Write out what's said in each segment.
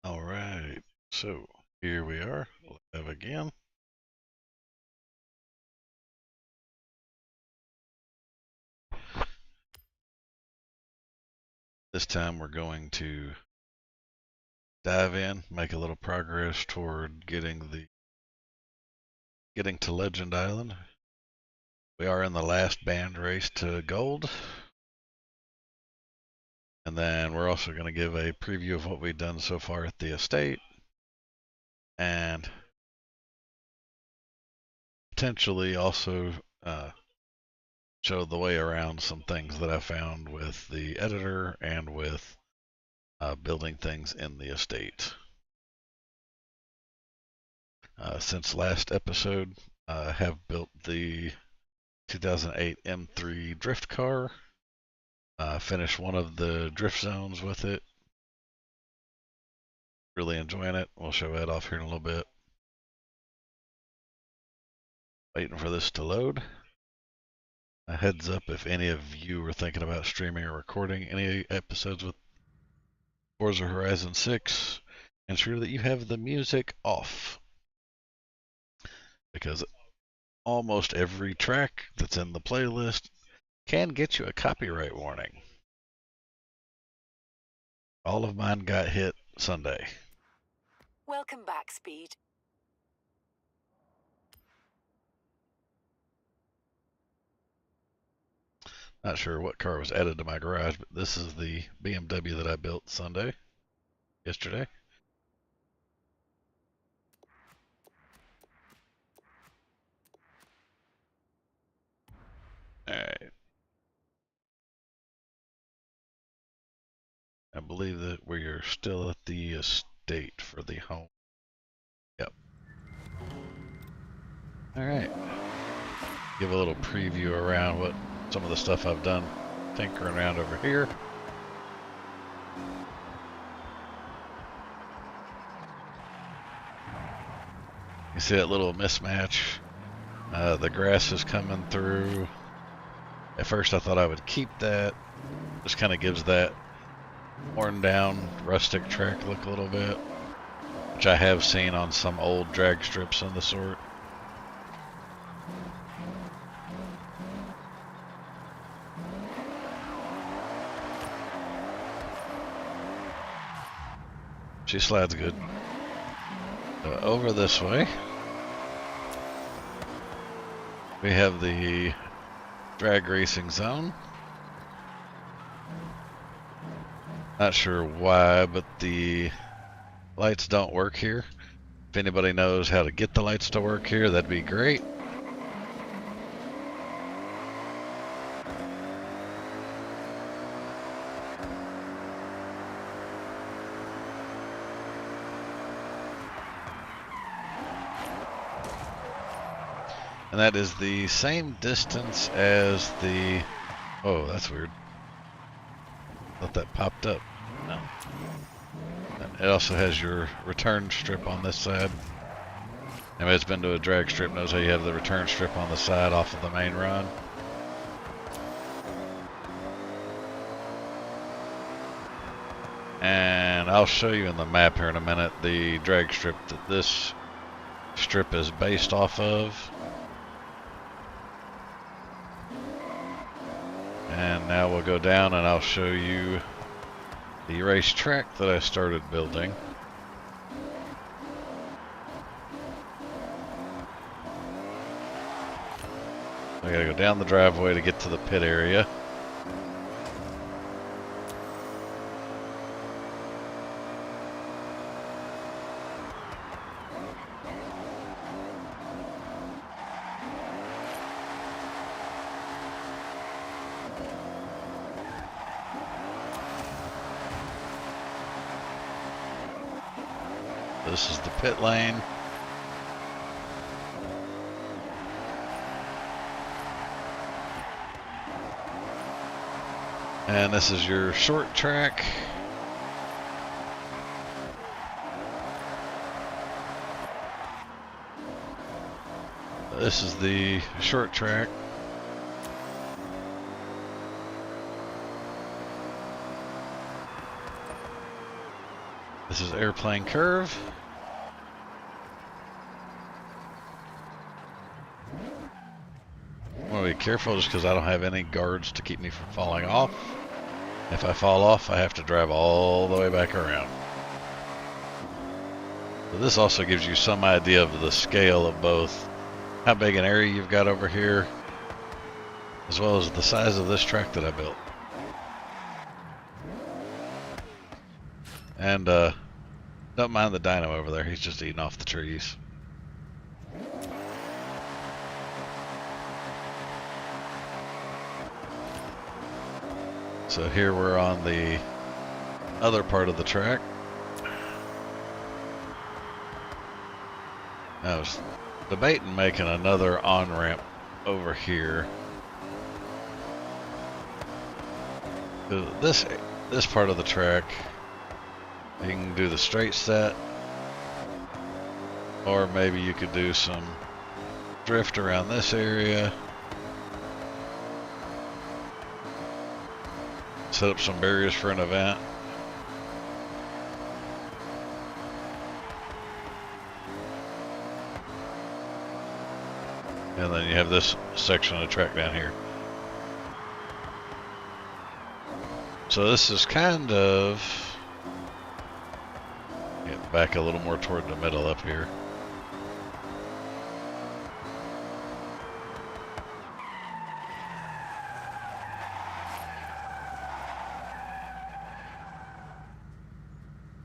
All right, so here we are, live again. This time we're going to dive in, make a little progress toward getting to Legend Island. We are in the last band race to gold. And then we're also going to give a preview of what we've done so far at the estate and potentially also show the way around some things that I found with the editor and with building things in the estate. Since last episode, I have built the 2008 M3 drift car. Finished one of the drift zones with it. Really enjoying it. We'll show that off here in a little bit. Waiting for this to load. A heads up if any of you are thinking about streaming or recording any episodes with Forza Horizon 6, ensure that you have the music off. Because almost every track that's in the playlist can get you a copyright warning. All of mine got hit Sunday. Welcome back, Speed. Not sure what car was added to my garage, but this is the BMW that I built yesterday. Alright. I believe that we are still at the estate for the home. Yep. Alright. Give a little preview around what some of the stuff I've done tinkering around over here. You see that little mismatch? The grass is coming through. At first I thought I would keep that. Just kind of gives that worn down rustic track look a little bit, which I have seen on some old drag strips and the sort. She slides good. Over this way, we have the drag racing zone. Not sure why, but the lights don't work here. If anybody knows how to get the lights to work here, that'd be great. And that is the same distance as the... Oh, that's weird. Thought that popped up. No. It also has your return strip on this side. Anybody that's been to a drag strip knows how you have the return strip on the side off of the main run. And I'll show you in the map here in a minute the drag strip that this strip is based off of. And now we'll go down and I'll show you the racetrack that I started building. I gotta go down the driveway to get to the pit area. This is the pit lane. And this is your short track. This is the short track. This is airplane curve. I want to be careful just because I don't have any guards to keep me from falling off. If I fall off, I have to drive all the way back around. So this also gives you some idea of the scale of both how big an area you've got over here, as well as the size of this track that I built. And don't mind the dino over there, he's just eating off the trees. So here we're on the other part of the track. I was debating making another on-ramp over here. This part of the track, you can do the straight set, or maybe you could do some drift around this area. Set up some barriers for an event. And then you have this section of the track down here. So this is kind of, get back a little more toward the middle up here.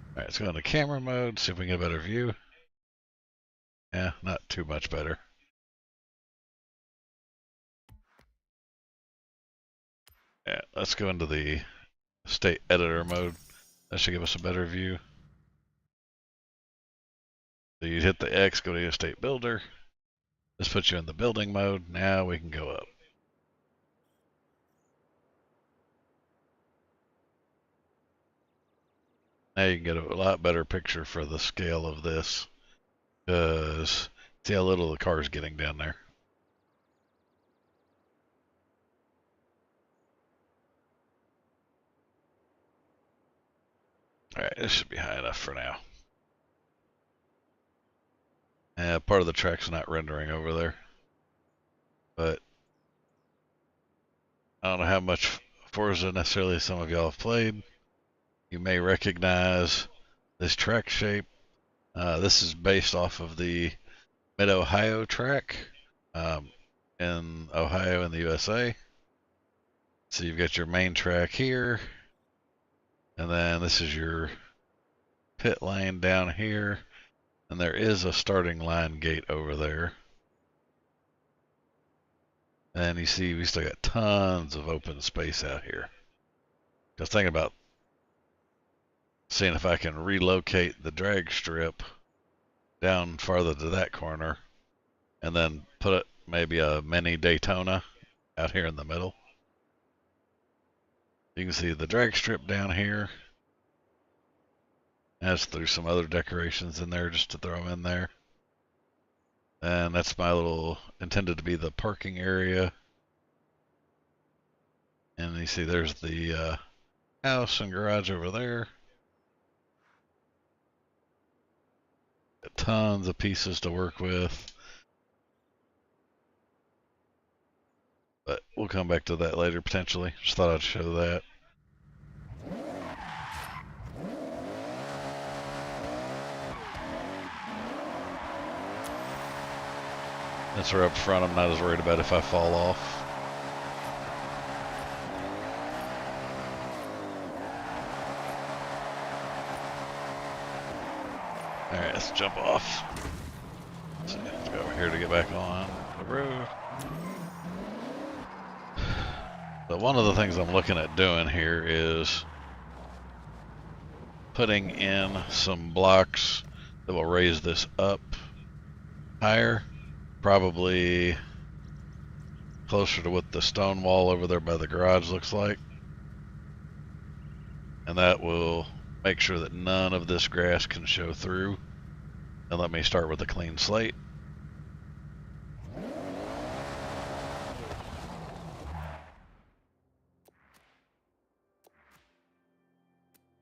All right, let's go into camera mode, see if we can get a better view. Yeah, not too much better. Yeah, let's go into the state editor mode. That should give us a better view. So you hit the X, go to your state builder. This puts you in the building mode. Now we can go up. Now you can get a lot better picture for the scale of this. Because see how little the car is getting down there. Alright, this should be high enough for now. Part of the track's not rendering over there. But I don't know how much Forza necessarily some of y'all have played. You may recognize this track shape. This is based off of the Mid-Ohio track in Ohio in the USA. So you've got your main track here, and then this is your pit lane down here, and there is a starting line gate over there. And you see we still got tons of open space out here. Just thinking about seeing if I can relocate the drag strip down farther to that corner and then put it maybe a mini Daytona out here in the middle. You can see the drag strip down here. Has threw some other decorations in there just to throw them in there. And that's my little, intended to be the parking area. And you see there's the house and garage over there. Got tons of pieces to work with. But we'll come back to that later potentially. Just thought I'd show that. Since we're up front, I'm not as worried about if I fall off. Alright, let's jump off. So let's go over here to get back on the road. But one of the things I'm looking at doing here is putting in some blocks that will raise this up higher, probably closer to what the stone wall over there by the garage looks like. And that will make sure that none of this grass can show through. And let me start with a clean slate.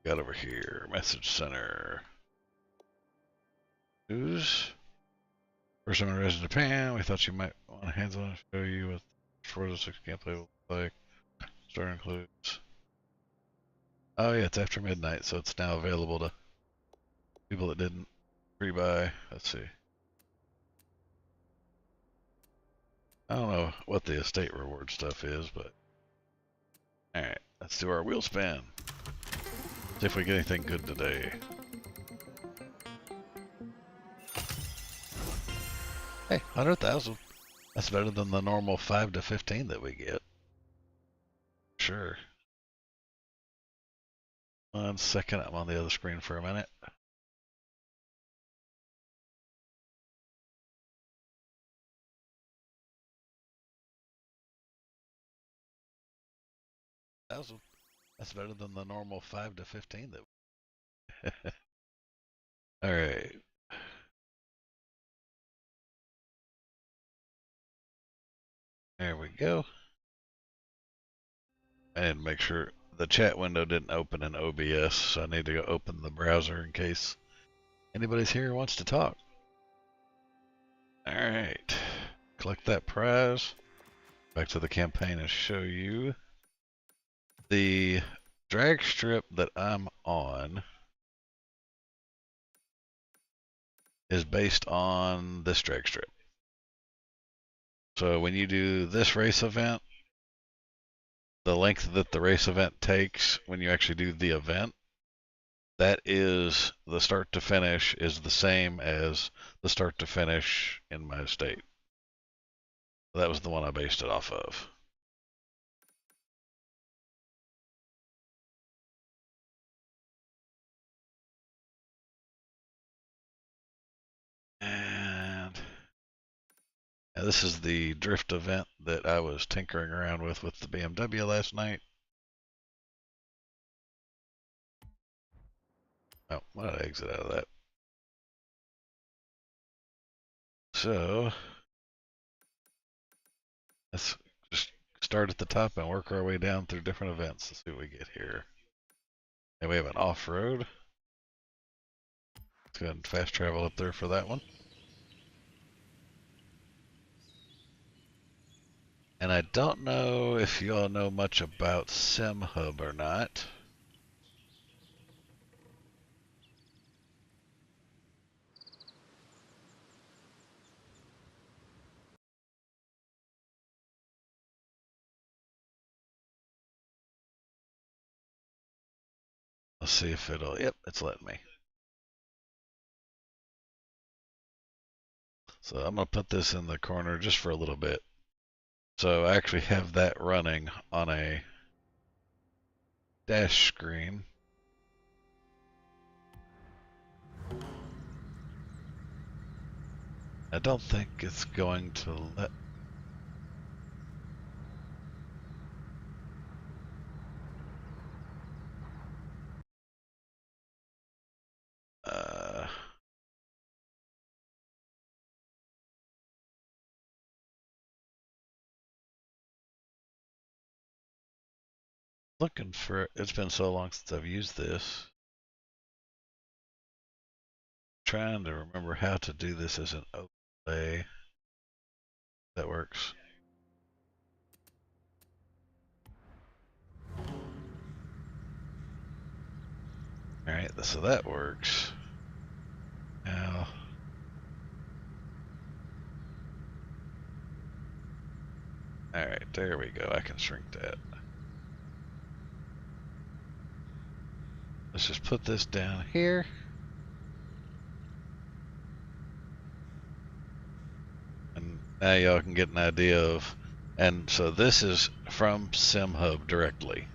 got over here? Message center. News. First time I raised in Japan, we thought you might want a hands-on show you what Forza 6 gameplay will look like. Story includes. Oh yeah, it's after midnight, so it's now available to people that didn't pre-buy. Let's see. I don't know what the estate reward stuff is, but alright, let's do our wheel spin. See if we get anything good today. Hey, 100,000. That's better than the normal 5 to 15 that we get. Sure. 1 second, I'm on the other screen for a minute. That's better than the normal 5 to 15 that. All right. There we go. And make sure the chat window didn't open in OBS, so I need to go open the browser in case anybody's here who wants to talk. All right. Collect that prize. Back to the campaign and show you the drag strip that I'm on is based on this drag strip. So when you do this race event, the length that the race event takes when you actually do the event, that is the start to finish is the same as the start to finish in my state. That was the one I based it off of. And this is the drift event that I was tinkering around with the BMW last night. Oh, why did I exit out of that? So, let's just start at the top and work our way down through different events. Let's see what we get here. And we have an off-road. Let's go ahead and fast travel up there for that one. And I don't know if you all know much about SimHub or not. Let's see if it'll, yep, it's letting me. So I'm going to put this in the corner just for a little bit. So I actually have that running on a dash screen. I don't think it's going to let. Looking for, it's been so long since I've used this. Trying to remember how to do this as an overlay. That works. Alright, so that works. Now, alright, there we go. I can shrink that. Let's just put this down here. And now y'all can get an idea of, and so this is from SimHub directly.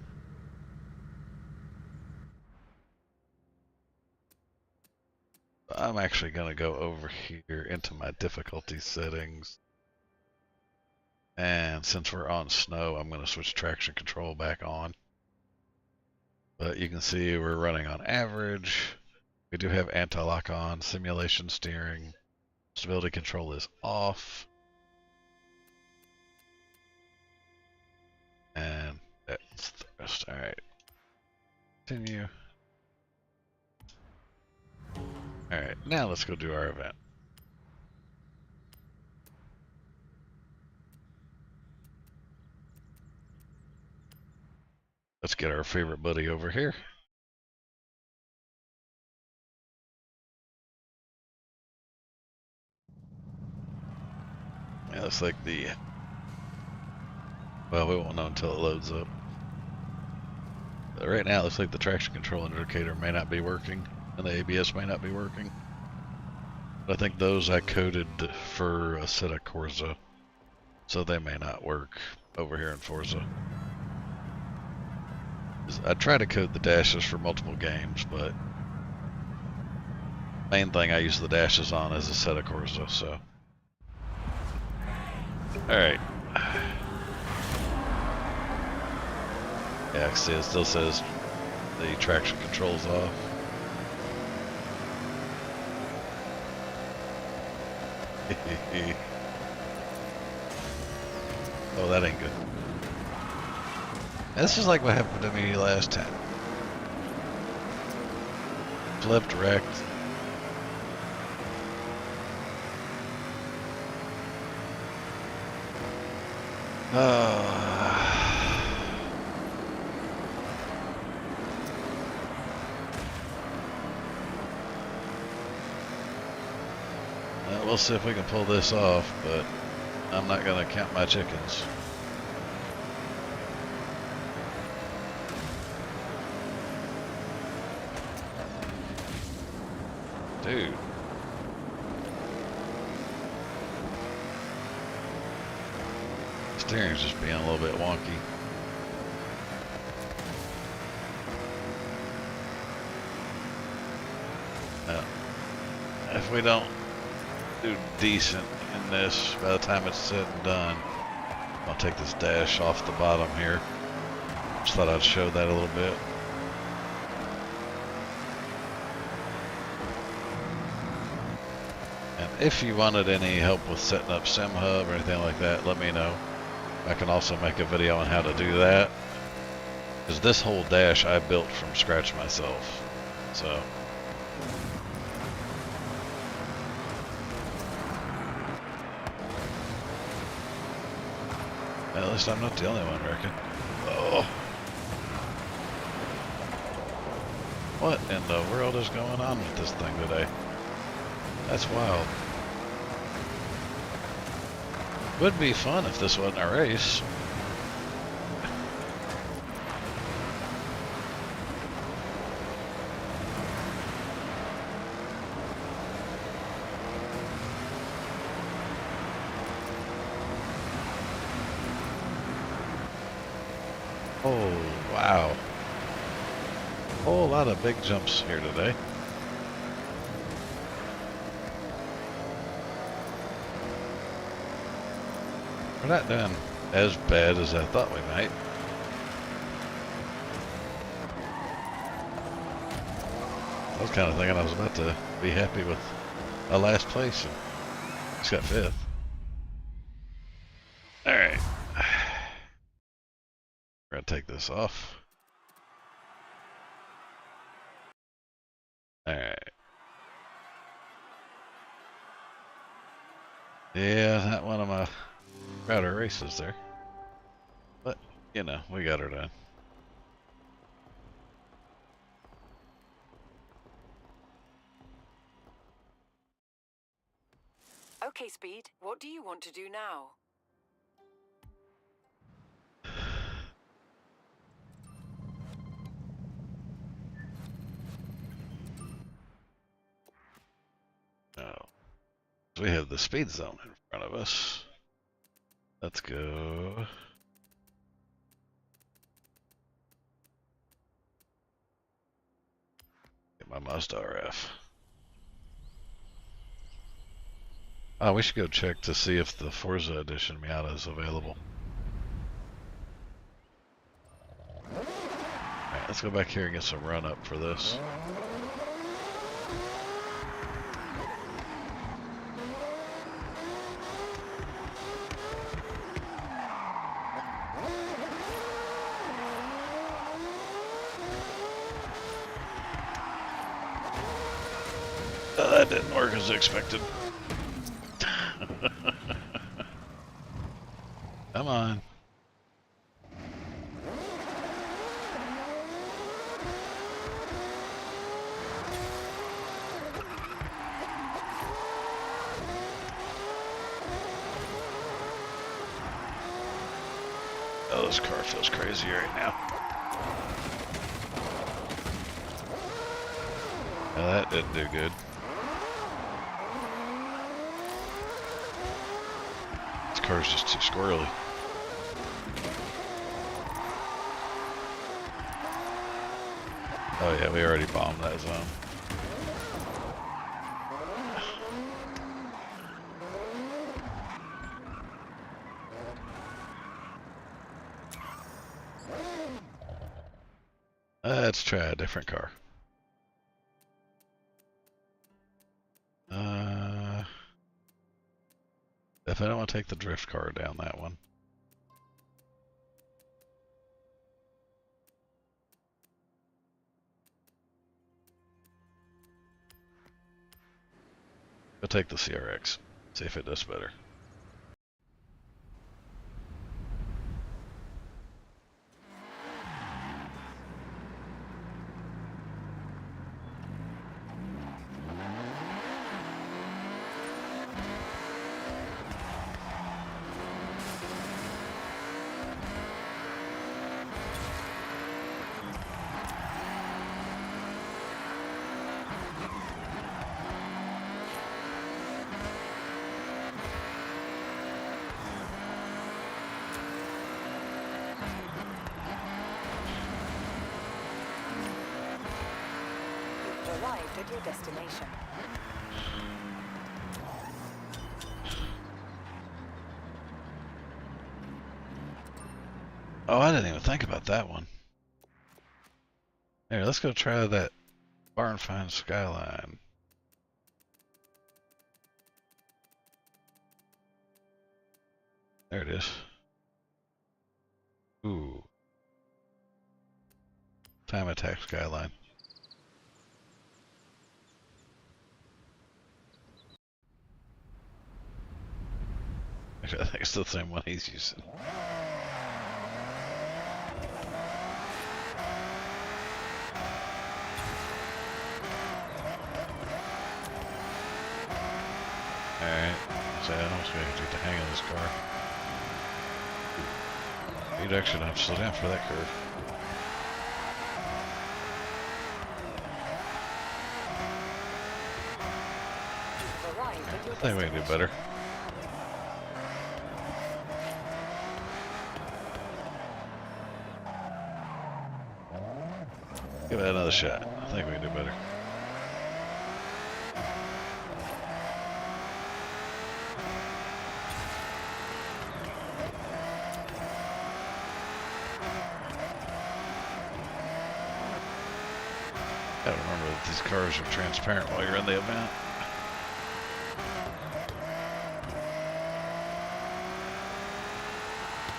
I'm actually going to go over here into my difficulty settings. And since we're on snow, I'm going to switch traction control back on. But you can see we're running on average. We do have anti-lock on, simulation steering, stability control is off. And that's the rest. Alright. Continue. Alright, now let's go do our event. Let's get our favorite buddy over here. Yeah, looks like well, we won't know until it loads up. But right now, it looks like the traction control indicator may not be working, and the ABS may not be working. But I think those I coded for a set of Forza, so they may not work over here in Forza. I try to code the dashes for multiple games, but main thing I use the dashes on is a set of Forza, so. Alright. Yeah, see, it still says the traction control's off. Oh, that ain't good. This is like what happened to me last time. Flipped, wrecked. We'll see if we can pull this off, but I'm not going to count my chickens. Dude. Steering's just being a little bit wonky. If we don't do decent in this by the time it's said and done, I'll take this dash off the bottom here. Just thought I'd show that a little bit. And if you wanted any help with setting up SimHub or anything like that, let me know. I can also make a video on how to do that, because this whole dash I built from scratch myself. So at least I'm not the only one, reckon. Oh. What in the world is going on with this thing today? That's wild. Would be fun if this wasn't a race. Oh, wow. Whole lot of big jumps here today. We're not doing as bad as I thought we might. I was kind of thinking I was about to be happy with a last place, and just got 5th. Alright. We're gonna take this off. Alright. Yeah, not one of my prouder races there. But, you know, we got her done. Okay, Speed, what do you want to do now? Oh. So we have the speed zone in front of us. Let's go. Get my Mazda RF. Oh, we should go check to see if the Forza Edition Miata is available. Alright, let's go back here and get some run up for this. that didn't work as expected. Come on. Oh, this car feels crazy right now. Well, that didn't do good. This car's just too squirrely. Oh yeah, we already bombed that zone. Let's try a different car. If I don't want to take the drift car down that one. I'll take the CRX. See if it does better. Arrived at your destination. Oh, I didn't even think about that one. Here, let's go try that barn find skyline. There it is. Ooh. Time attack skyline. Actually, I think it's the same one he's using. Alright, so I almost gonna get the hang of this car. You'd actually not have to slow down for that curve. I think we can do better. Give it another shot. I think we can do better. Gotta remember that these cars are transparent while you're in the event.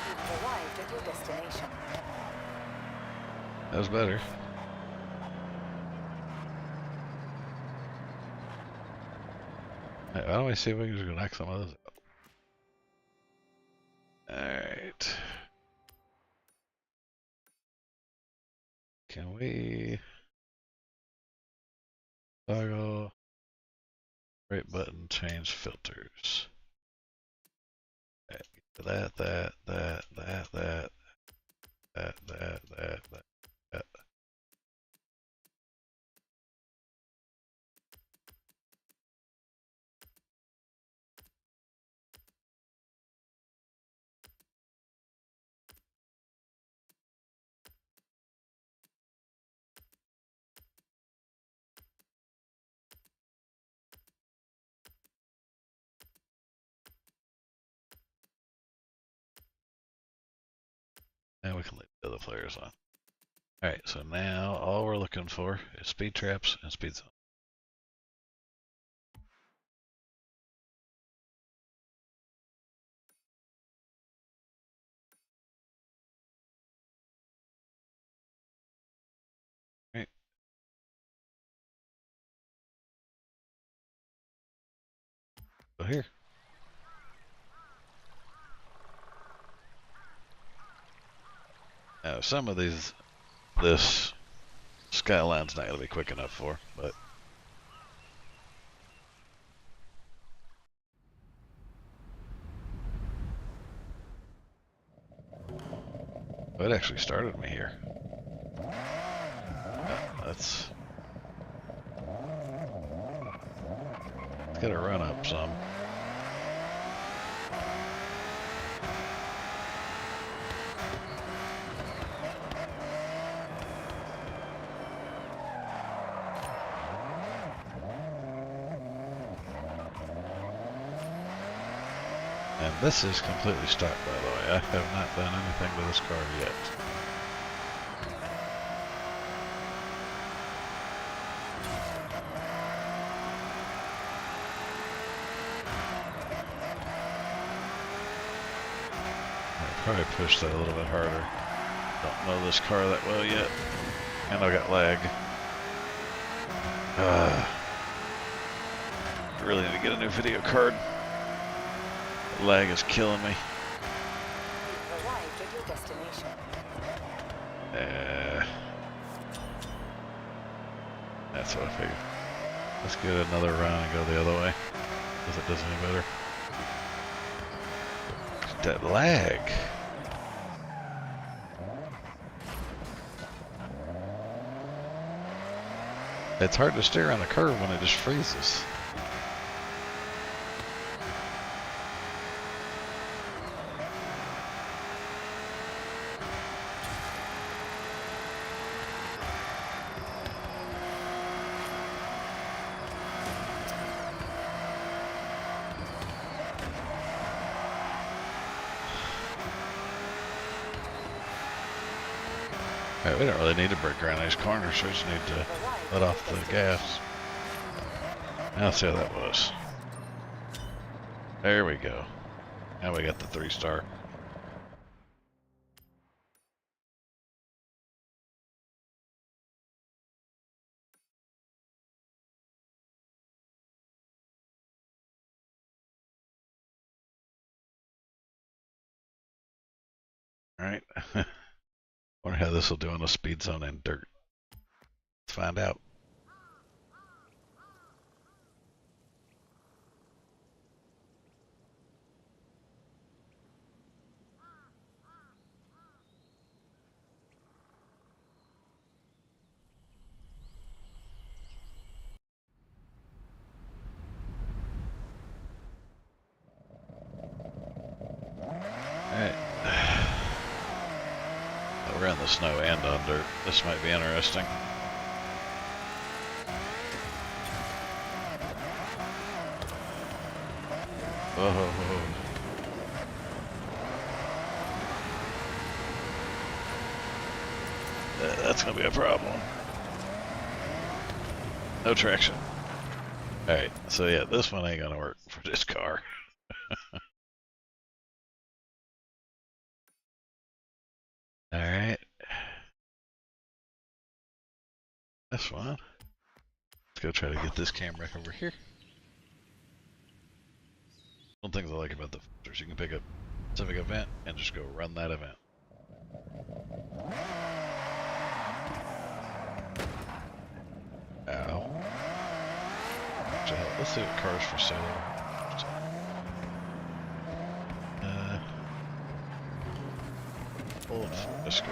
You've arrived at your destination. That was better. Hey, why don't we see if we can just knock some of those out? Alright. Can we toggle right button change filters? Okay, that. And we can leave the other players on. Alright, so now all we're looking for is speed traps and speed zone. Right. Go here. Now, some of this skyline's not going to be quick enough for, but it actually started me here. Let's get a run up some. And this is completely stock, by the way. I have not done anything to this car yet. I'll probably push that a little bit harder. Don't know this car that well yet. And I got lag. Really need to get a new video card. The lag is killing me. You've arrived at your destination. That's what I figured. Let's get another run and go the other way. Because it does any better. That lag. It's hard to steer on a curve when it just freezes. Alright, we don't really need to break around these corners, so we just need to let off the gas. Now let's see how that was. There we go. Now we got the 3-star. Alright. Wonder how this will do on a speed zone in dirt. Let's find out. Alright. We're in the snow and on dirt. This might be interesting. Whoa. That's gonna be a problem. No traction. Alright, so yeah, this one ain't gonna work for this car. Alright. That's fine. Let's go try to get this camera over here. One thing I like about the filters, you can pick a specific event and just go run that event. Ow. Actually, let's see what cars for sale are. Old Escort.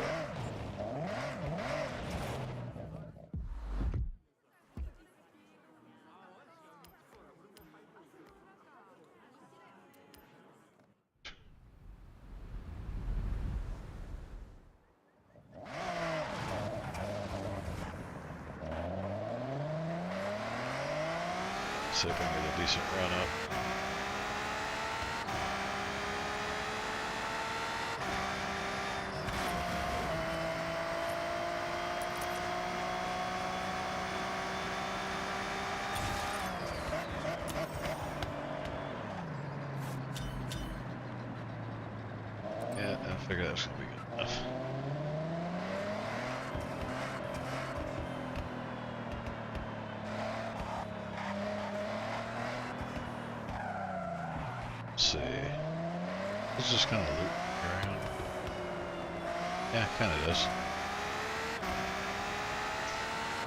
See if I can get a decent run up. Yeah, I figured that was gonna be good enough. see. This just kind of loop around. Yeah, kind of does.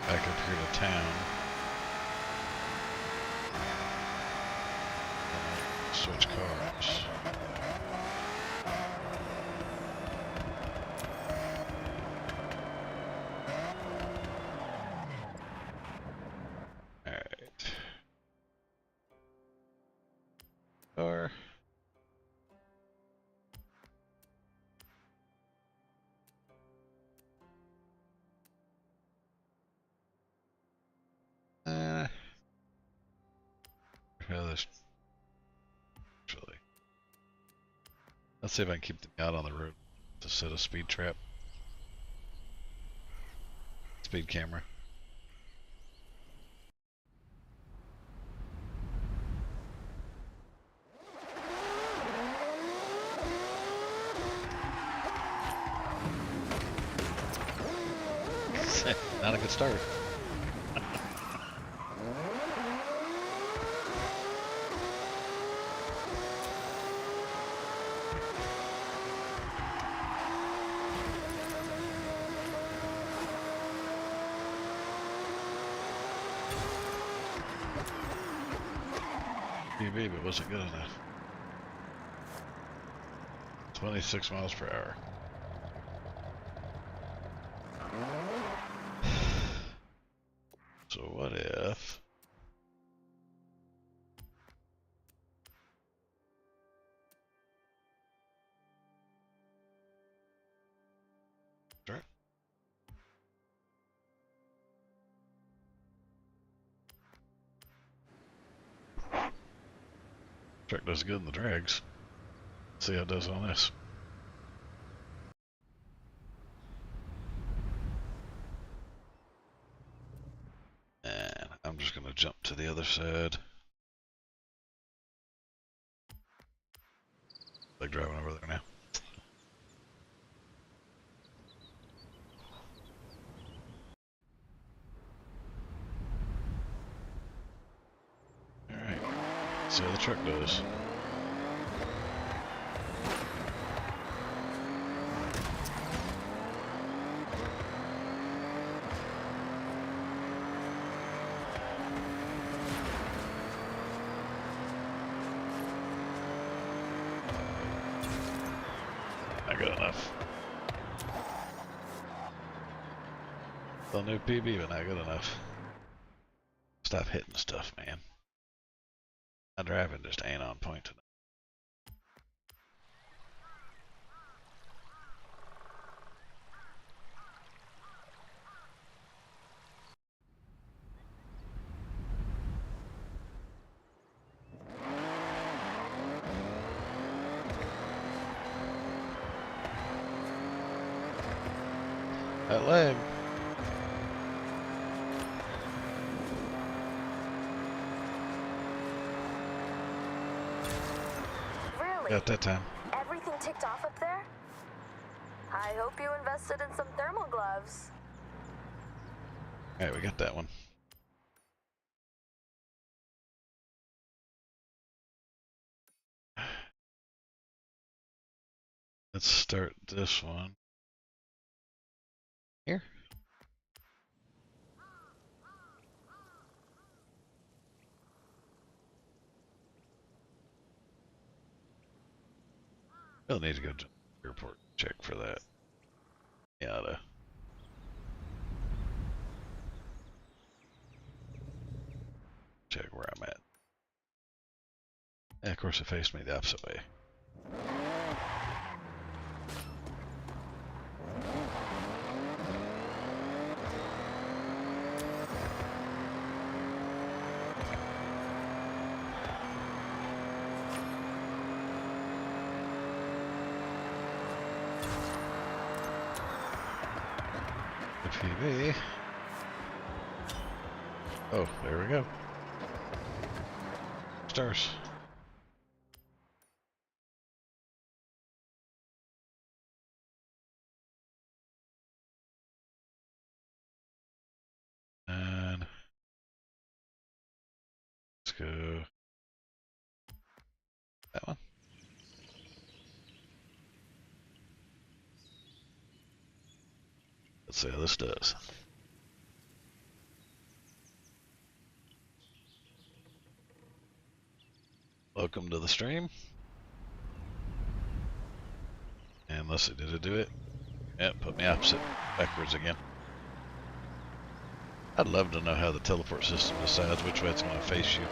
Back up here to town. Switch cars. Alright. Car. Yeah, this actually. Let's see if I can keep them out on the road to set a speed trap. Speed camera. Not a good start. PB, but wasn't good enough. 26 miles per hour. So what if... Truck does good in the drags. See how it does on this. And I'm just going to jump to the other side. Like driving over there now. Alright. See how the truck does. Not good enough. Still new PB, but not good enough. Stop hitting stuff, man. My driving just ain't on point tonight. That leg. Really? Got that time. Everything ticked off up there? I hope you invested in some thermal gloves. Alright, we got that one. Let's start this one. Here. We'll need to go to the airport, check for that. Yada. Check where I'm at. And of course it faced me the opposite way. The PV. Oh, there we go. Stars. And let's go that one. Let's see how this does. Welcome to the stream. And let's see, did it do it? Yep, put me opposite backwards again. I'd love to know how the teleport system decides which way it's going to face you.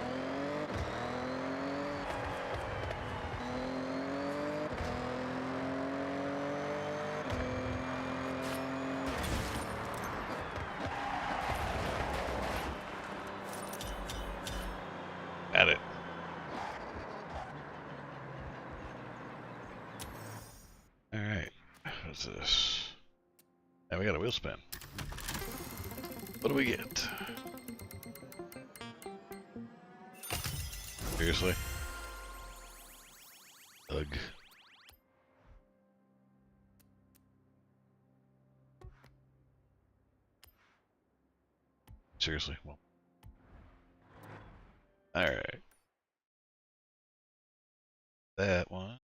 Got it. Alright, what's this? Now we got a wheel spin. What do we get? Seriously? Ugh. Seriously? Well. Alright. That one.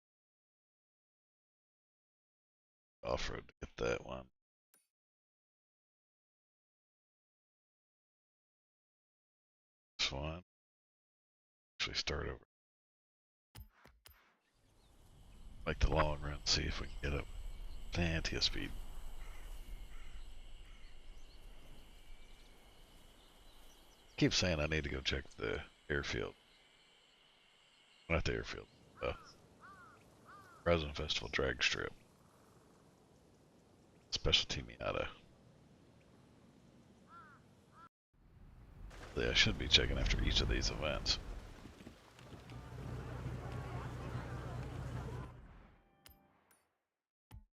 Off-road to get that one. This one. Actually start over. Make the long run, see if we can get up plenty of speed. Keep saying I need to go check the airfield. Not the airfield. Horizon Festival drag strip. Specialty Miata. Yeah, I should be checking after each of these events.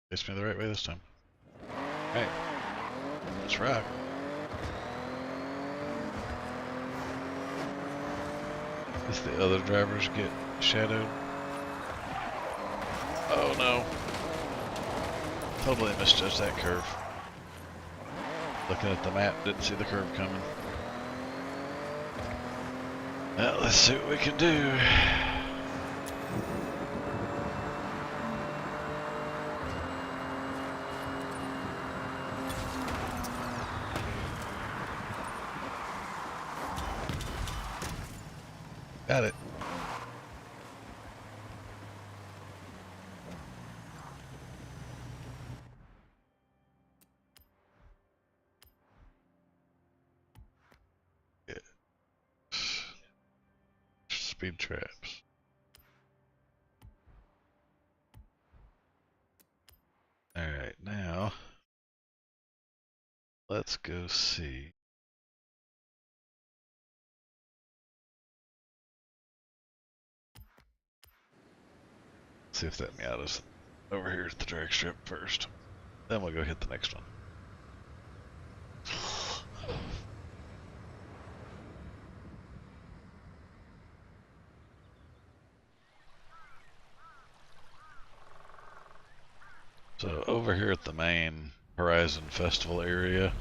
Takes me the right way this time. Alright. Let's rock. Does the other drivers get shadowed? Oh no. Totally misjudged that curve. Looking at the map, didn't see the curve coming. Well, let's see what we can do. Got it. Yeah. Speed traps. Alright, now let's go see. See if that Miata's over here at the drag strip first. Then we'll go hit the next one. So over here at the main Horizon Festival area,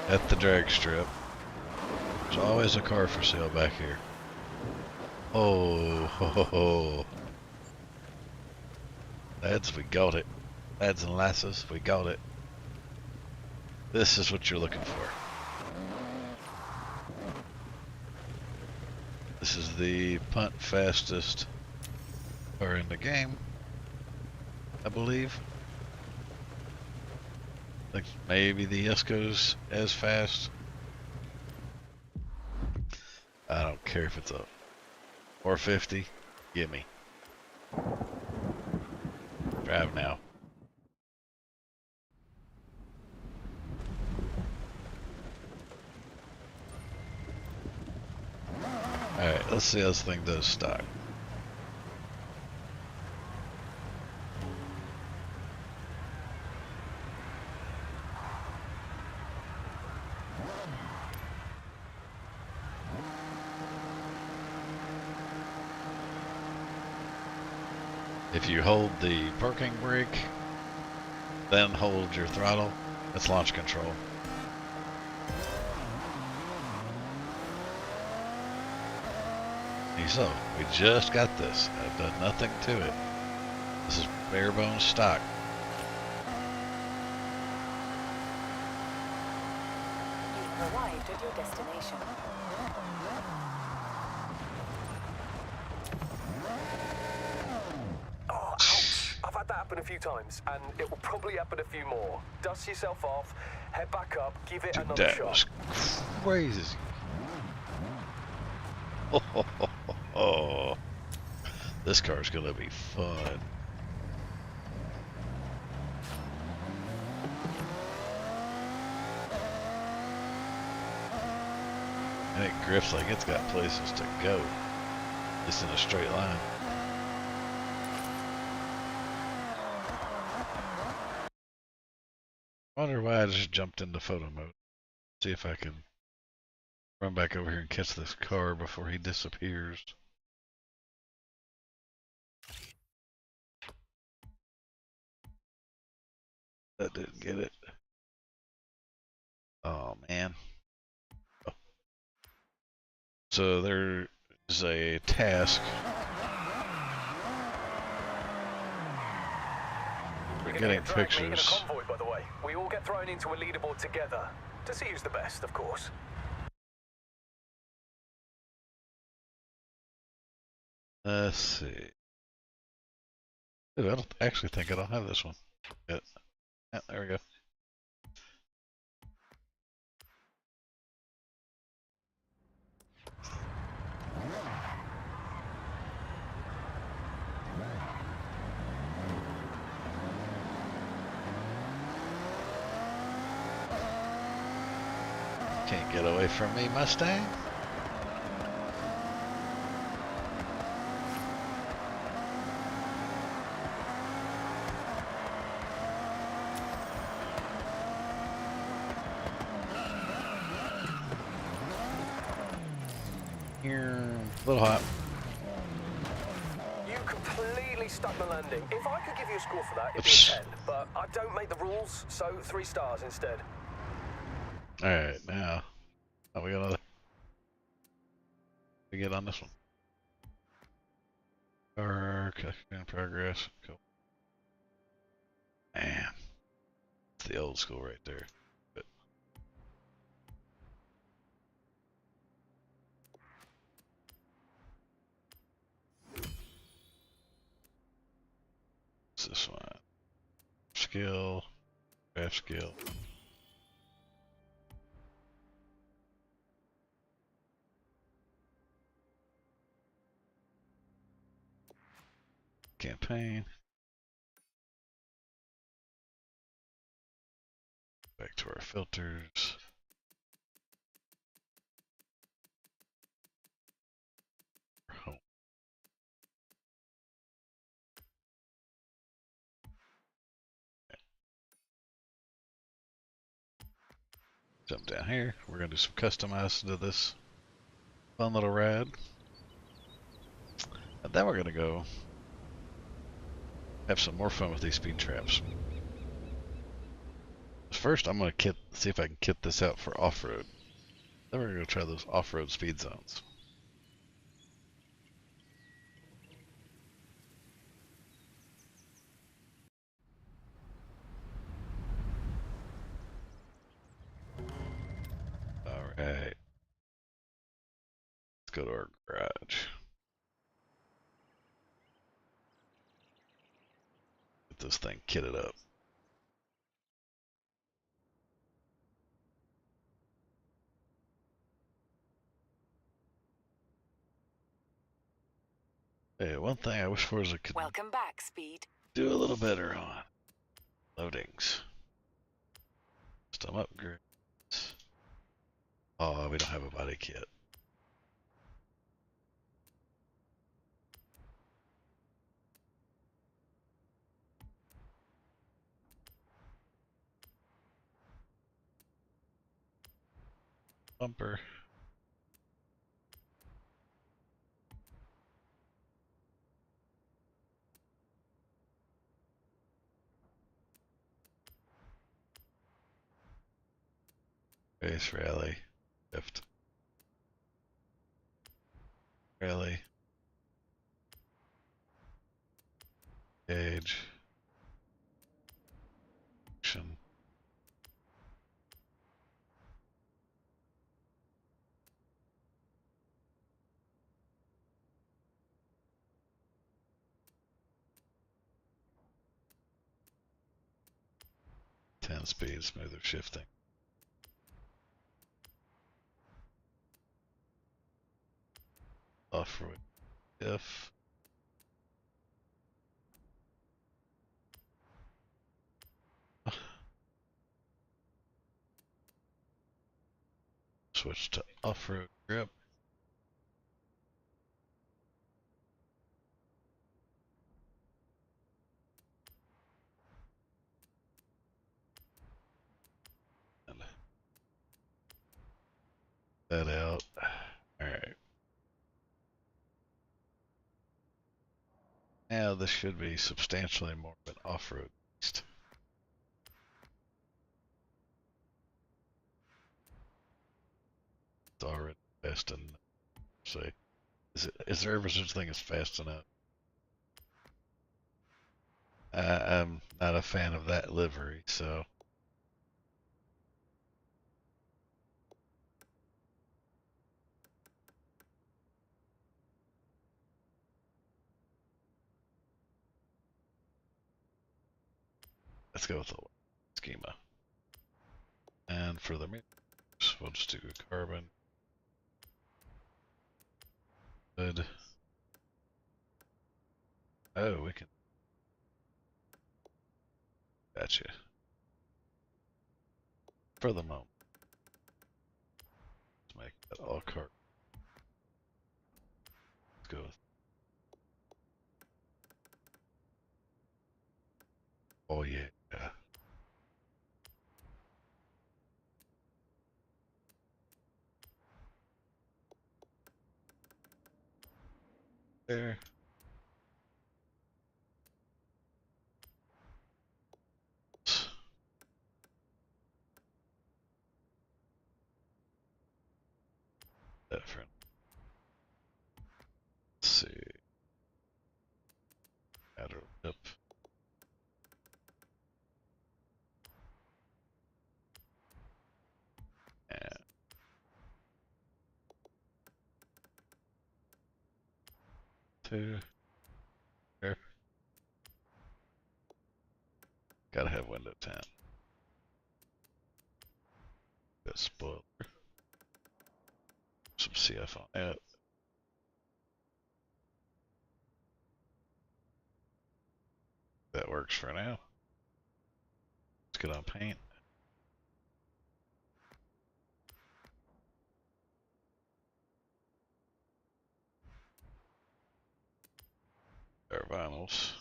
at the drag strip, there's always a car for sale back here. Oh, ho, ho, ho. Lads, we got it. Lads and lasses, we got it. This is what you're looking for. This is the punt fastest car in the game, I believe. Like maybe the Esco's as fast. I don't care if it's a 450. Gimme. Drive now. Alright, let's see how this thing does stock. If you hold the parking brake, then hold your throttle, that's launch control. So, we just got this. I've done nothing to it. This is bare bones stock. your destination. Oh, ouch! I've had that happen a few times, and it will probably happen a few more. Dust yourself off, head back up, give it Dude, another that shot. was crazy. Oh, this car's gonna be fun. And it grifts like it's got places to go. Just in a straight line. I wonder why I just jumped into photo mode. See if I can run back over here and catch this car before he disappears. That didn't get it. Oh man. Oh. So there is a task. We're getting pictures. In a convoy, by the way. We all get thrown into a leaderboard together to see who's the best, of course. Let's see. Ooh, I don't actually think I don't have this one yet. Yeah, there we go. Can't get away from me, Mustang. Here, a little hot. You completely stuck the landing. If I could give you a score for that, it'd be Oops. a 10. But I don't make the rules, so 3 stars instead. Alright, now. Oh, we got another. We get on this one. Car, in progress. Cool. Man. It's the old school right there. But what's this one? Skill. Craft skill. Campaign. Back to our filters. Home. Jump down here. We're gonna do some customizing to this fun little ride. And then we're gonna go have some more fun with these speed traps. First, I'm gonna see if I can kit this out for off-road. Then we're gonna try those off-road speed zones. All right. Let's go to our garage. Get this thing kitted up. Hey, one thing I wish Forza could Welcome back, Speed. do a little better on. Loadings. Custom upgrades. Oh, we don't have a body kit. Bumper. Race rally. Lift. Rally. Gauge. Action. 10 speed, smoother shifting. Off-road if. Switch to off-road grip. And that out. Alright. Now this should be substantially more of an off-road beast. It's already fast enough. Say, is there ever such thing as fast enough? I'm not a fan of that livery, so. Let's go with the schema. And for the mirrors, we'll just do carbon. Good. Oh, we can. Gotcha. For the moment. Let's make that all carbon. Let's go with. Oh, yeah. There. Different. Let's see. Add a lip. And two. There. Gotta have window 10. Got spoiler. Some CF on it. That works for now. Let's get on paint. Our vinyls.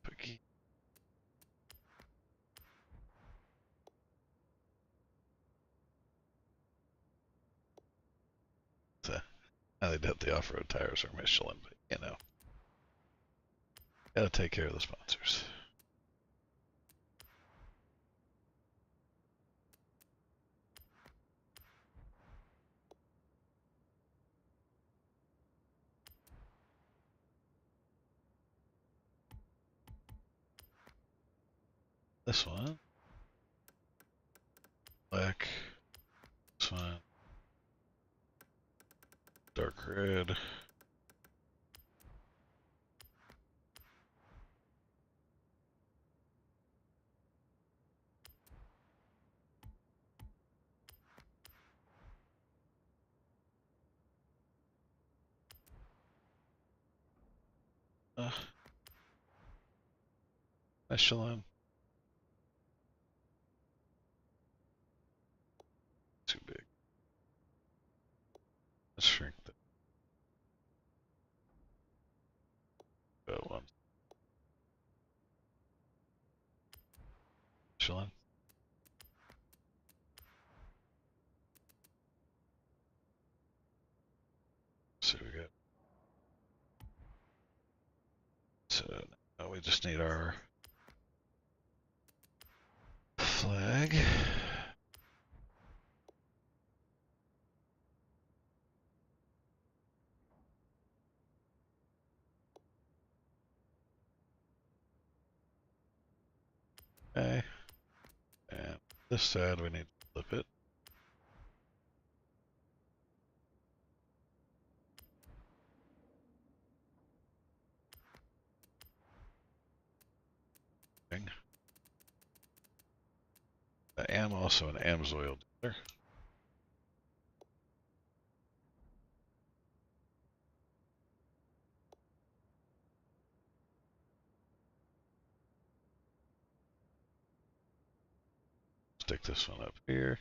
Cookie. So, now they doubt the off-road tires are Michelin, but you know. Gotta take care of the sponsors. This one. Black. This one. Dark red. Michelin. Too big. Let's shrink that one. Michelin. So we got we just need our flag. Okay. And this side we need to flip it. I am also an Amsoil dealer. Stick this one up here.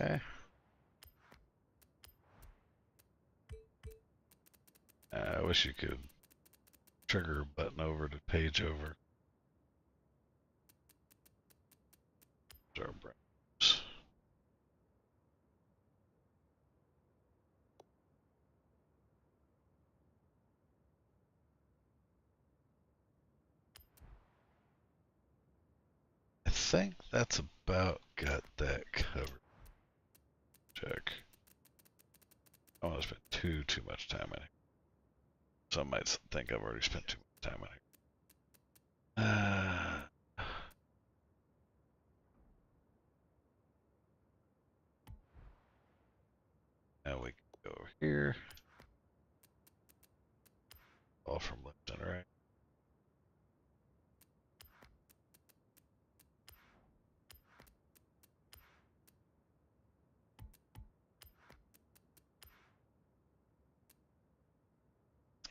Okay. I wish you could trigger a button over to page over. Our browse. I think that's about got that covered. Check. I don't want to spend too much time in it. Some might think I've already spent too much time in it. Now we can go over here. All from left and right.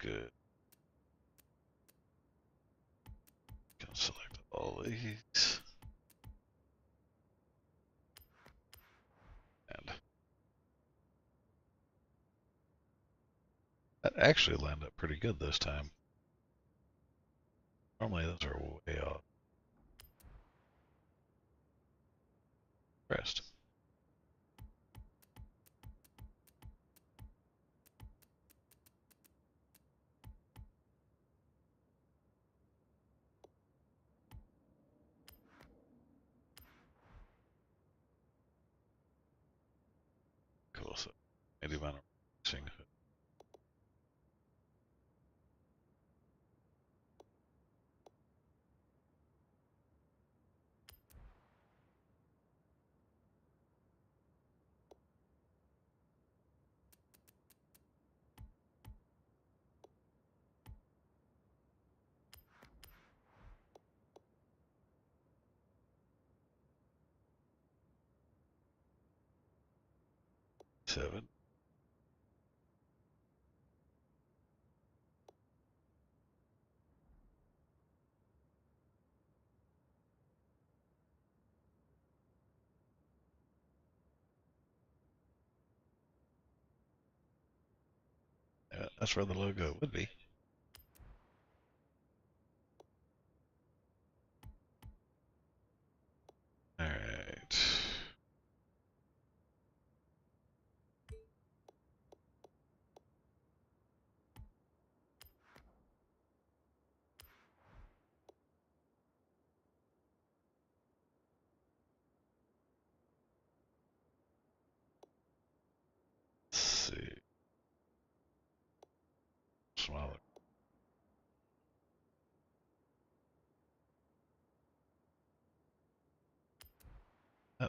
Good. Can select all these. And that actually lined up pretty good this time. Normally those are way off. Rest. Cool. So maybe I'm racing. 7. Yeah, that's where the logo would be. All right. Let's see. Smaller. Uh,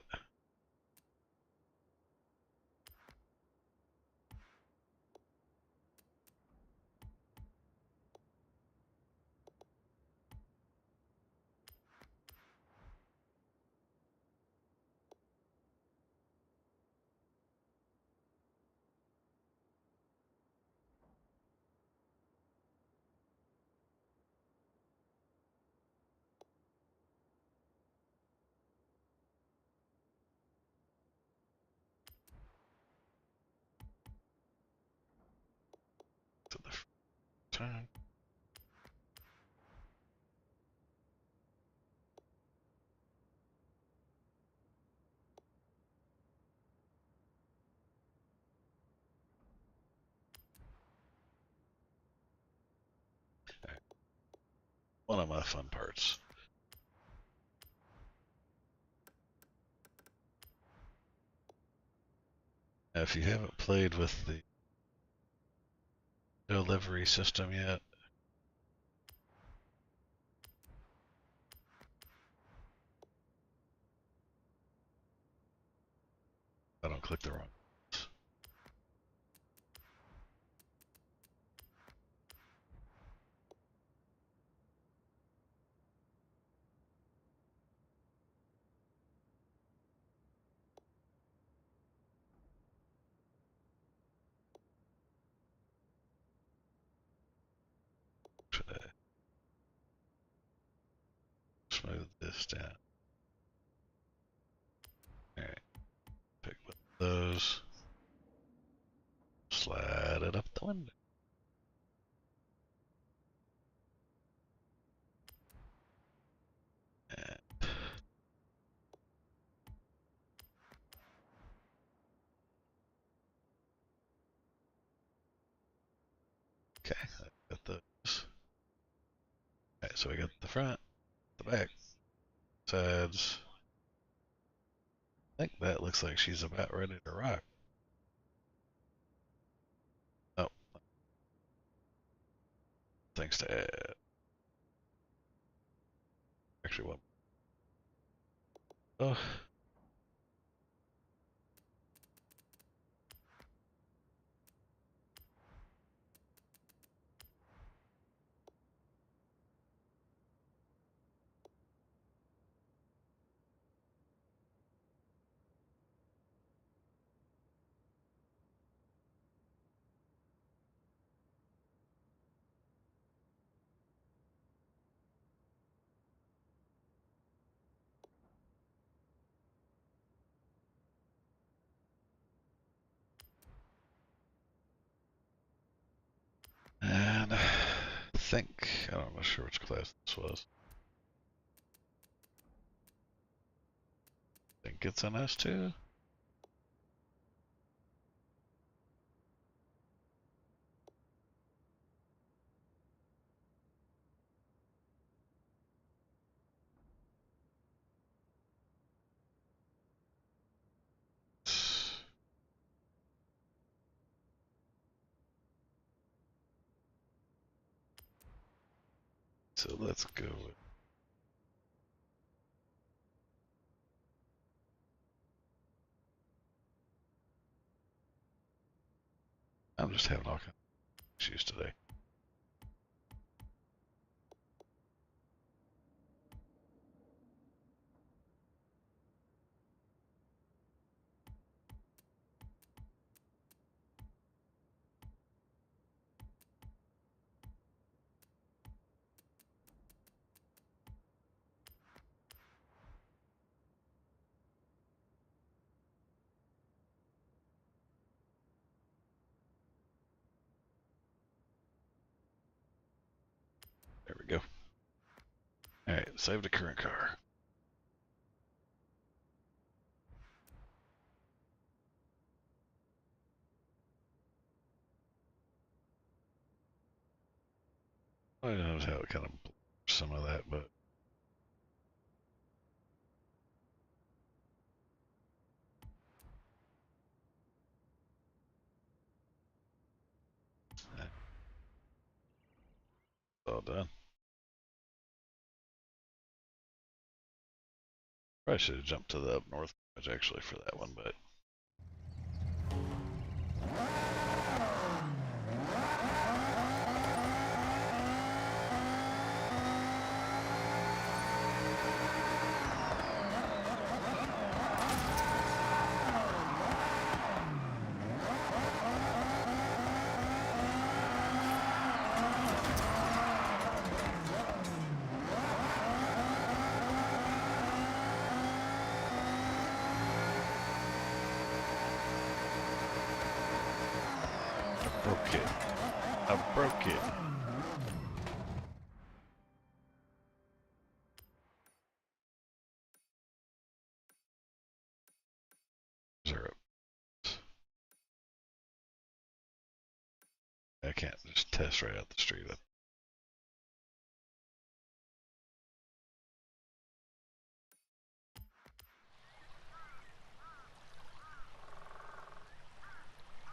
'To the turn. one of my fun parts. Now, if you haven't played with the delivery system yet, I don't click the wrong. Should I smooth this down? Alright, pick one of those, slide it up the window. And okay, I got those. Alright, so we got the front, the back, sides. I think that looks like she's about ready to rock. Oh, things to add. Actually, one. Oh, and I think, I'm not sure which class this was. I think it's an S2. So let's go with, I'm just having all kinds of issues today. There we go. Alright, save the current car. I don't know how it kind of blurs some of that, but it's all done. Probably should have jumped to the up north edge actually for that one, but I broke it. I broke it. Zero. I can't just test right out the street.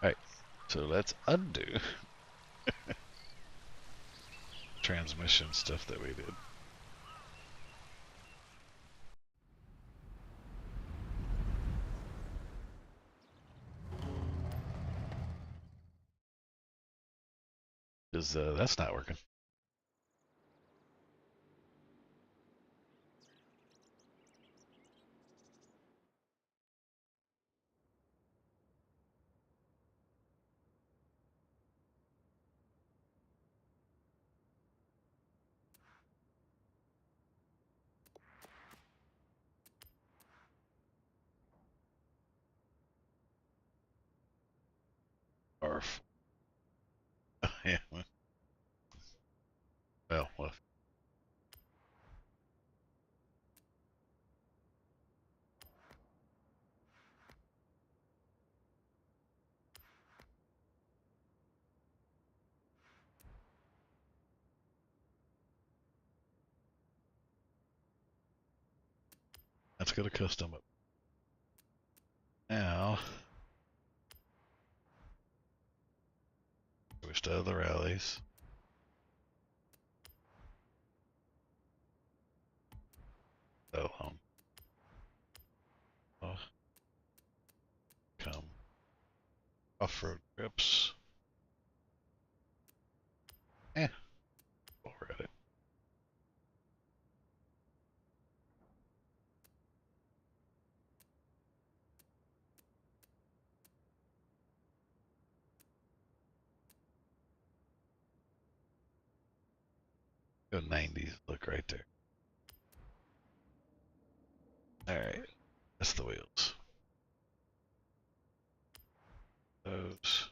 Alright, so let's undo transmission stuff that we did. Because that's not working. Arf. Yeah. Well. Let's go to custom it. Now, we still have the rallies. So, come off-road trips. We're at it. Go 90s, look right there. Alright, that's the wheels. Those.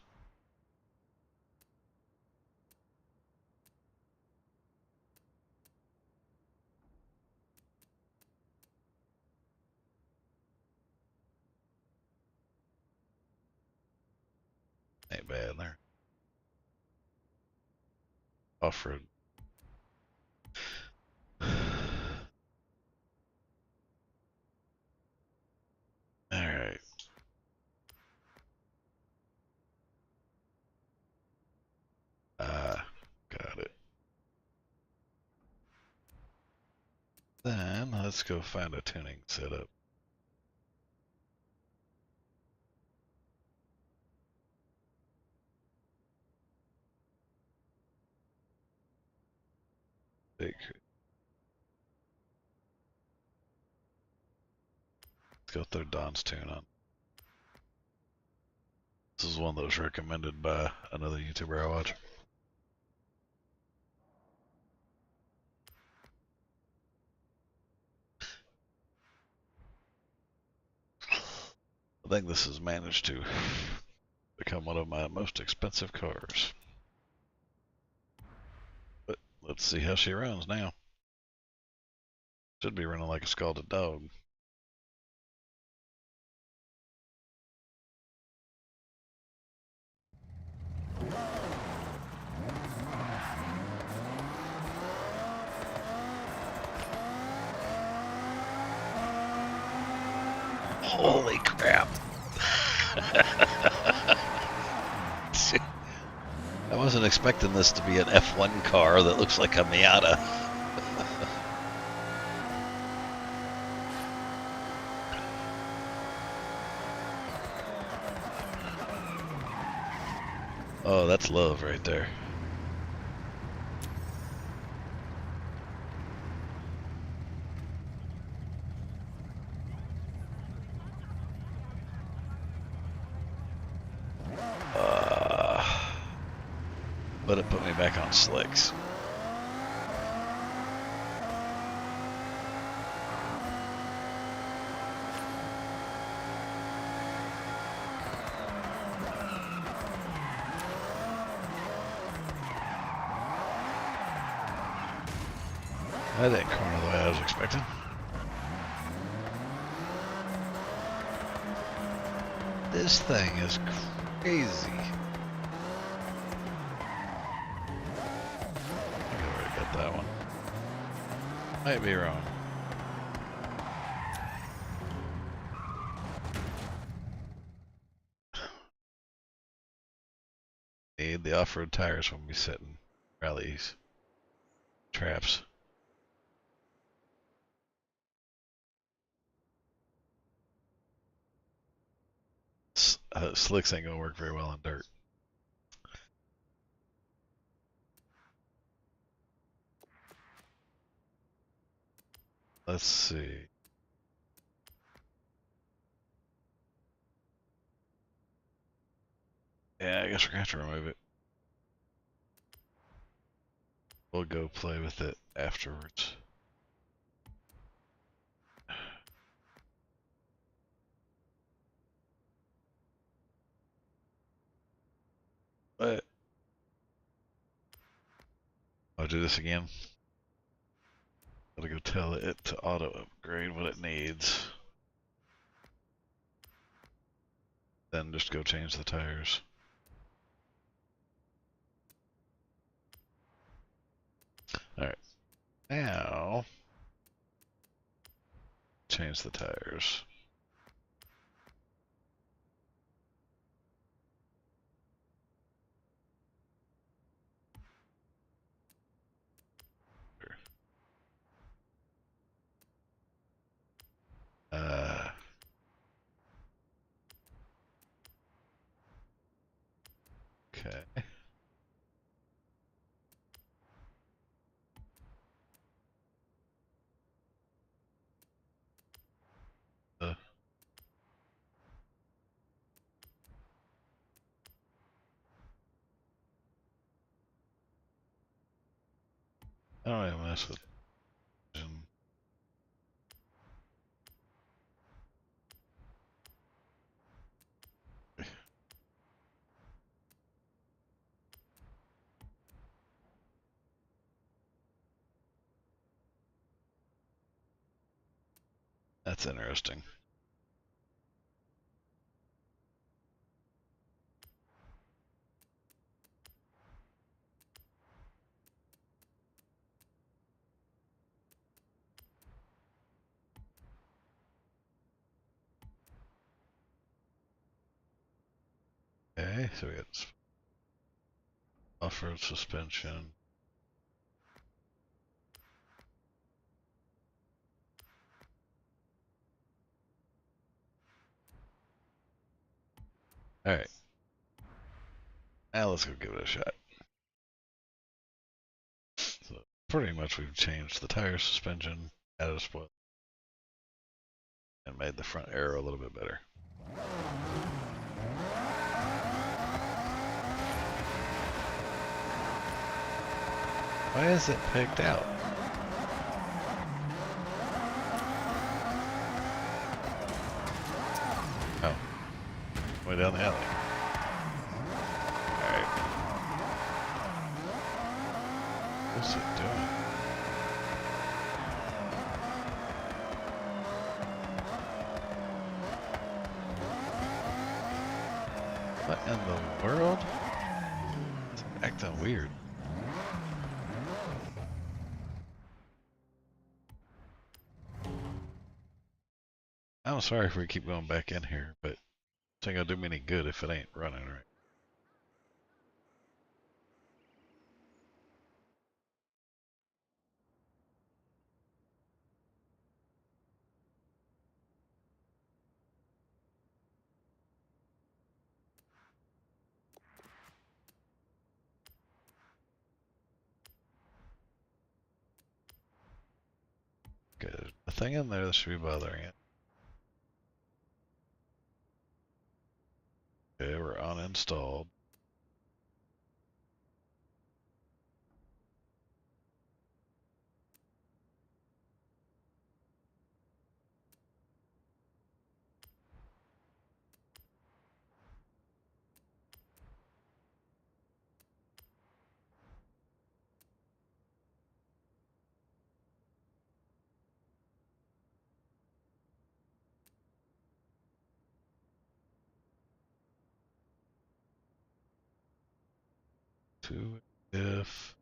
Ain't bad there. Off-road. Alright. Got it. Then, let's go find a tuning setup. Let's go throw Don's tune on. This is one that was recommended by another YouTuber I watch. I think this has managed to become one of my most expensive cars. But let's see how she runs now. Should be running like a scalded dog. Holy crap. I wasn't expecting this to be an F1 car that looks like a Miata. Oh, that's love right there. But it put me back on slicks. I didn't corner the way I was expecting. This thing is crazy. I already got that one. Might be wrong. need the off-road tires when we sit in rallies. Traps. Slicks ain't gonna work very well on dirt. Let's see. Yeah, I guess we're gonna have to remove it. We'll go play with it afterwards. But I'll do this again. Gotta go tell it to auto upgrade what it needs. Then just go change the tires. Alright. Now change the tires. Okay. I don't even mess with vision. That's interesting. Okay, so we got off-road suspension. Alright. Now let's go give it a shot. So pretty much we've changed the tire suspension, added a spoiler, and made the front aero a little bit better. Why is it picked out? Oh. Way down the alley. Alright. What's it doing? What in the world? It's acting weird. I'm sorry if we keep going back in here, but it ain't gonna do me any good if it ain't running right. Okay, there's nothing in there that should be bothering it. Okay, we're uninstalled. To diff.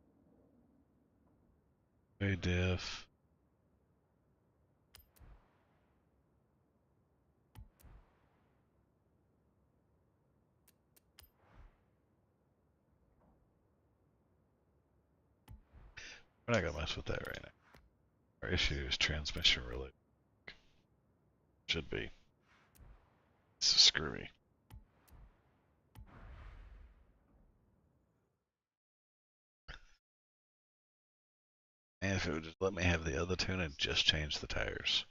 A diff. We're not gonna mess with that right now. Our issue is transmission related. Should be. This is screwy. And if it would just let me have the other tune and just change the tires.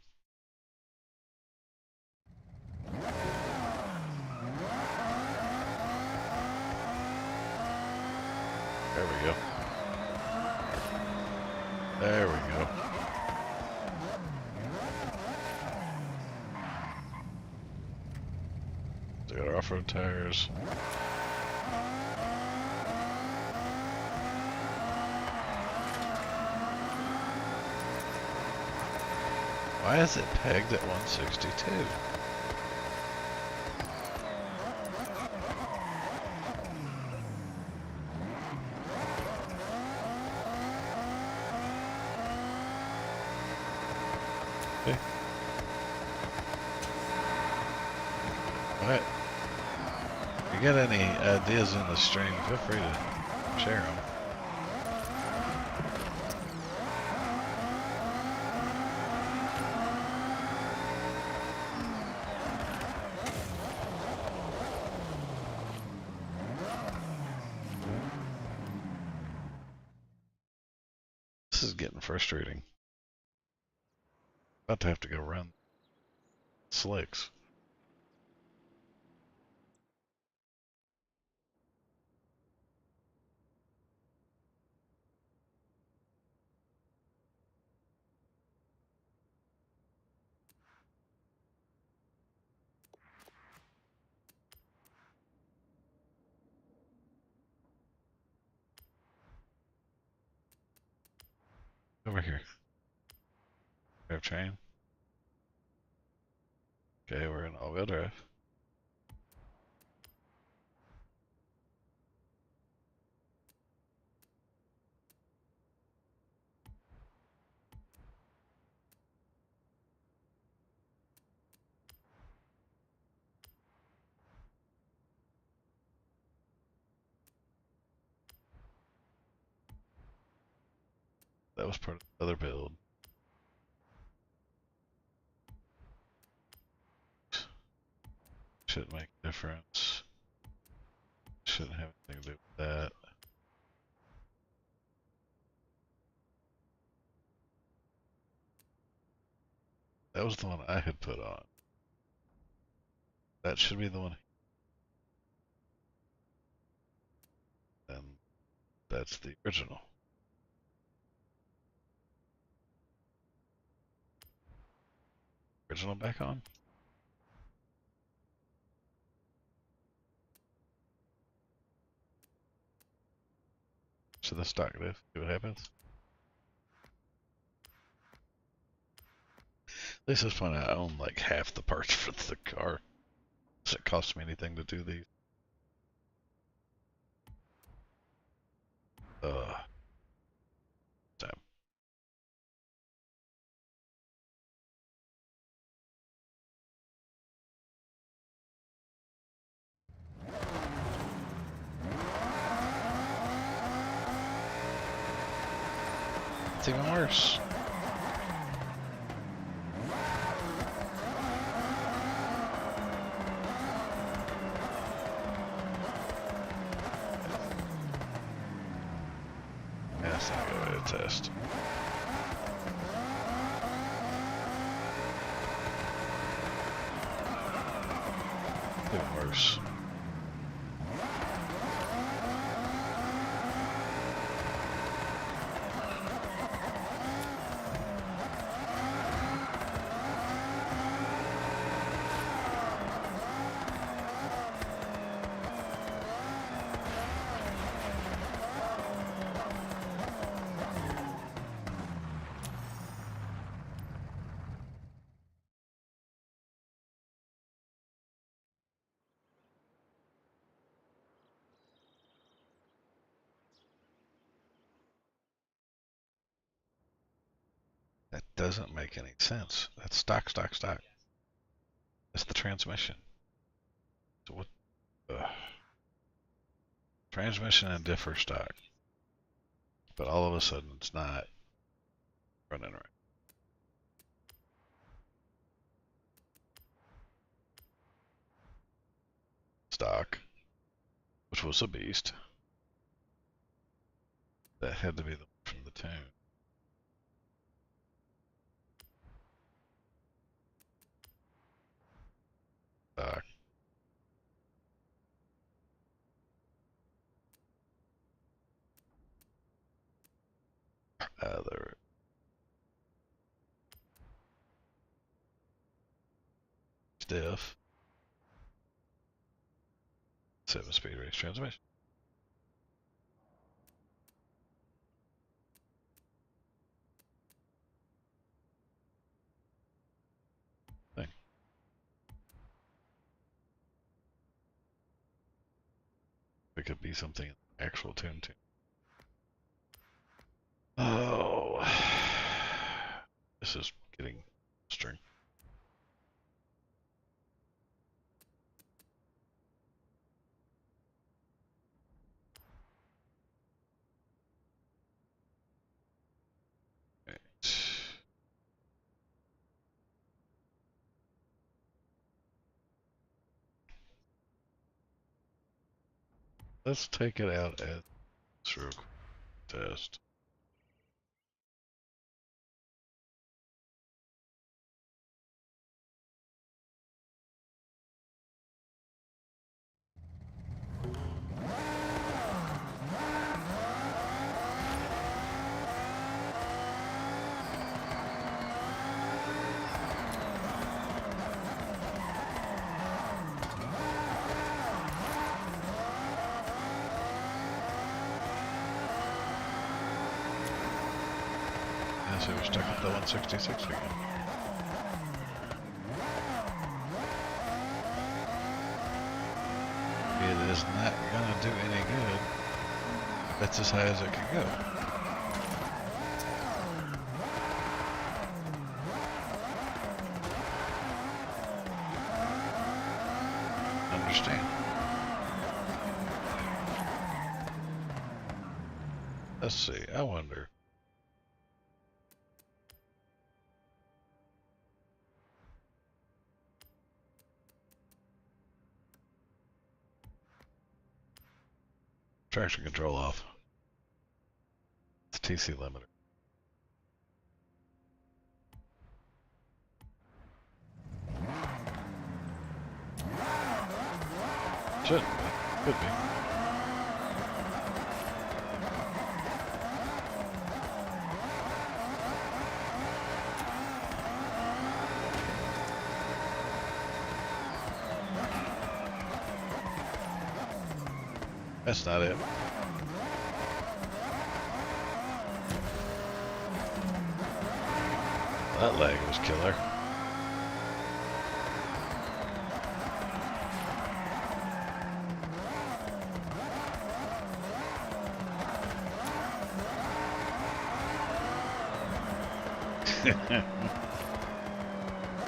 There we go. There we go. So we got our off-road tires. Why is it pegged at 162? Okay. Alright. If you get any ideas in the stream, feel free to share them. This is getting frustrating. About to have to go run slicks. Over here. Drive train. Okay, we're in all-wheel drive. That was part of the other build. Shouldn't make a difference. Shouldn't have anything to do with that. That was the one I had put on. That should be the one. And that's the original. Original back on? To the stock diff, see what happens. At least at this point I own like half the parts for the car. Does it cost me anything to do these? Damn. It's even worse. Yeah, that's not a good way to test. Even worse. That doesn't make any sense. That's stock. That's the transmission. So what? Transmission and differ stock. but all of a sudden it's not running right. Stock, which was a beast. That had to be the one from the tune. Stock. Other. Stiff. 7-speed race transmission. Thing. It could be something in the actual tune too. Oh, this is getting string. Right. Let's take it out as real quick test. Yeah, so we're stuck at the 166 again. It is not gonna do any good. That's as high as it can go. Understand. Let's see, I wonder. Traction control off. It's TC limiter. Shouldn't be. Could be. That's not it. That lag was killer.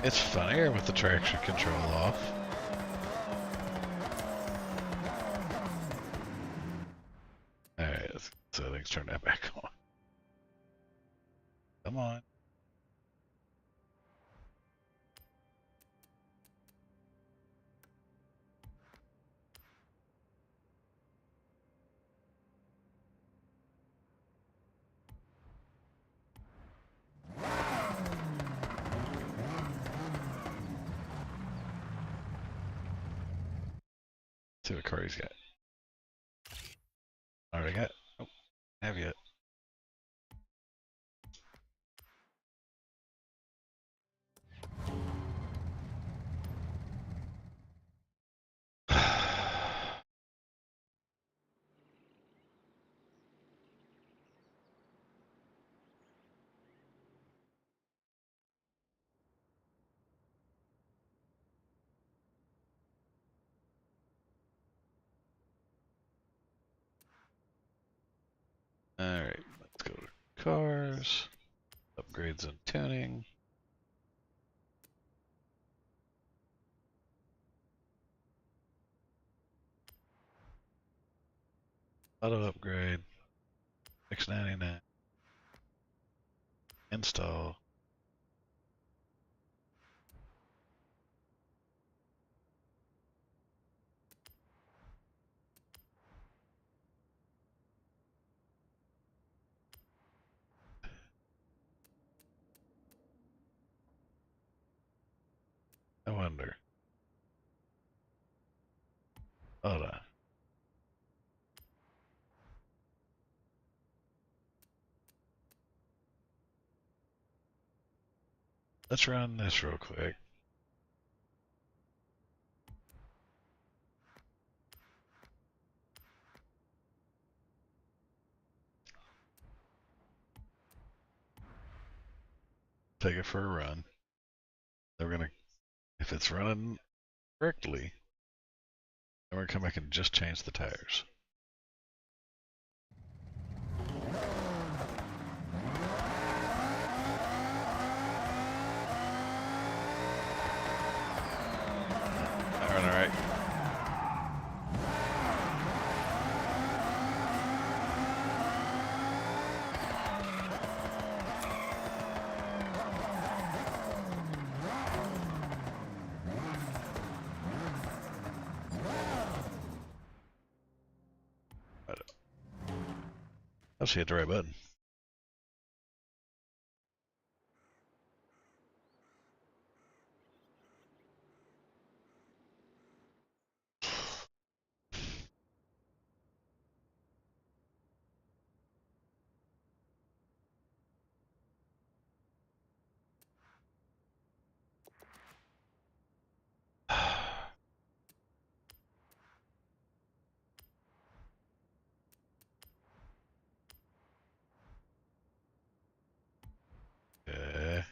It's funnier with the traction control off. Alright, so let's turn that back on. Come on. See what car he's got. Already got. Oh, have yet. Alright, let's go to cars. Upgrades and tuning. Auto upgrade. $6.99. Install. I wonder. Hold on. Let's run this real quick. Take it for a run. Then we're gonna, if it's running correctly, then we're gonna come back and just change the tires. That run alright. Oh, she hit the right button. Okay.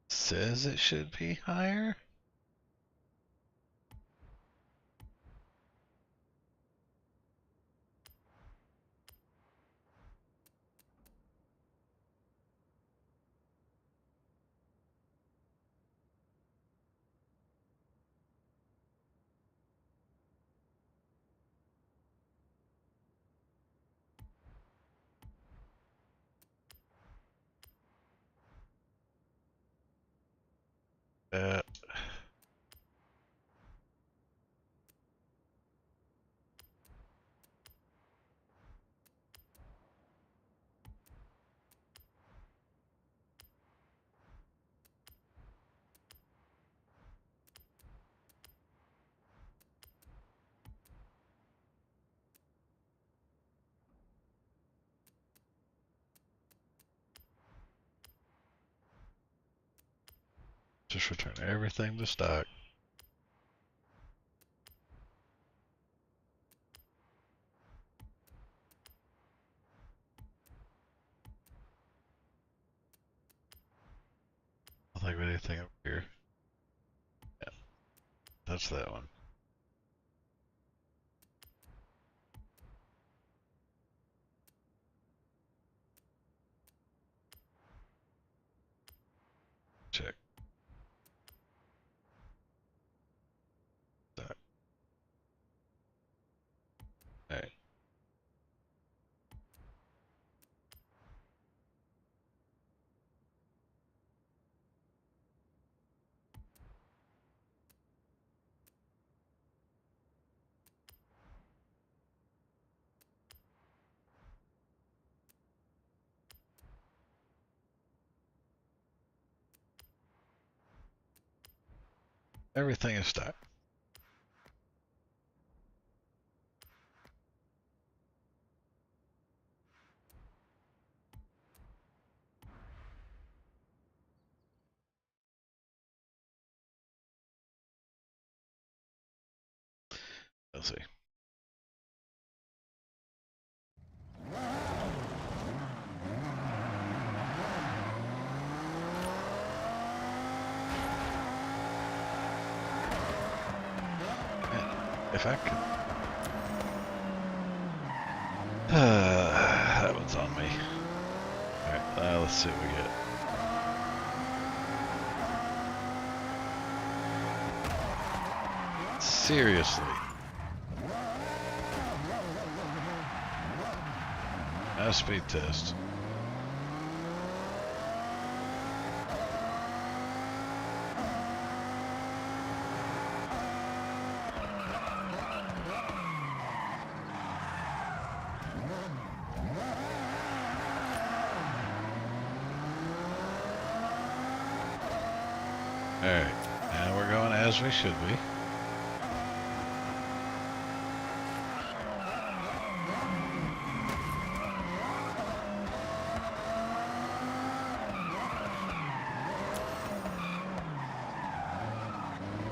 Says it should be higher. Uh, just return everything to stock. I don't think we have anything over here. Yeah, that's that one. Check. Stock. Alright. Everything is stock. Let's see. If I could. That one's on me. Alright, let's see what we get. Seriously. Now speed test. Alright, now we're going as we should be.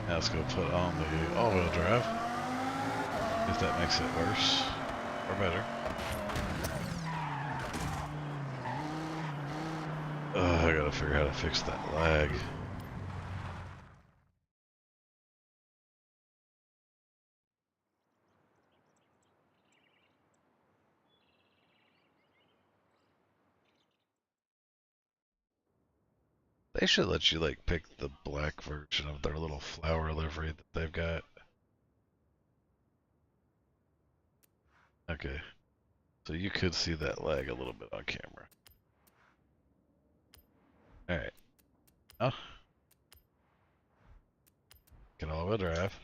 Now let's go put on the all-wheel drive. If that makes it worse or better. Oh, I gotta figure out how to fix that lag. They should let you like pick the black version of their little flower livery that they've got. Okay. So you could see that lag a little bit on camera. Alright. Oh. Can all-wheel drive.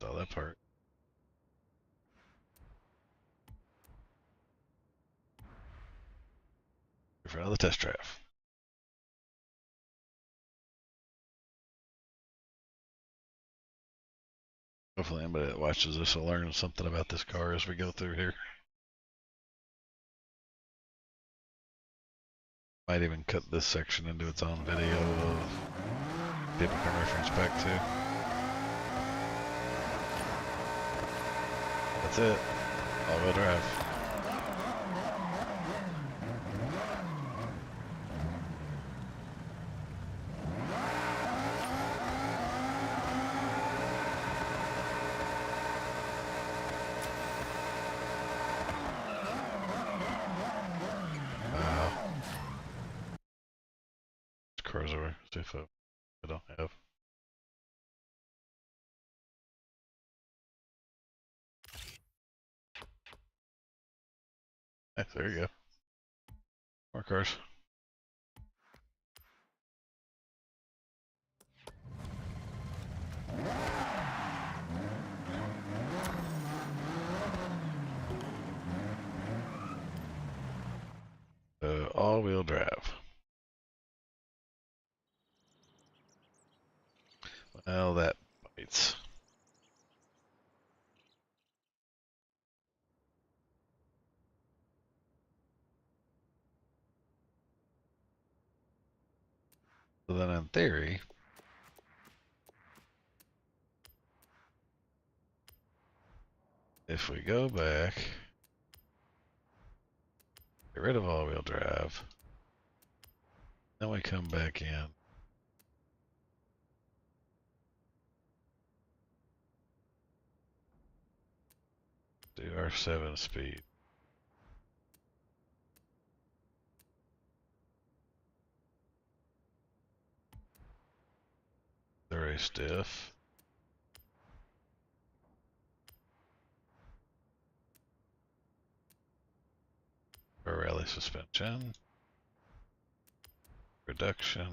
Saw that part. In front of the test drive. Hopefully anybody that watches this will learn something about this car as we go through here. Might even cut this section into its own video of people can reference back to. That's it. All-wheel drive. Cars over. See if I don't have. Hey, there you go. More cars. All-wheel drive. Well, that bites. So then in theory, if we go back, get rid of all-wheel drive, then we come back in. Do our 7-speed. Very stiff. For rally suspension. Reduction.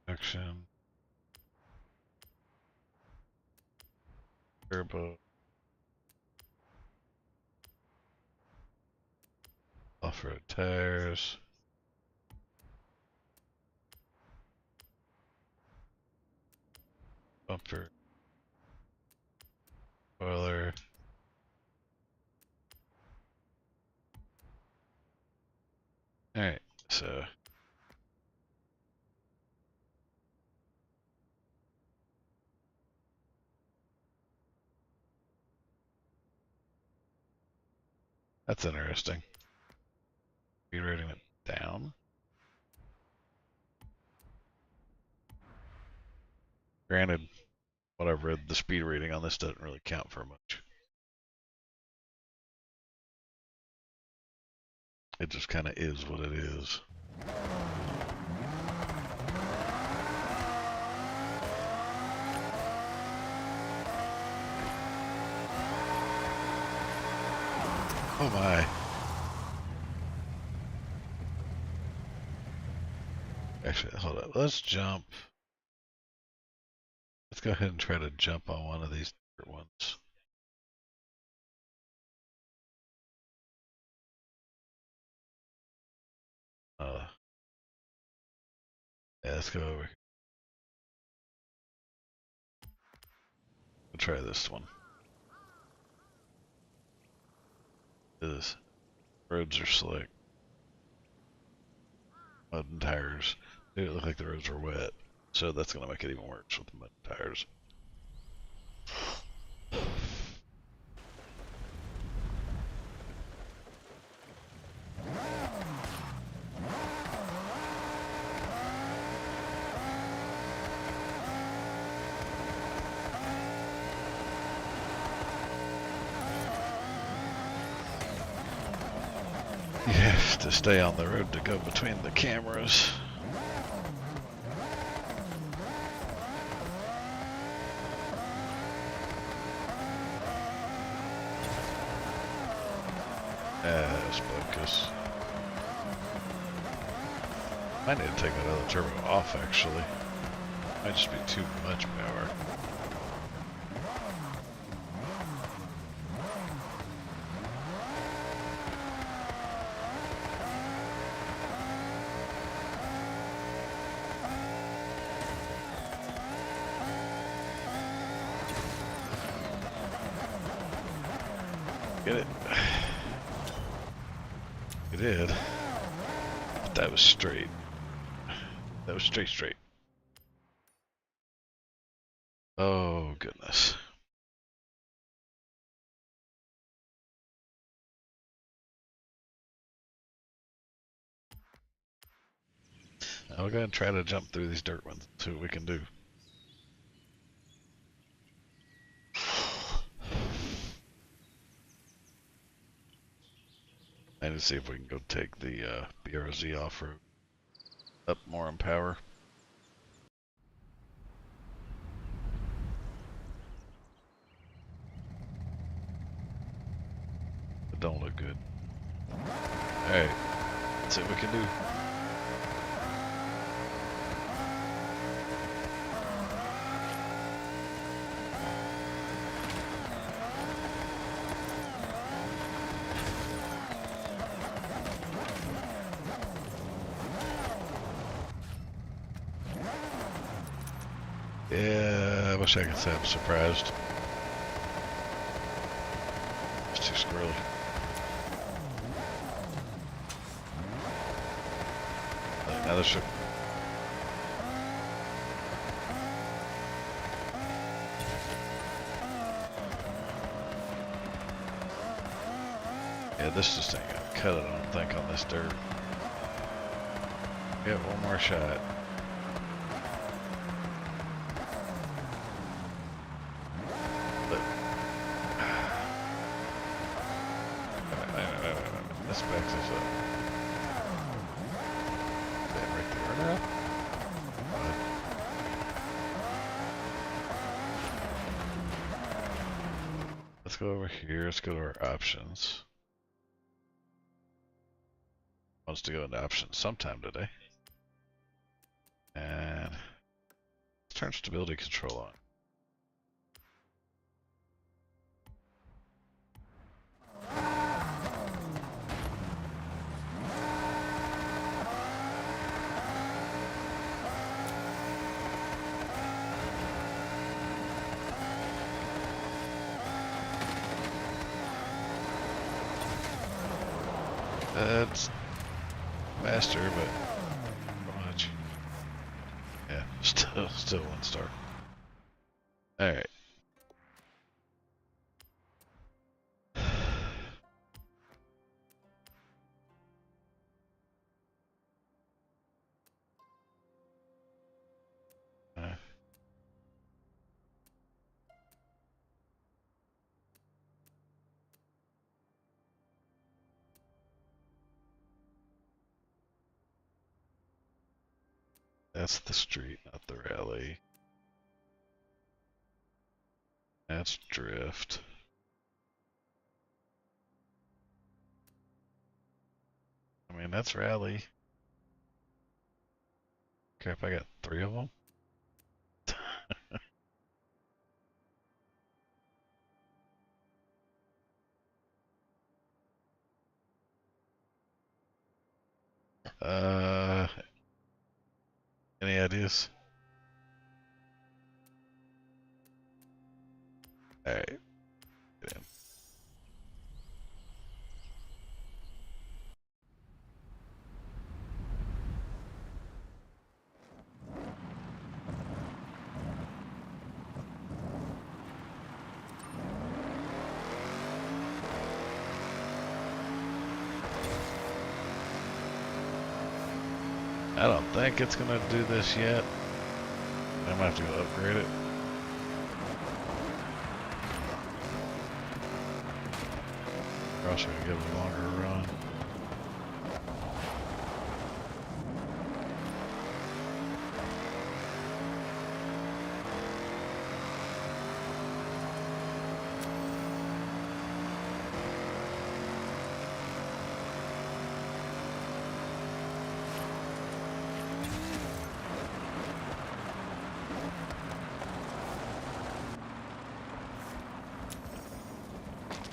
Reduction. Turbo. Off-road tires. Bumper. Spoiler. Alright, so that's interesting. Speed rating it down. Granted, what I've read, the speed rating on this doesn't really count for much. It just kind of is what it is. Oh my. Actually, hold up. Let's jump. Let's go ahead and try to jump on one of these ones. Yeah, let's go over here. We'll try this one. This roads are slick. Mud and tires. They look like the roads are wet. So that's going to make it even worse with the mud and tires. You have to stay on the road to go between the cameras. Yes, focus. Might need to take that other turbo off, actually. Might just be too much power. Get it? You did. But that was straight. That was straight. Oh, goodness. Now we're going to try to jump through these dirt ones, see what we can do. And to see if we can go take the BRZ off-road. Up more in power. It don't look good. Alright, let's see what we can do. Yeah, I wish I could say I'm surprised. It's too squirrely. Another ship. Yeah, this just ain't gonna cut it, I don't think, on this dirt. Get one more shot. But let's back this up. That right there now. Let's go over here. Let's go to our options. Wants to go into options sometime today. And let's turn stability control on. That's faster, but not much. Yeah, still 1 star. All right. That's the street, not the rally. That's drift. I mean, that's rally. Crap, I got 3 of them. uh, any ideas? Alright, get in. I don't think it's gonna do this yet. I might have to go upgrade it. We're also gonna give it a longer run.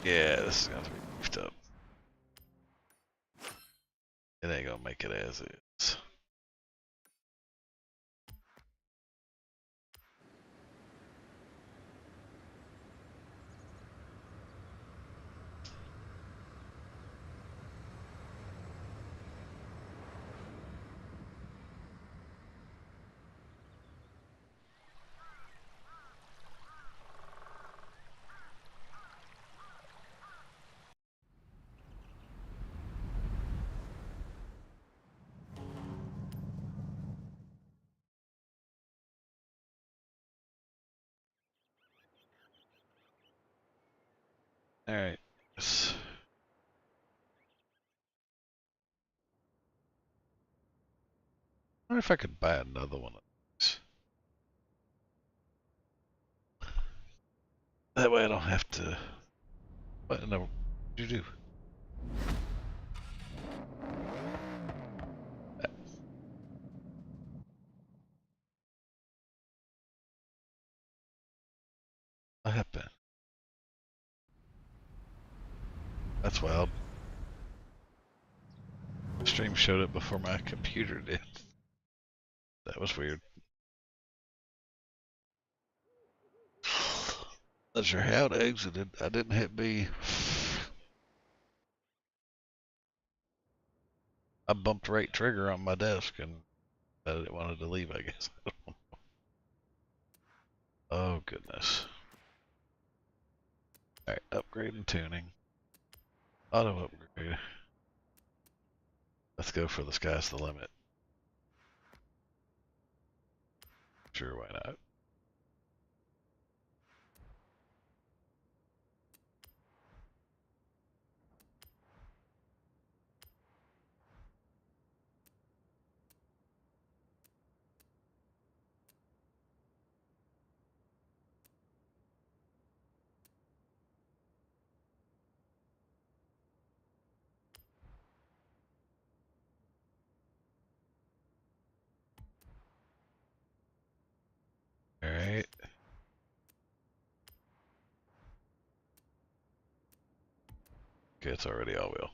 Yeah, this is gonna be beefed up. It ain't gonna make it as is. Alright. Yes. I wonder if I could buy another one of these. That way I don't have to. What in the what did you do? What happened? That's wild. The stream showed it before my computer did. That was weird. Not sure how it exited. I didn't hit B. I bumped right trigger on my desk and it wanted to leave, I guess. Oh, goodness. Alright, upgrade and tuning. Auto upgrade. Let's go for the sky's the limit. Sure, why not? Alright. Okay, it's already all wheel.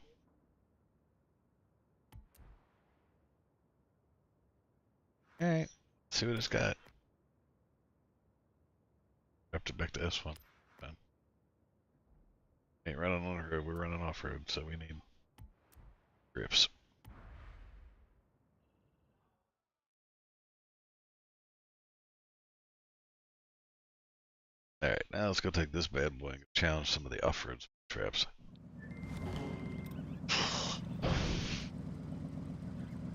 Alright. See what it's got. Have to back to S1. Fine. Ain't running on the road, we're running off road, so we need grips. Alright, now let's go take this bad boy and challenge some of the off-road traps.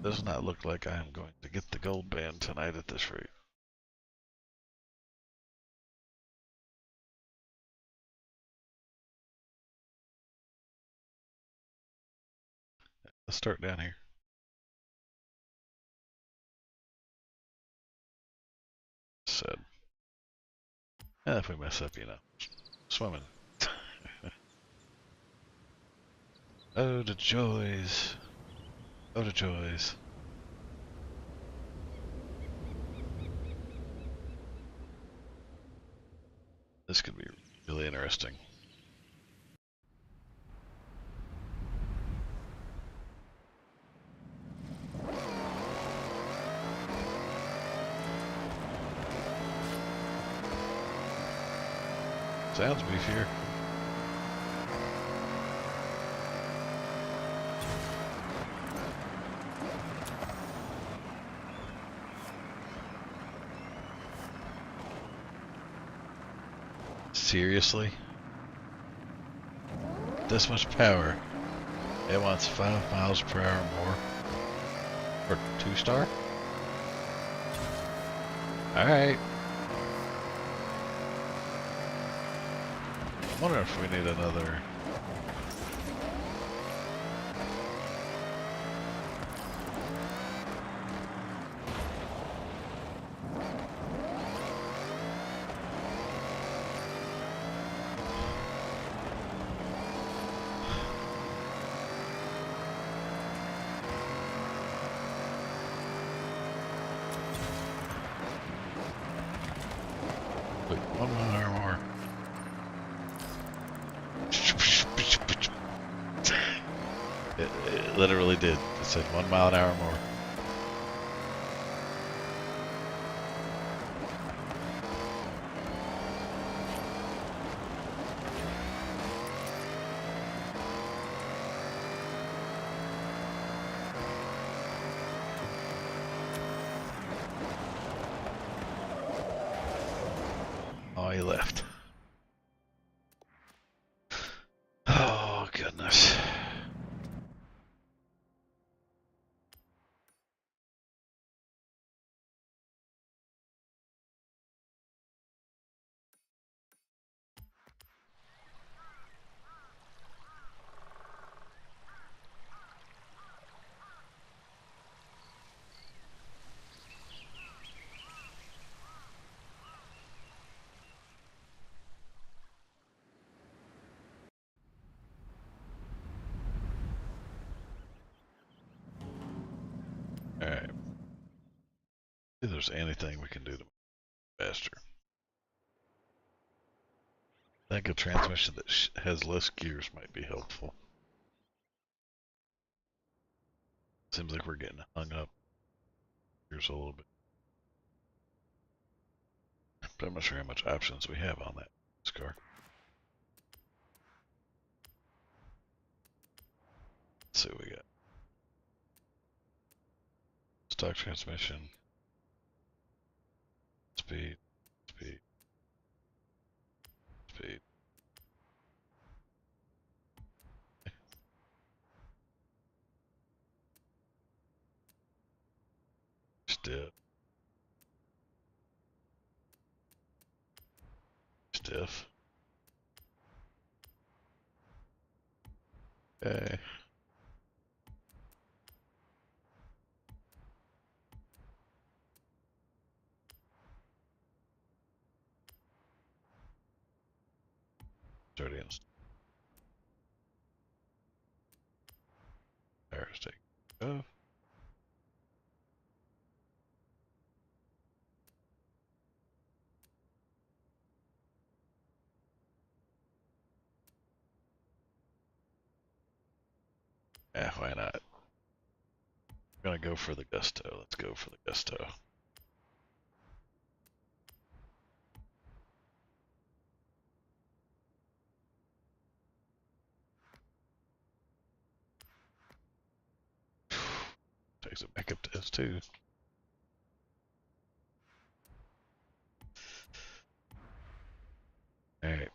Does not look like I am going to get the gold band tonight at this rate. Let's start down here. And if we mess up, you know, swimming. Oh, the joys. Oh, the joys. This could be really interesting. Sounds beefier. Seriously? This much power. It wants 5 miles per hour more. Or 2-star? Alright. I wonder if we need another... Wait, 1 mile an hour more. It literally did. It said 1 mile an hour more. Oh, he left. Oh, goodness. Alright. See if there's anything we can do to make it faster. I think a transmission that has less gears might be helpful. Seems like we're getting hung up gears a little bit. But I'm not sure how much options we have on this car. Let's see what we got. Stock transmission. Speed. Speed. Speed. Stiff. Stiff. Okay. Sturdy and fire stick. Oh. Yeah, why not? We're gonna go for the gusto. Let's go for the gusto. Takes a backup test too. Alright.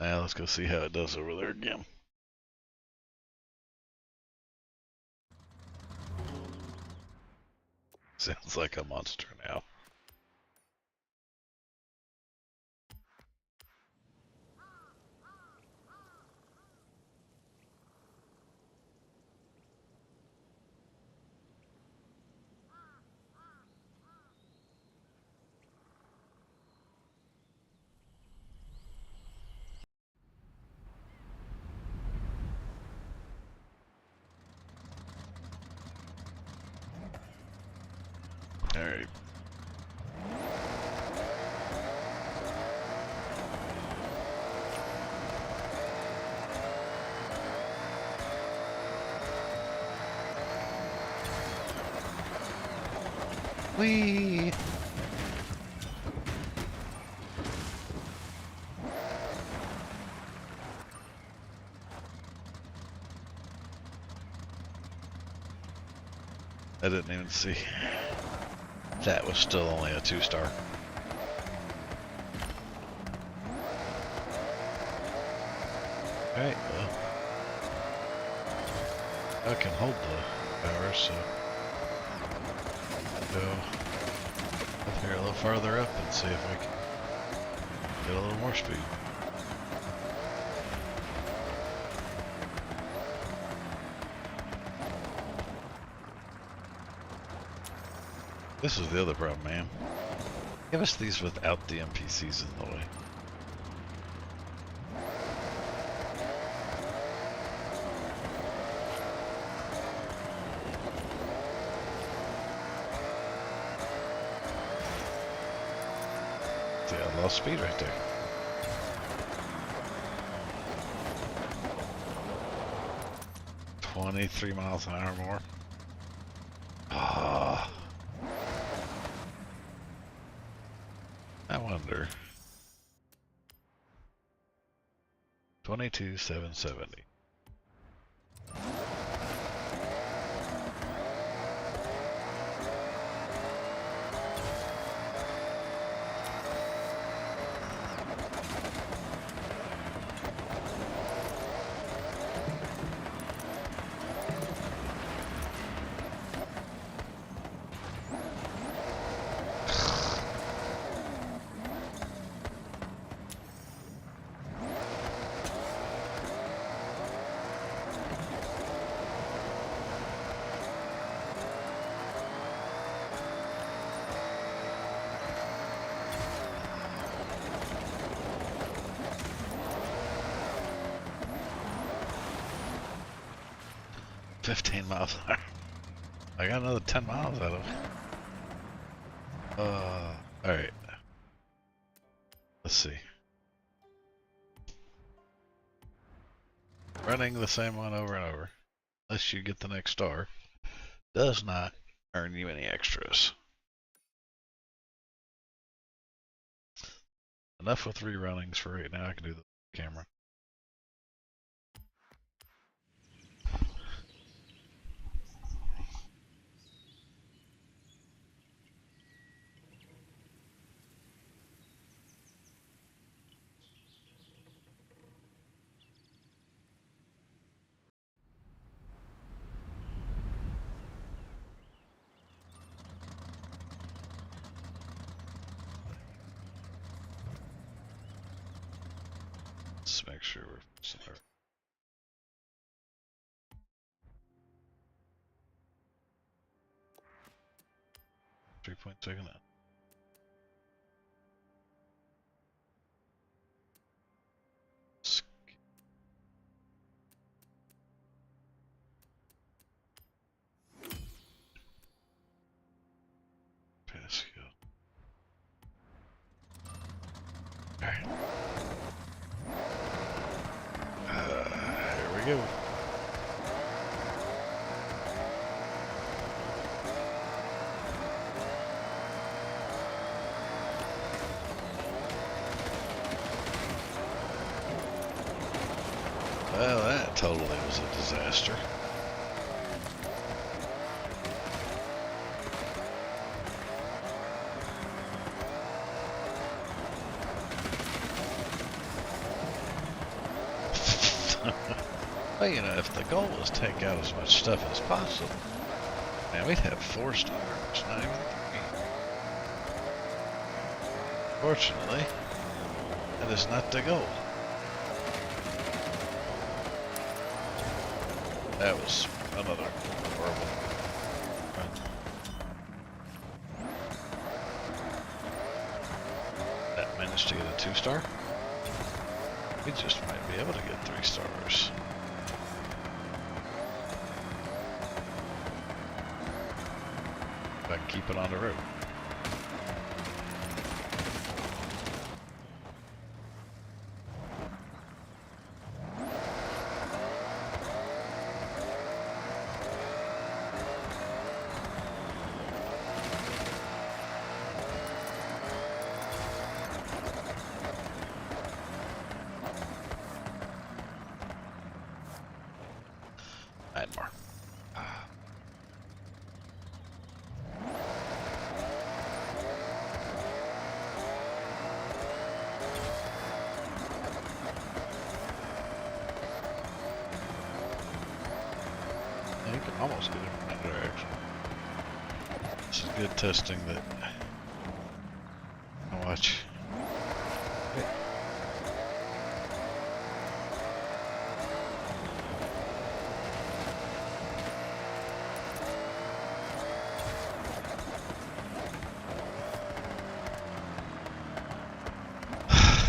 Now let's go see how it does over there again. Sounds like a monster now. Whee! I didn't even see. That was still only a 2-star. Alright, well. I can hold the power, so go up here a little farther up and see if we can get a little more speed. This is the other problem, man. Give us these without the NPCs in the way. See, I lost speed right there. $23 miles an hour more. Ah. I wonder. 22,770. $15 miles an hour. I got another 10 miles out of it. Alright. Let's see. Running the same one over and over, unless you get the next star, does not earn you any extras. Enough with rerunnings for right now. I can do the camera. Let's make sure we're somewhere. 3.2 now. Pascal. Alright. Here we go. Well, that totally was a disaster. Well, you know, if the goal was to take out as much stuff as possible, man, we'd have 4 stars, not even 3. Fortunately, that is not the goal. That was another horrible run. That managed to get a 2-star. We just might be able to get 3 stars. If I can keep it on the road. 9 more. Ah. Yeah, you can almost get it from that direction. This is good testing that. Now watch.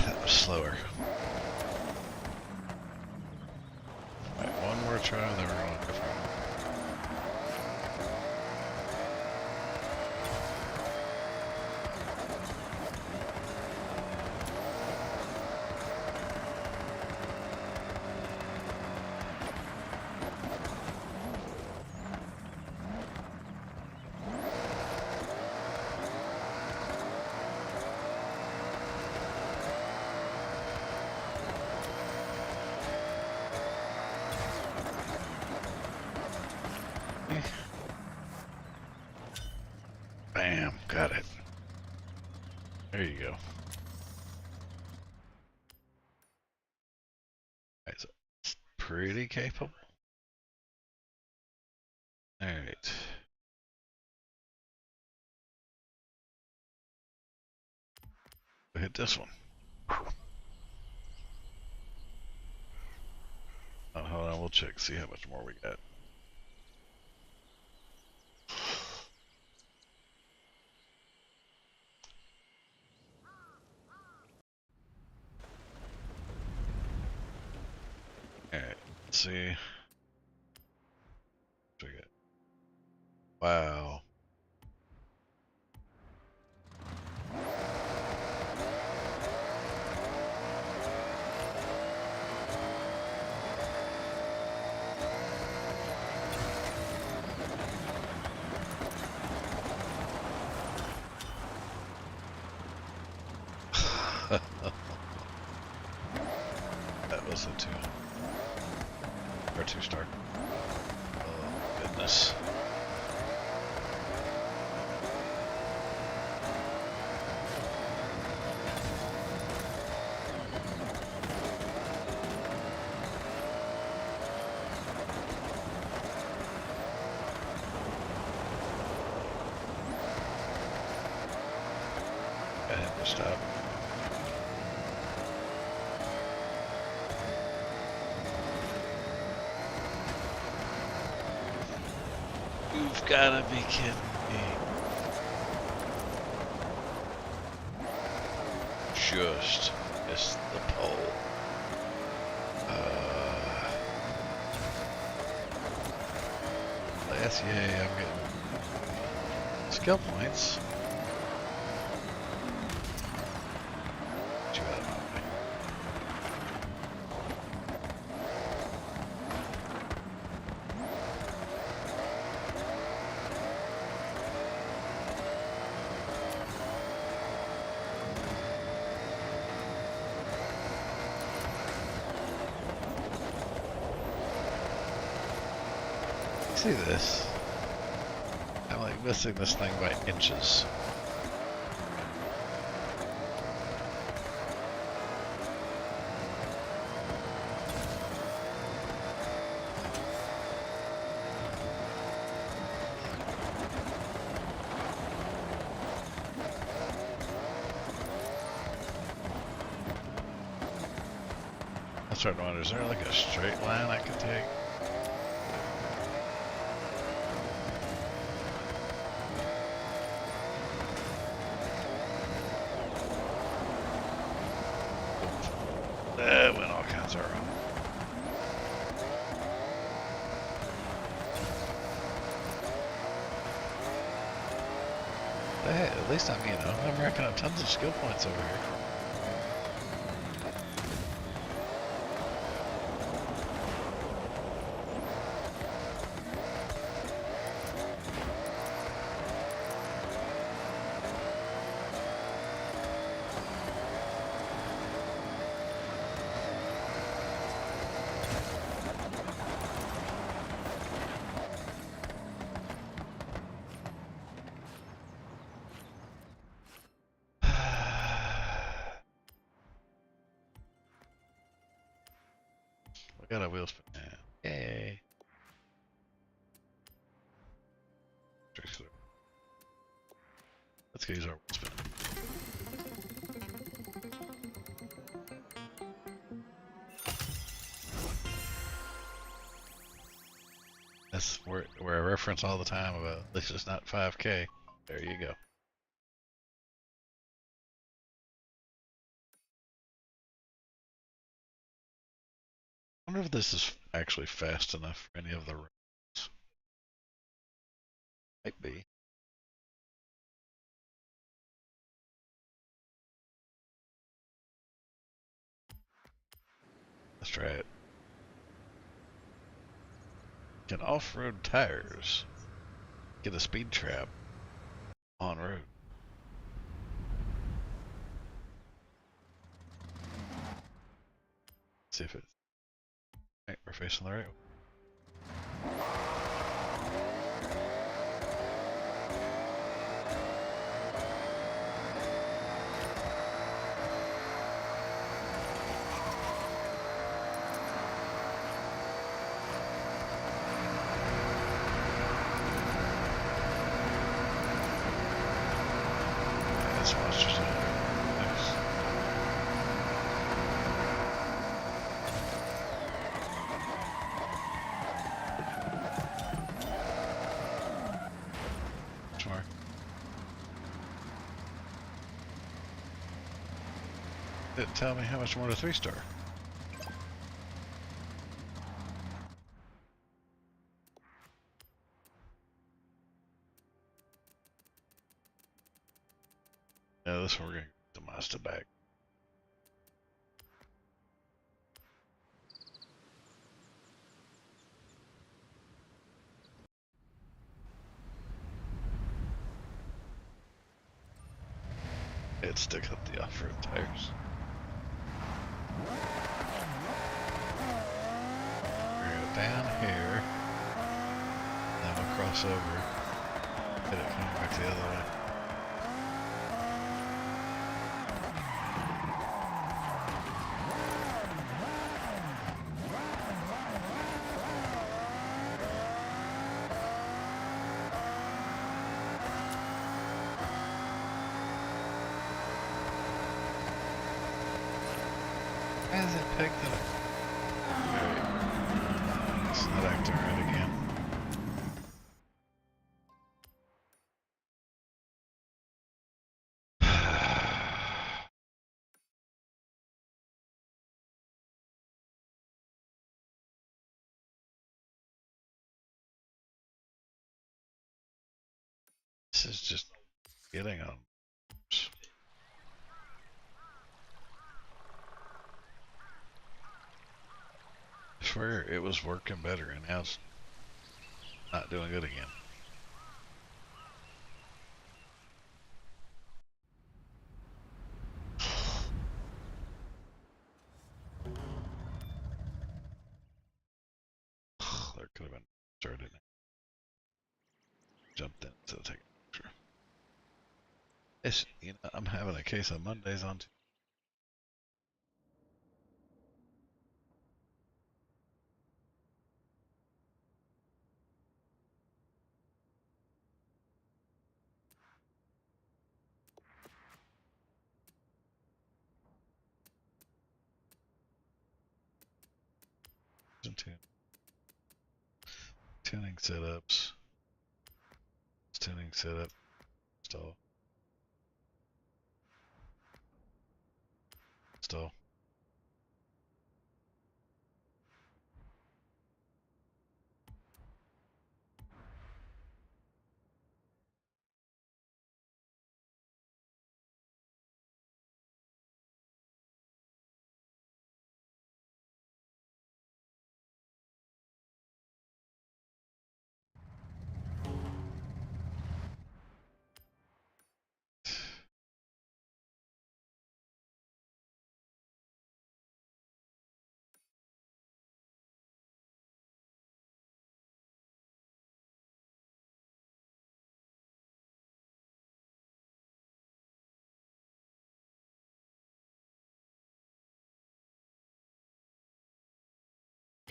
That was slower. Alright, one more try, then we're gonna go for it. Bam, got it. There you go. Alright, so it's pretty capable. Alright. We'll hit this one. Oh, hold on, we'll check, see how much more we got. Alright, let's see. What we got? Wow. That was a 2. Or 2-star. Oh, goodness. I had to stop. You've gotta be kidding me. Just missed the pole. Last, yay, I'm getting skill points. Get you out of my way. See this? I'm like missing this thing by inches. I'm starting to wonder, is there like a straight line I could take? That went all kinds of wrong. But hey, at least I'm racking up tons of skill points over here. Got a wheel spin. Yay. Let's go use our wheel spin. That's where I reference all the time about this is not 5K. There you go. I wonder if this is actually fast enough for any of the roads. Might be. Let's try it. Get off-road tires. Get a speed trap on road. See if it. Right, we're facing the right. This monster's in there. Nice. Sure. Didn't tell me how much more to 3-star. Yeah, this one we're gonna get the Mazda back. It stick up the off-road tires. We're gonna go down here, then we'll cross over, hit it coming back the other way. Why is it picked up? Alright. It's not acting right again. This is just getting on. I swear it was working better and now it's not doing good again. There could have been started. Jumped in instead of taking a picture. It's, you know, I'm having a case of Mondays on tuning setups. Tuning setup. Install. Install.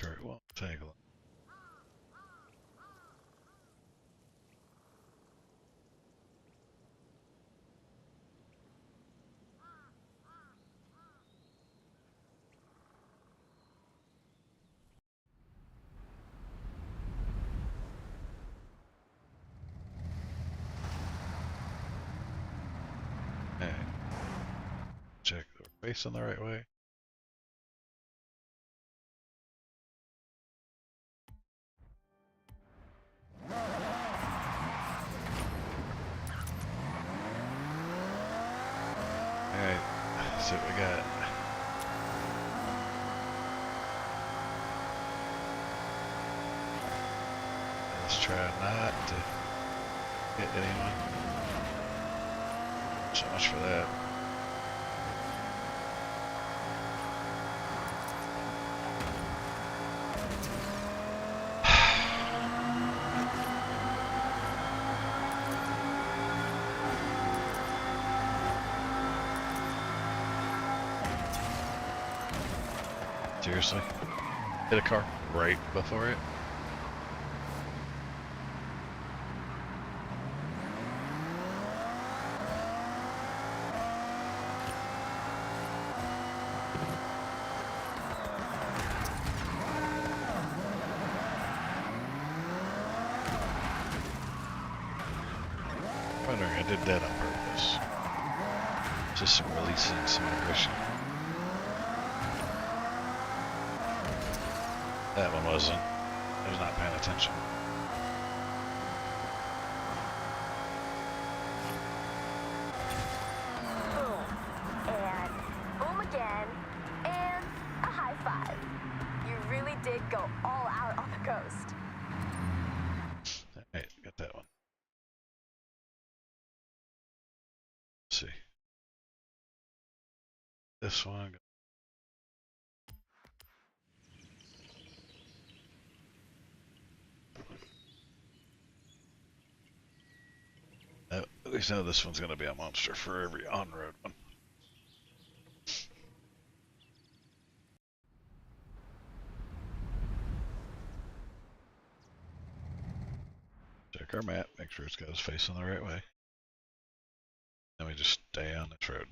Kurt won't take long. Okay. Check that we're facing the right way. Alright, see what we got. Let's try not to hit anyone. So much for that. Seriously? Hit a car right before it? I'm wondering I did that on purpose. Just releasing some aggression. That one wasn't. I was not paying attention. Boom. And boom again. And a high five. You really did go all out on the coast. Alright, got that one. Let's see. This one. At least know this one's going to be a monster for every on-road one. Check our map, make sure it's got us facing the right way. Then we just stay on this road.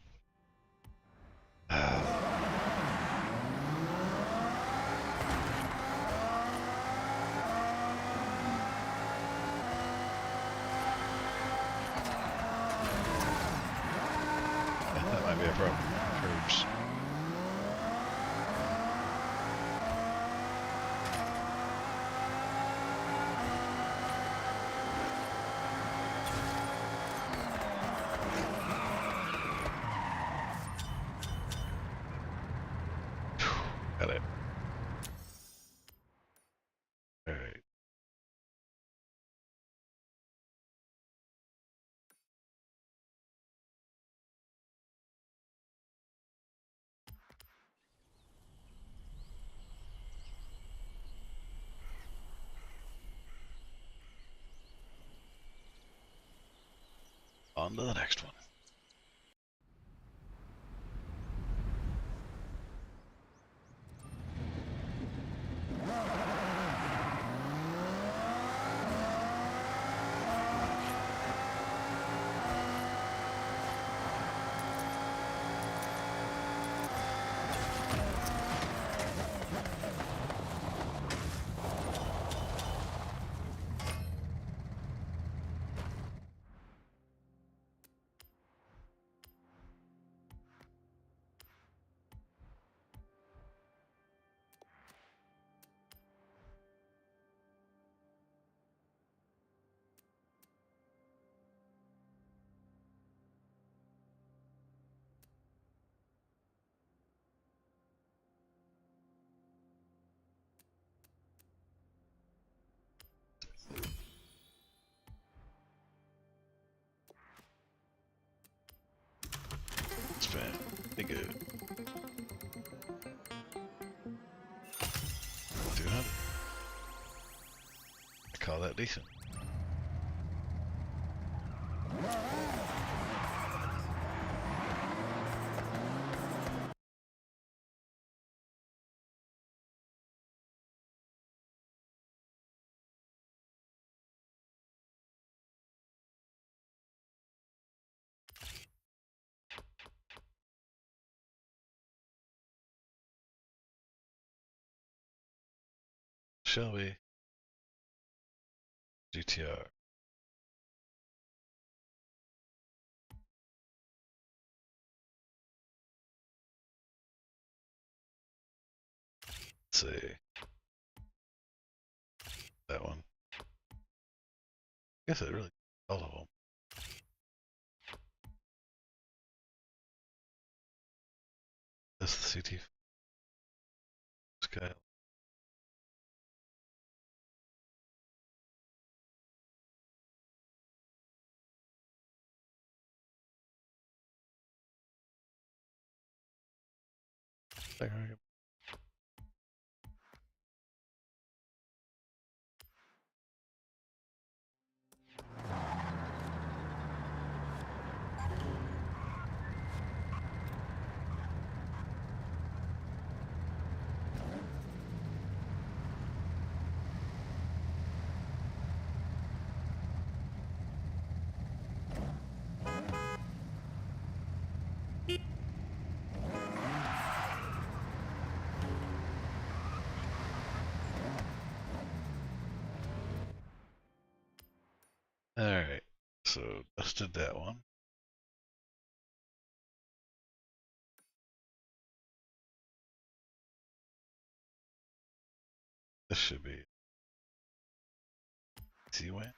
That might be a problem. Curbs. Got it. Alright. On to the next one. It's pretty good. 200. I call that decent. Shelby. GTR. Let's see. That one. I guess it really all of them. That's the CT Sky. Alright, so dusted that one. This should be easy win.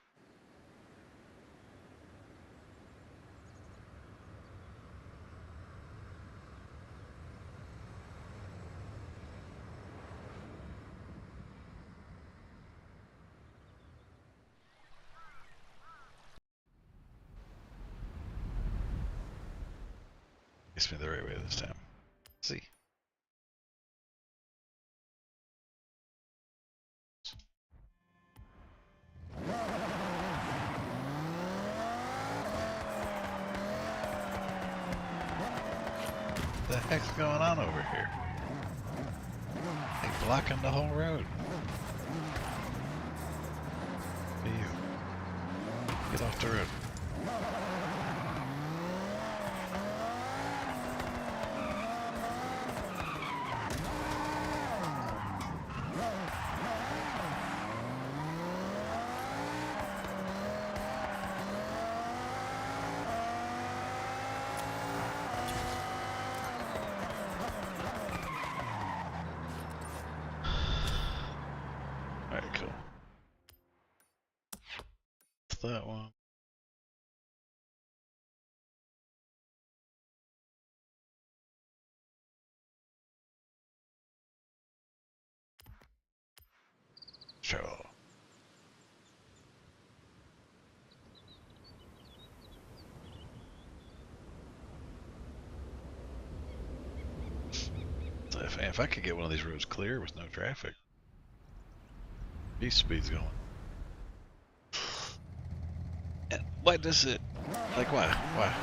Gets me the right way this time. See. What the heck's going on over here? They blocking the whole road. Hey, you. Get off the road. Alright, cool. That one. Sure. So if I could get one of these roads clear with no traffic, these speeds going. And why does it? Like why? Why?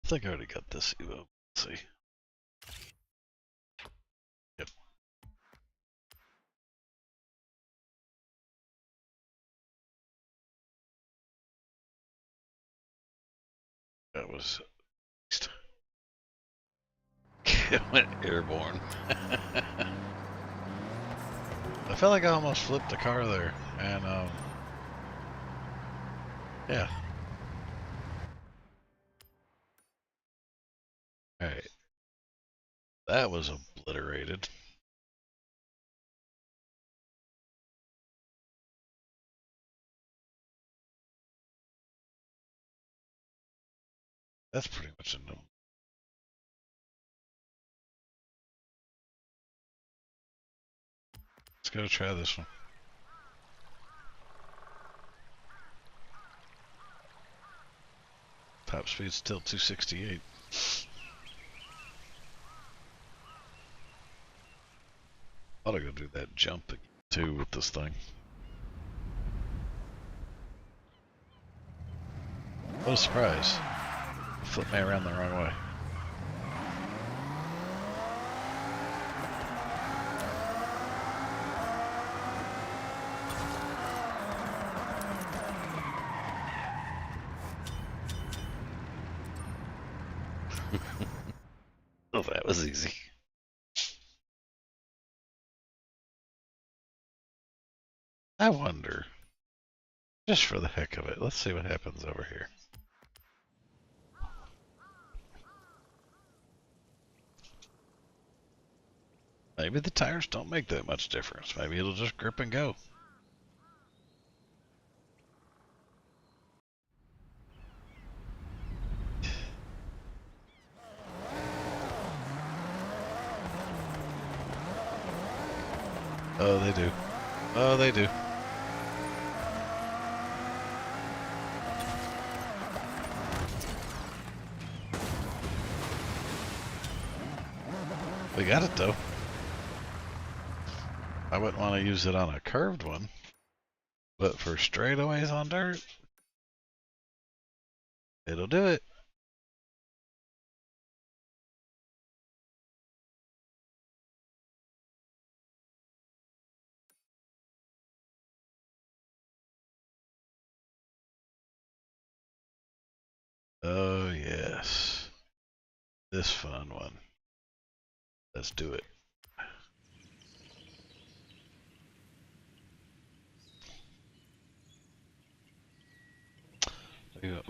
I think I already got this Evo. Let's see. Yep. That was. It went airborne. I felt like I almost flipped the car there, and yeah. All right. That was obliterated. That's pretty much a no. Let's go try this one. Top speed's still 268. Ought to go do that jump again, too, with this thing. What a surprise. Flip me around the wrong way. Oh, that was easy. I wonder, just for the heck of it, let's see what happens over here. Maybe the tires don't make that much difference. Maybe it'll just grip and go. Oh, they do. Oh, they do. We got it, though. I wouldn't want to use it on a curved one, but for straightaways on dirt, it'll do it. Oh, yes. This fun one. Let's do it.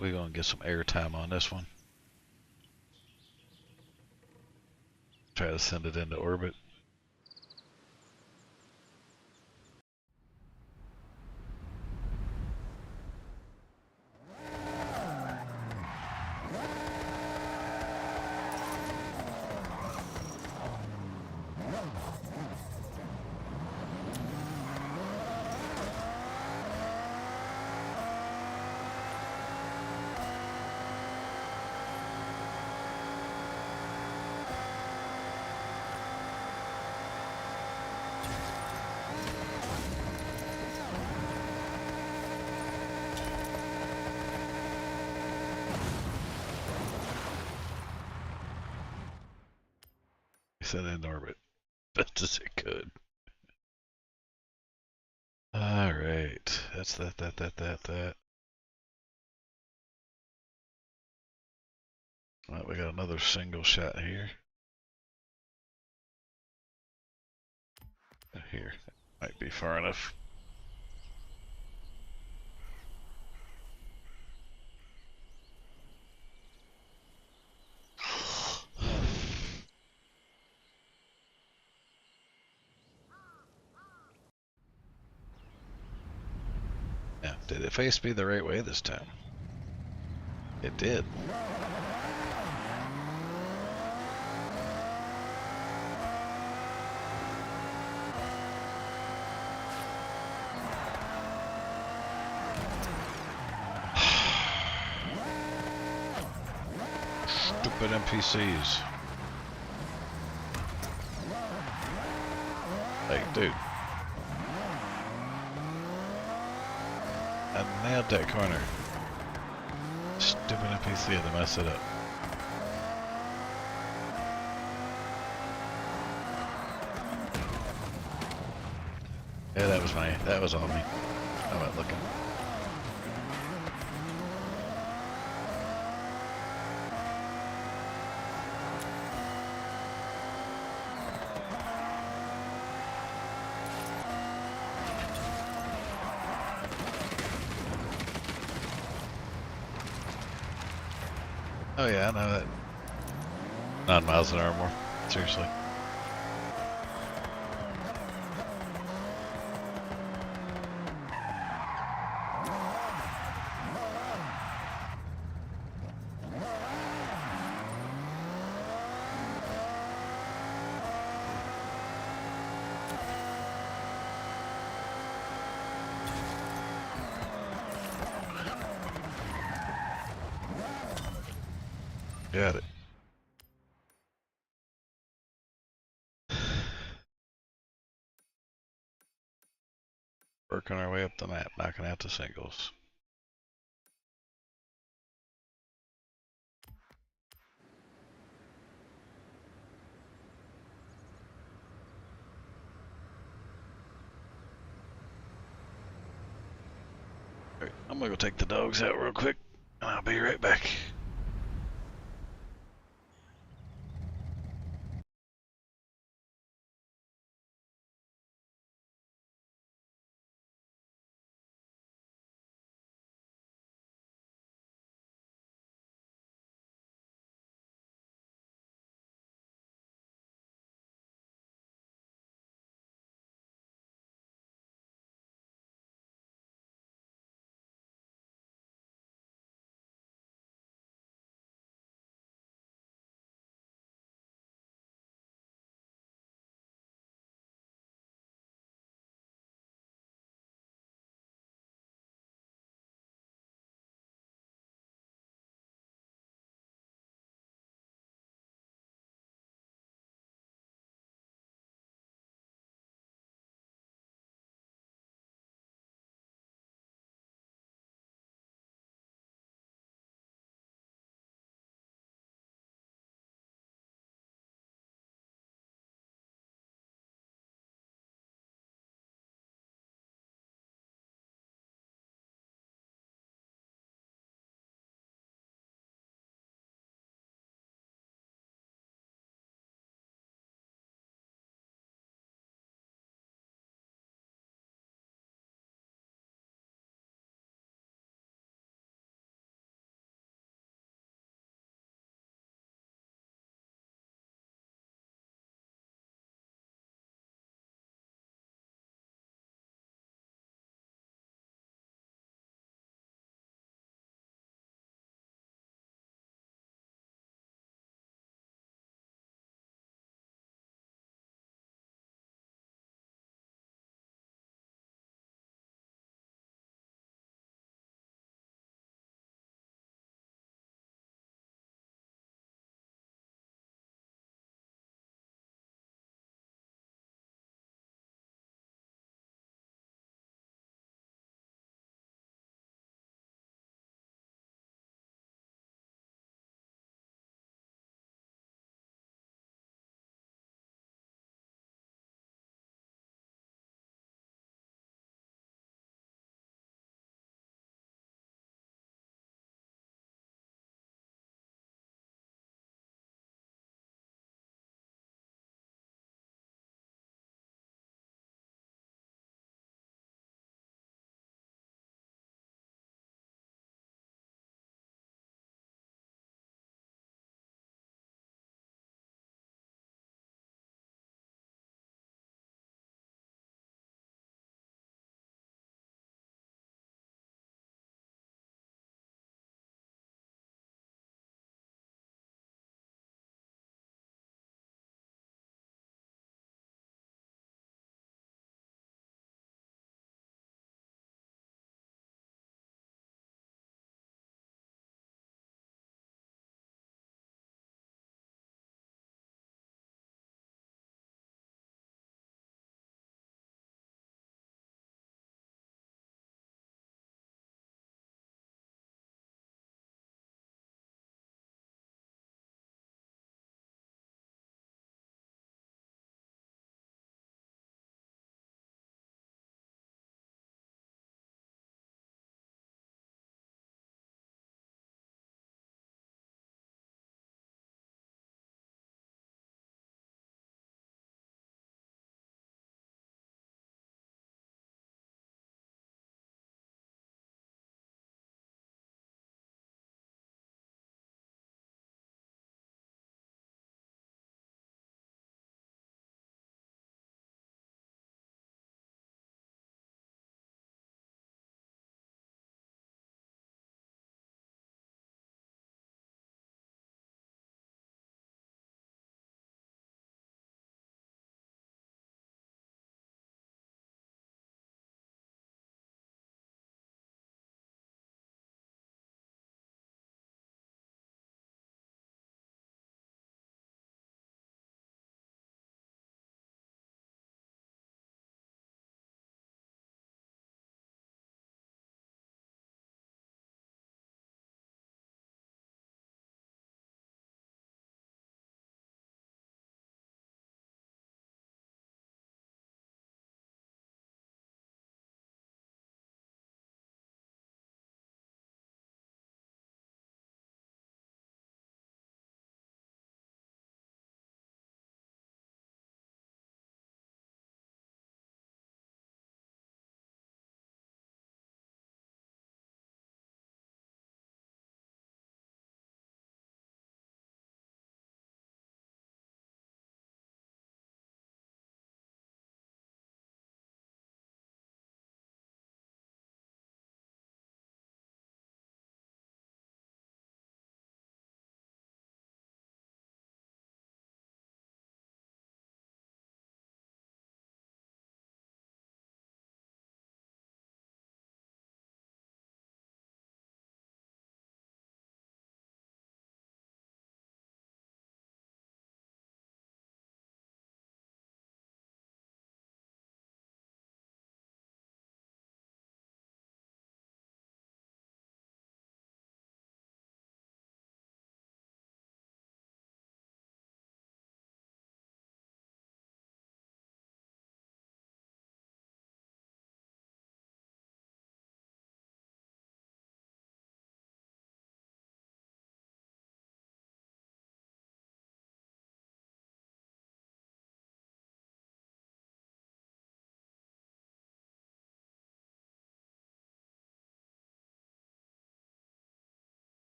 We're going to get some air time on this one. Try to send it into orbit. Send it into orbit. Best as it could. Alright. That's that. Alright, we got another single shot here. Here. Might be far enough. Now, did it face me the right way this time? It did. Stupid NPCs. Like, dude. I nailed that corner. Stupid NPC had to mess it up. Yeah, that was all me. I'm not looking. Oh yeah, I know that. 9 miles an hour more. Seriously. Got it. Working our way up the map, knocking out the singles. All right, I'm gonna go take the dogs out real quick, and I'll be right back.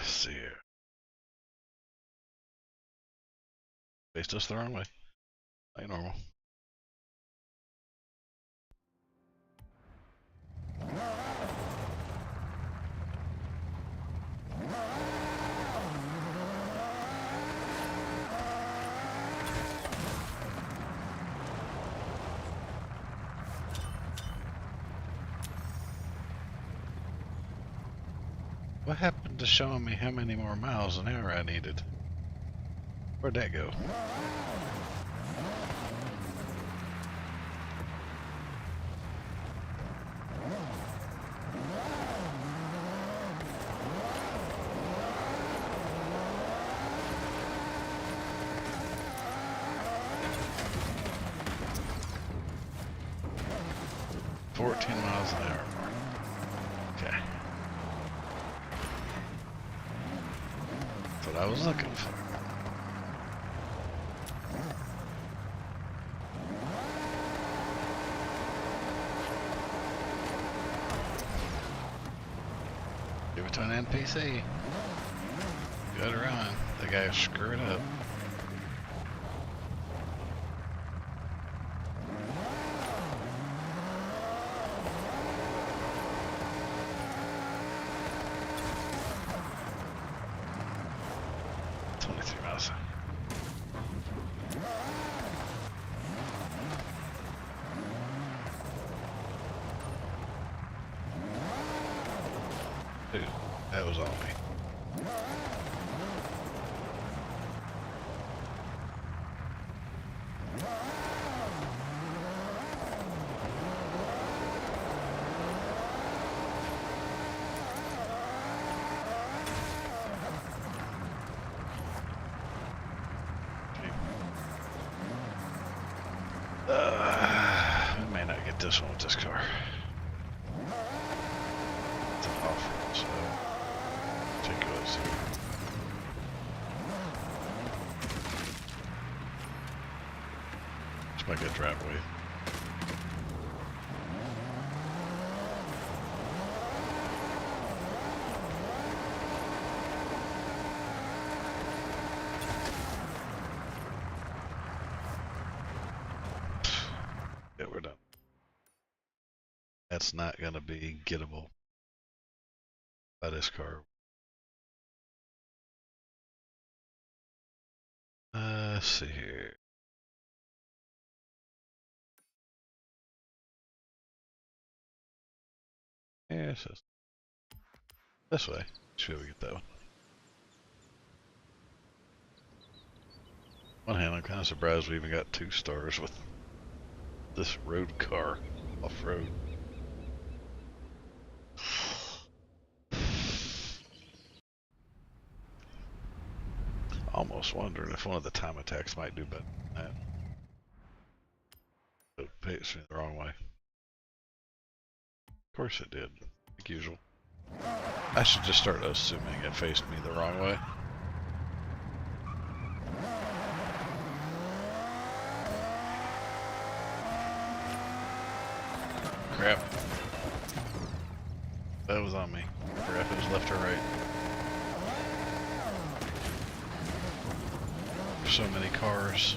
see here. Faced us the wrong way. Like normal. What happened to showing me how many more miles an hour I needed? Where'd that go? $14 an hour mark. Okay. That's what I was looking for. Give it to an NPC. Good run. The guy screwed up. Dude, that was on me. We may not get this one with this car. It's an off-road, so ridiculous. It's my good driveway. Yeah, we're done. That's not gonna be gettable by this car. Let's see here. Yeah, it's just this way. Should be able to get that one. One hand, I'm kind of surprised we even got 2 stars with this road car off-road. Almost wondering if one of the time attacks might do better than that. It faced me the wrong way. Of course it did, like usual. I should just start assuming it faced me the wrong way. Crap. That was on me. I forgot if it was left or right. There's so many cars.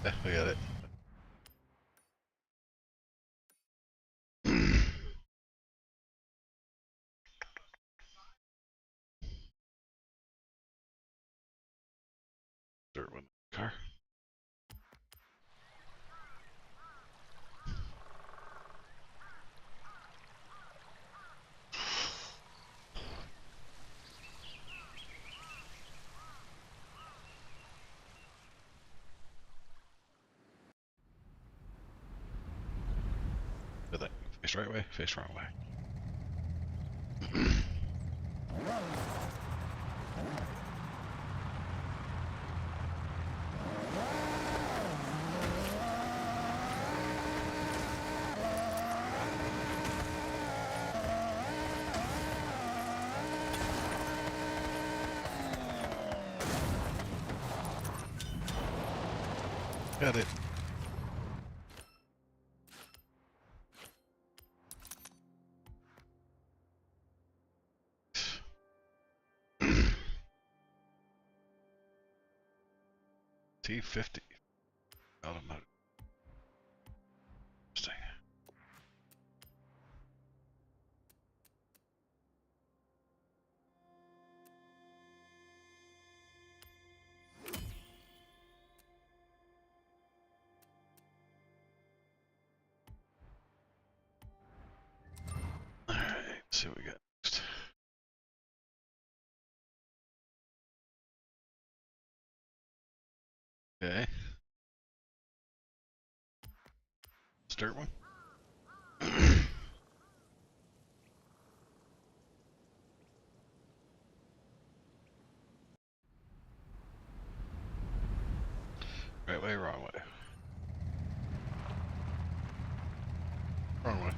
Yeah, we got it. Dirt one car. Good thing. Face right way, face wrong way. Got it. T50 automotive. Interesting. All right, let's see what we got next. Okay. Start one. Right way, wrong way. Wrong way.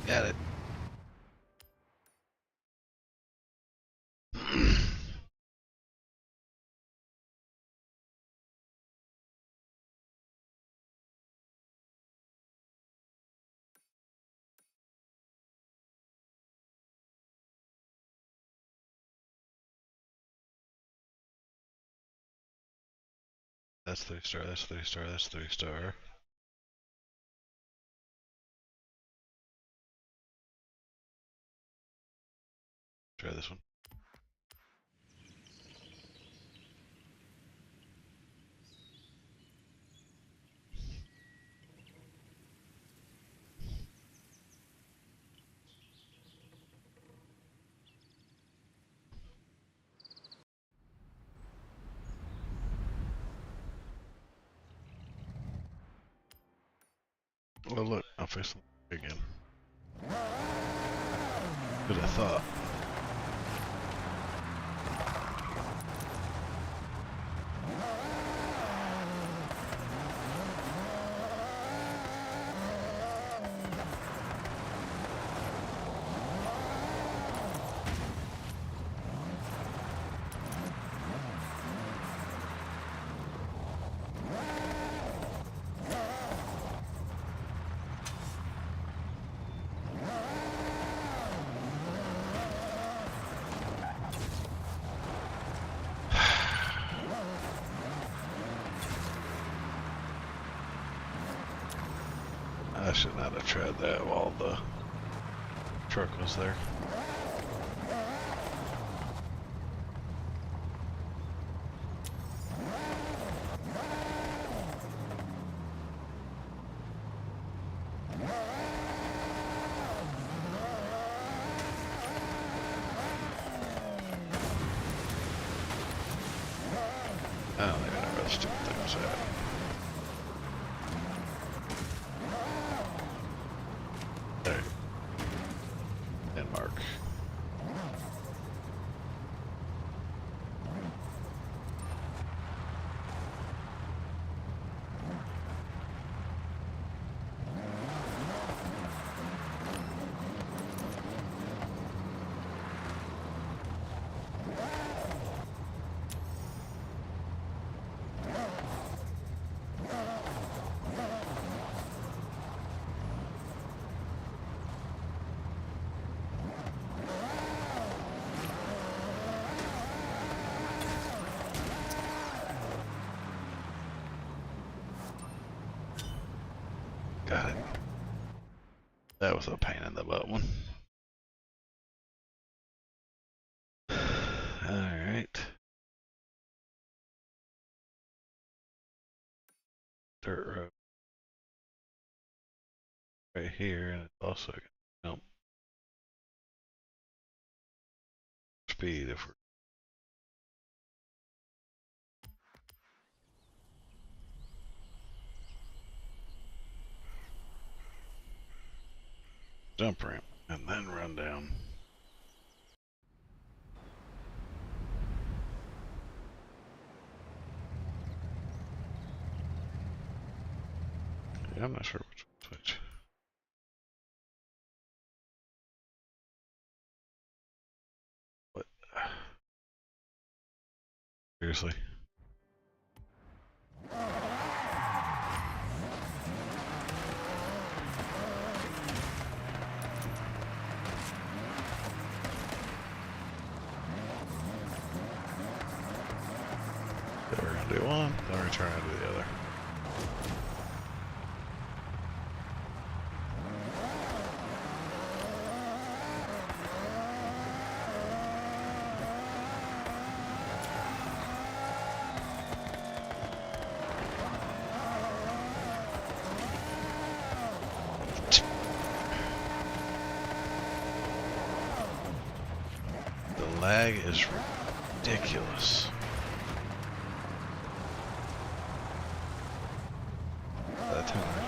Got it. That's 3-star, that's 3-star, that's 3-star. Try this one. Oh look, I'll fix it again. Good I thought. I should not have tried that while the truck was there. I don't even know where the stupid thing was at. There. Denmark. Got it. That was a pain in the butt one. Alright. Dirt road. Right here, and it's also jump speed if we're jump ramp and then run down. Yeah, I'm not sure which one's which. What? Seriously? We're gonna do one, then we're trying to do the other. The lag is ridiculous. That time.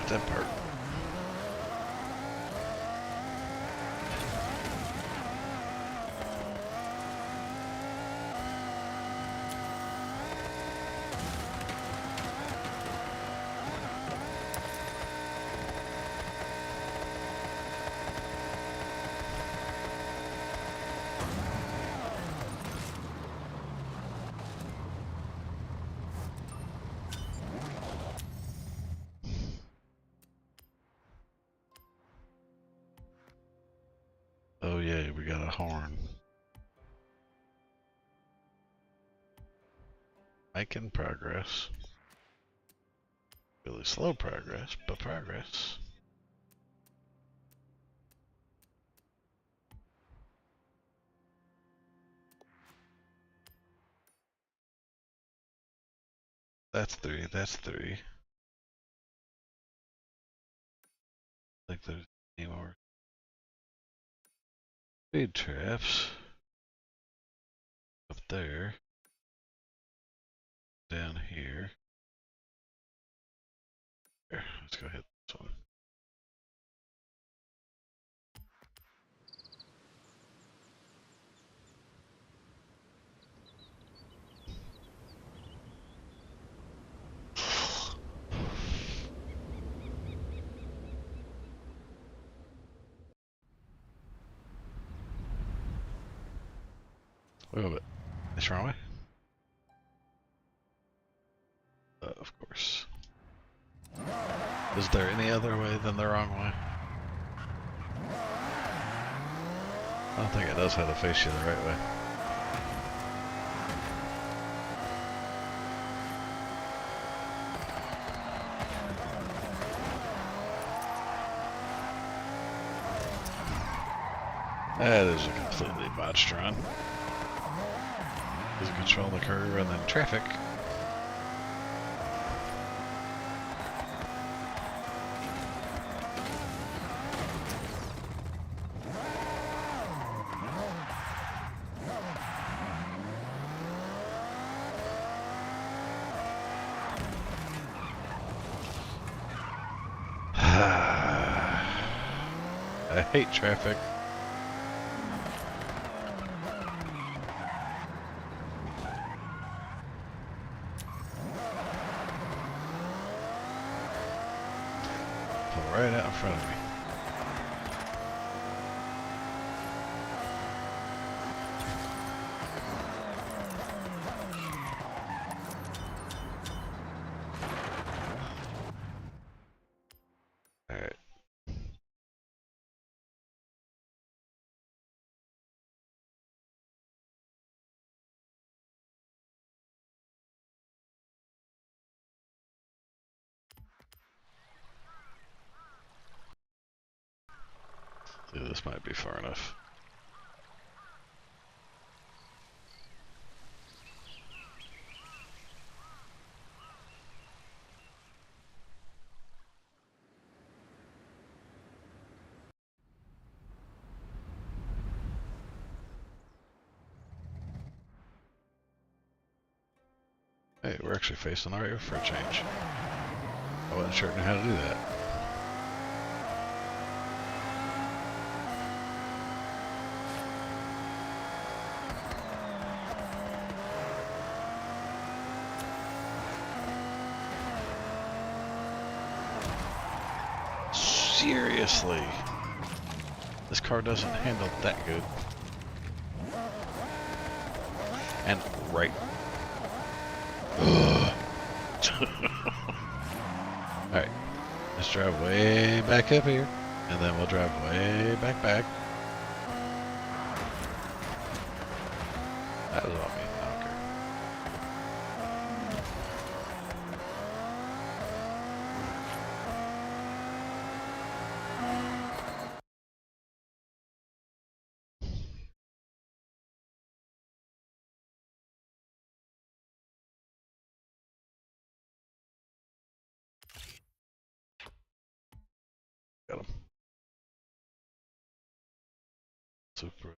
That part. Oh yeah, we got a horn. Making progress. Really slow progress, but progress. That's three, that's three. I think there's any more. Speed traps. Up there. Down here. Here, let's go hit this one. Wait a bit. This wrong way? Of course. Is there any other way than the wrong way? I don't think it does have to face you the right way. That is a completely botched run. Doesn't control the curve and then traffic. I hate traffic. right out in front of me. Alright. See, this might be far enough. Hey, we're actually facing the right way for a change. I wasn't sure how to do that. Seriously, this car doesn't handle that good. And right. Alright, let's drive way back up here, and then we'll drive way back. That was all me, I don't care. Got him. Super.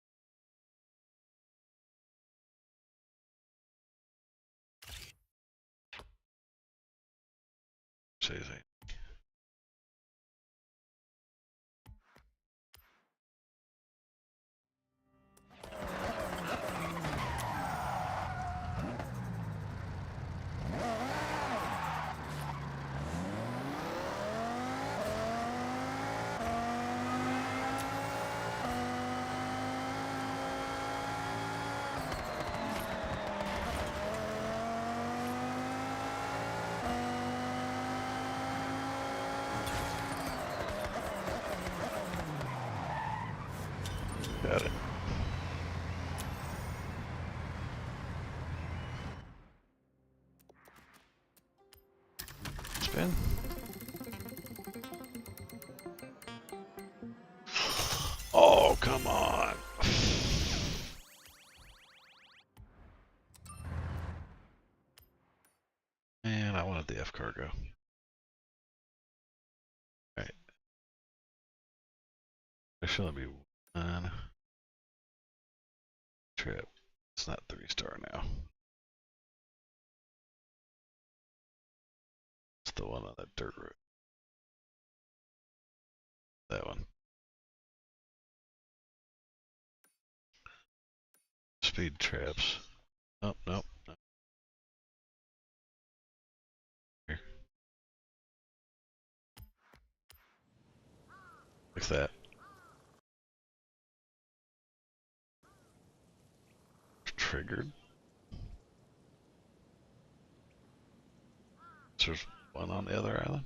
Say. Got it. Spin. Oh, come on. Man, I wanted the F cargo. Alright. There should only be one trip. It's not 3-star now. It's the one on that dirt road. That one. Speed traps. Oh, nope. Here. Like that. Triggered. So there's one on the other island.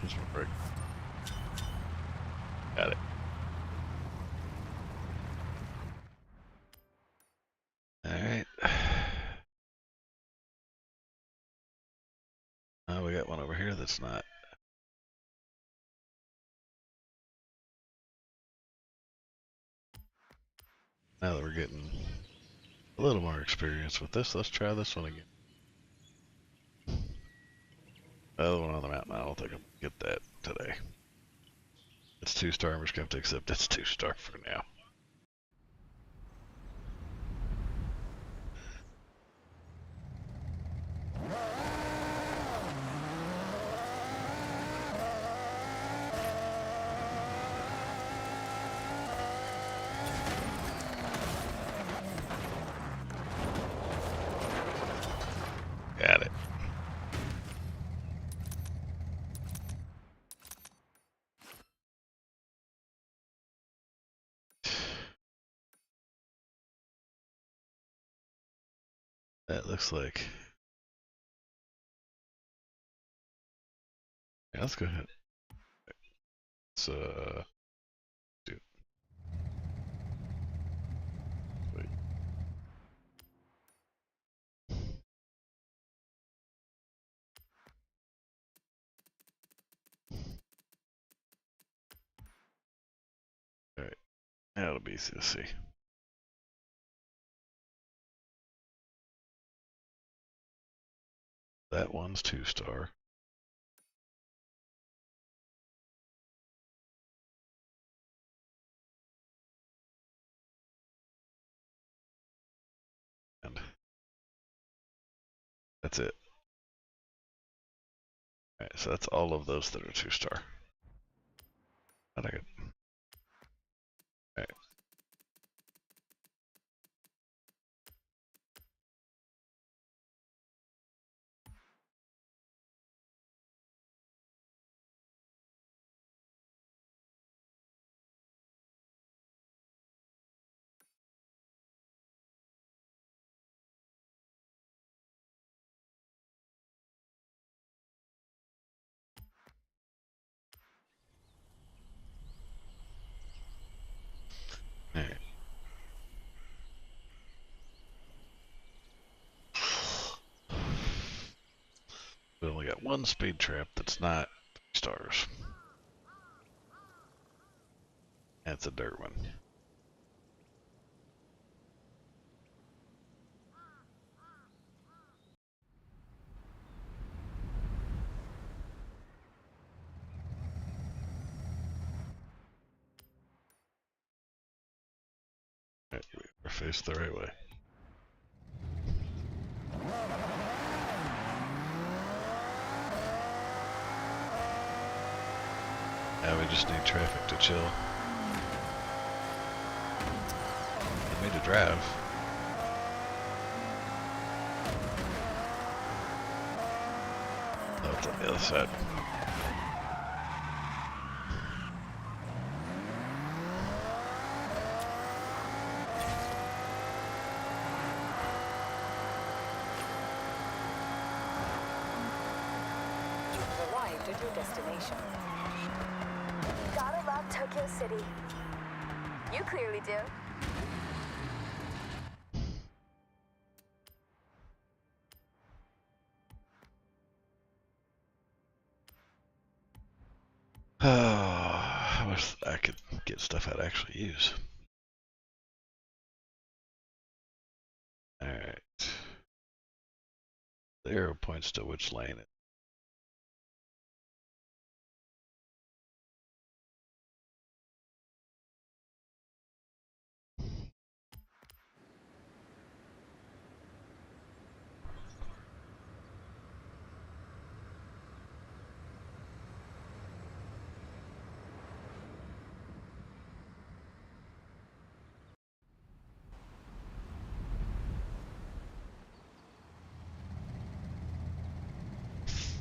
Here's my brick. Got it. Alright. We got one over here that's not. Now that we're getting a little more experience with this, let's try this one again. The other one on the mountain, I don't think I'm gonna get that today. It's 2-star, we're just gonna have to accept it's 2-star for now. That looks like. Yeah, let's go ahead. Let's do. Wait. All right, that'll be easy to see. That one's 2-star. And that's it. All right, so that's all of those that are 2-star. Not good. All right. All right. We only got one speed trap that's not 3 stars. That's a dirt one. All right, we're faced the right way. Now we just need traffic to chill. For me to drive. Oh, it's on the other side. You've arrived at your destination. Gotta love Tokyo City. You clearly do. Oh, I wish I could get stuff I'd actually use. Alright. The arrow points to which lane it.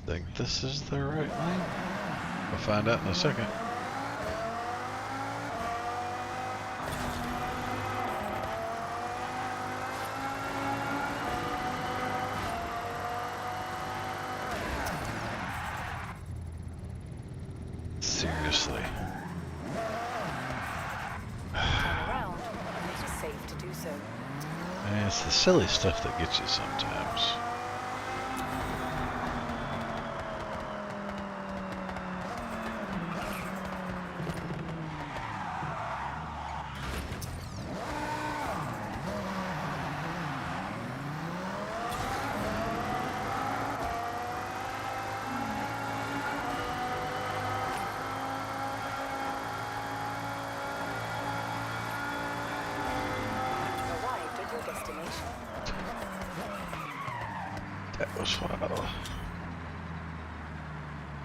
Think this is the right lane? We'll find out in a second. Seriously. Turn around, and it is safe to do so. Man, it's the silly stuff that gets you sometimes. You've arrived at your destination. That was fun.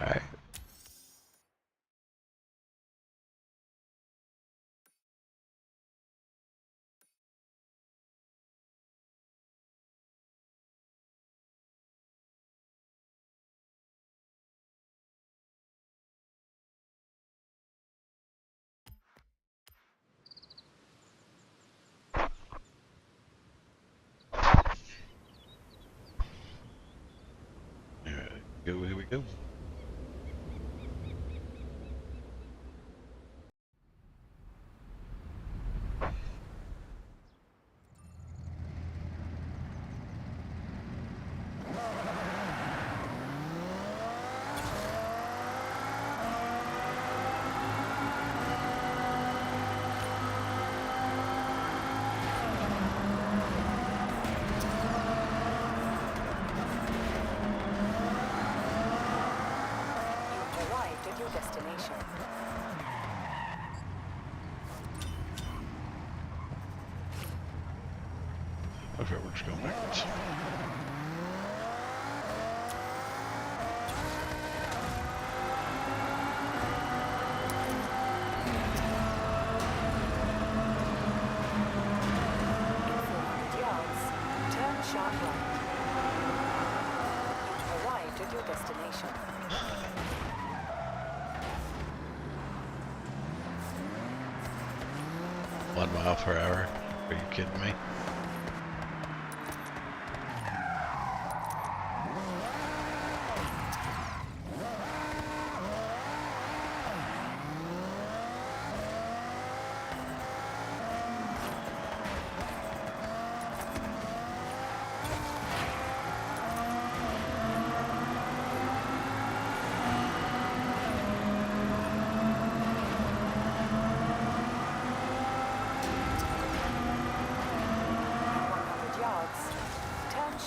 Alright. Go, here we go. You've arrived at your destination. Okay, we're just going backwards. In 400 yards, turn sharp right. You've arrived at your destination. 1 mile per hour? Are you kidding me?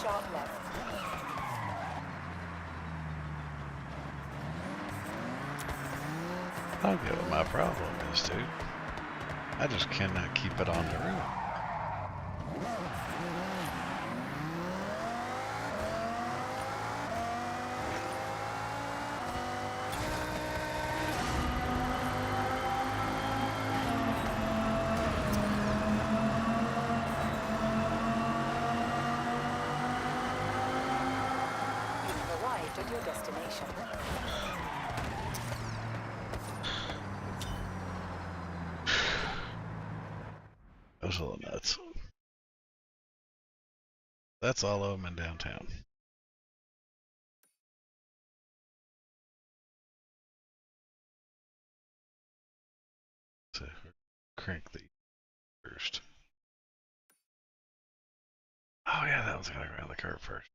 Sharp left. I don't get what my problem is, dude. I just cannot keep it on the road. You've arrived at your destination. That was a little nuts. That's all of them in downtown. So crank the first. Oh yeah, that one's going around the curve first.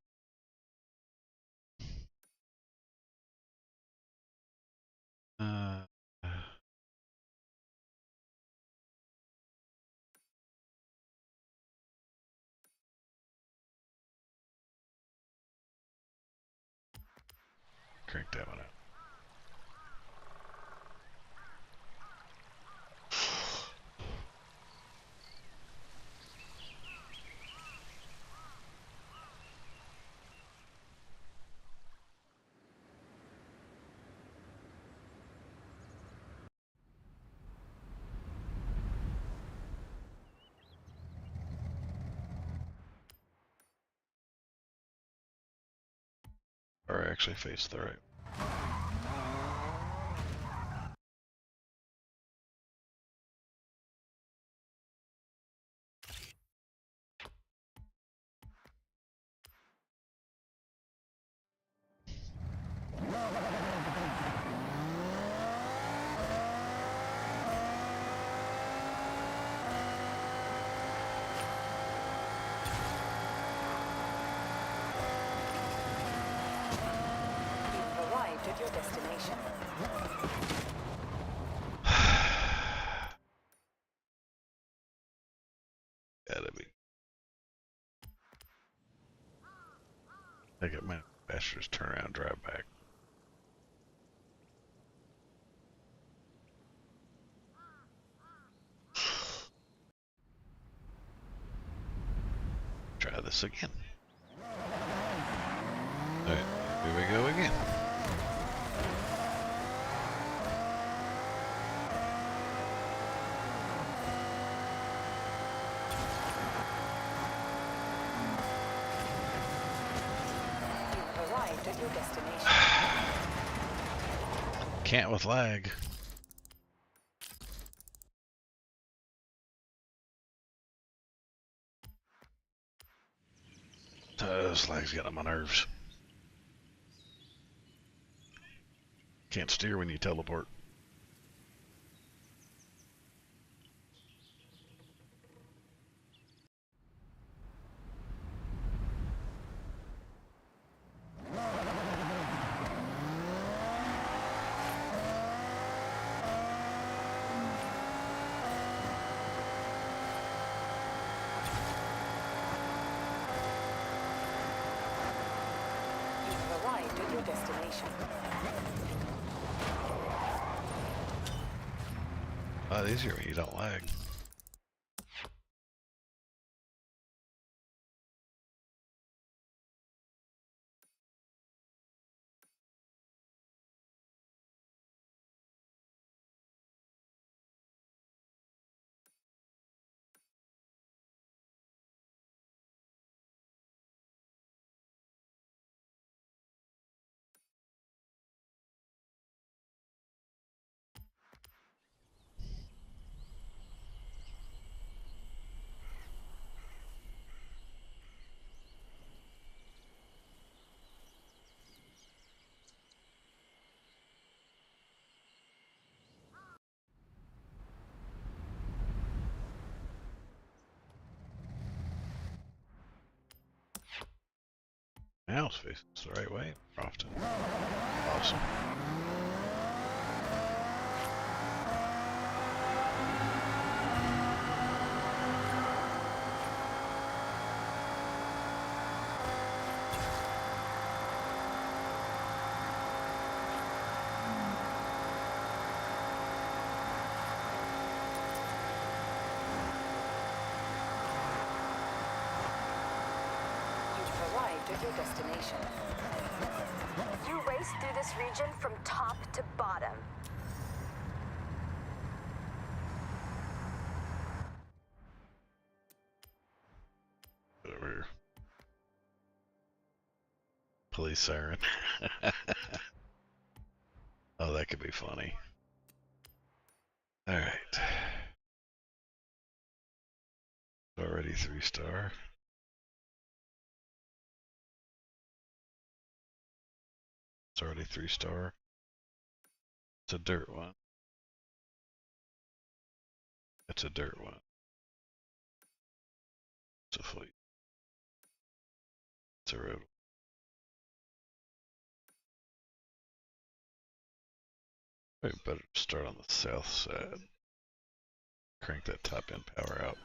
Uh, crank that one out. Or actually face the right. You've arrived at your destination. Gotta be. I get my bastards turn around and drive back. Try this again. Alright, here we go again. You've arrived at your destination. Can't with lag. This lag's getting on my nerves. Can't steer when you teleport. You've arrived at your destination. A lot easier when you don't lag. Now it's facing the right way. Often. Awesome. You've arrived at your destination. You race through this region from top to bottom. Over here. Police siren. Oh, that could be funny. Alright. Already 3-star. It's already 3-star. It's a dirt one. It's a dirt one. It's a fleet. It's a road. Probably better to start on the south side. Crank that top end power out.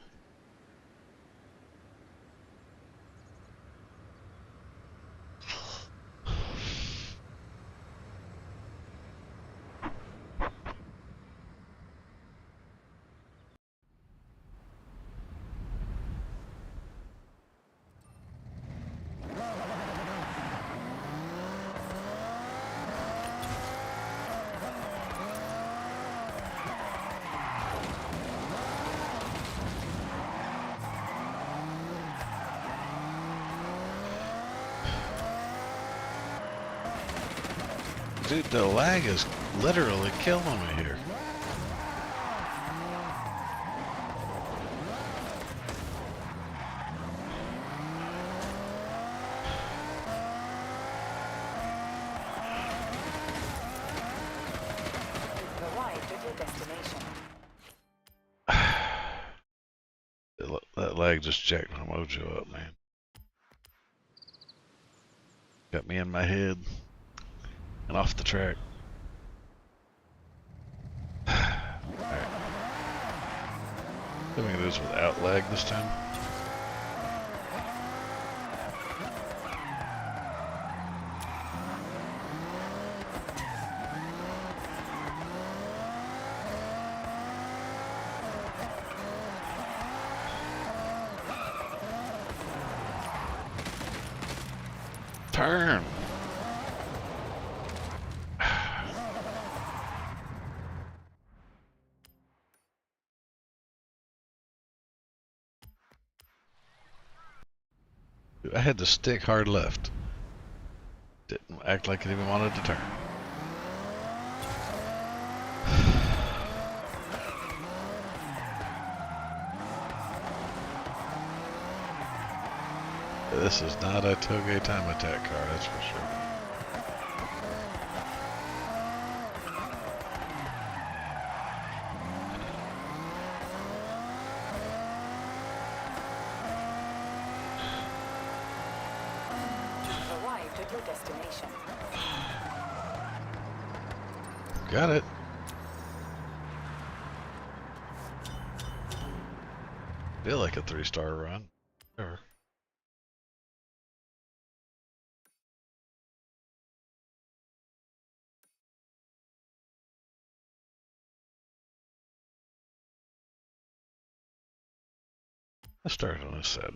Dude, the lag is literally killing me here. You've arrived at your destination. That lag just jacked my mojo up, man. Got me in my head and off the track. Alright. I think we can do this without lag this time. Turn! I had to stick hard left. Didn't act like it even wanted to turn. This is not a Toge time attack car, that's for sure. at your destination. Got it. Feel like a 3-star run. Sure. Let's start on this side.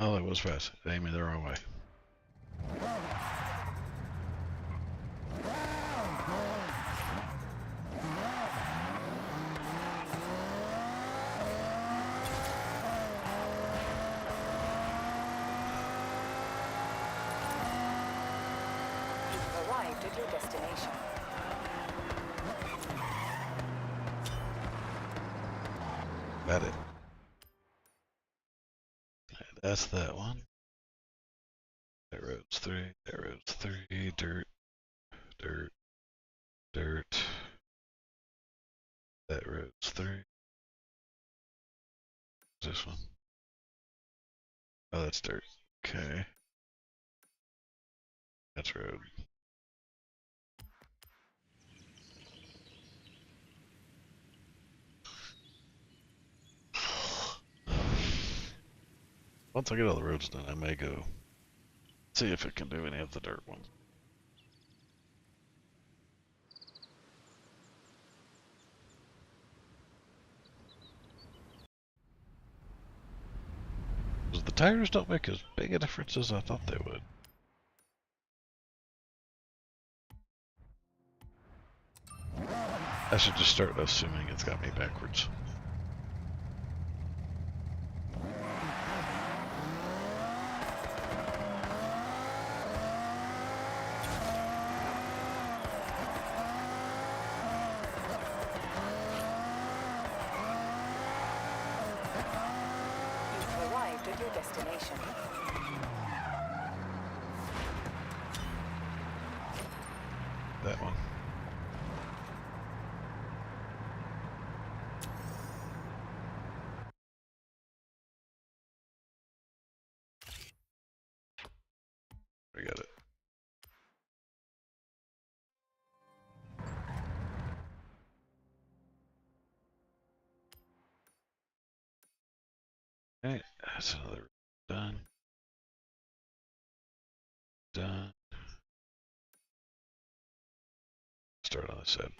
Oh, that was fast. It aimed me the wrong way. You've arrived at your destination. Got it. That's that one. That road's 3. That road's 3. Dirt. Dirt. Dirt. That road's 3. This one. Oh, that's dirt. Okay. That's road. Once I get all the roads done, I may go see if it can do any of the dirt ones. The tires don't make as big a difference as I thought they would. I should just start assuming it's got me backwards. You've arrived at your destination. That one. I got it. Okay, that's another done. Done. Start on this side.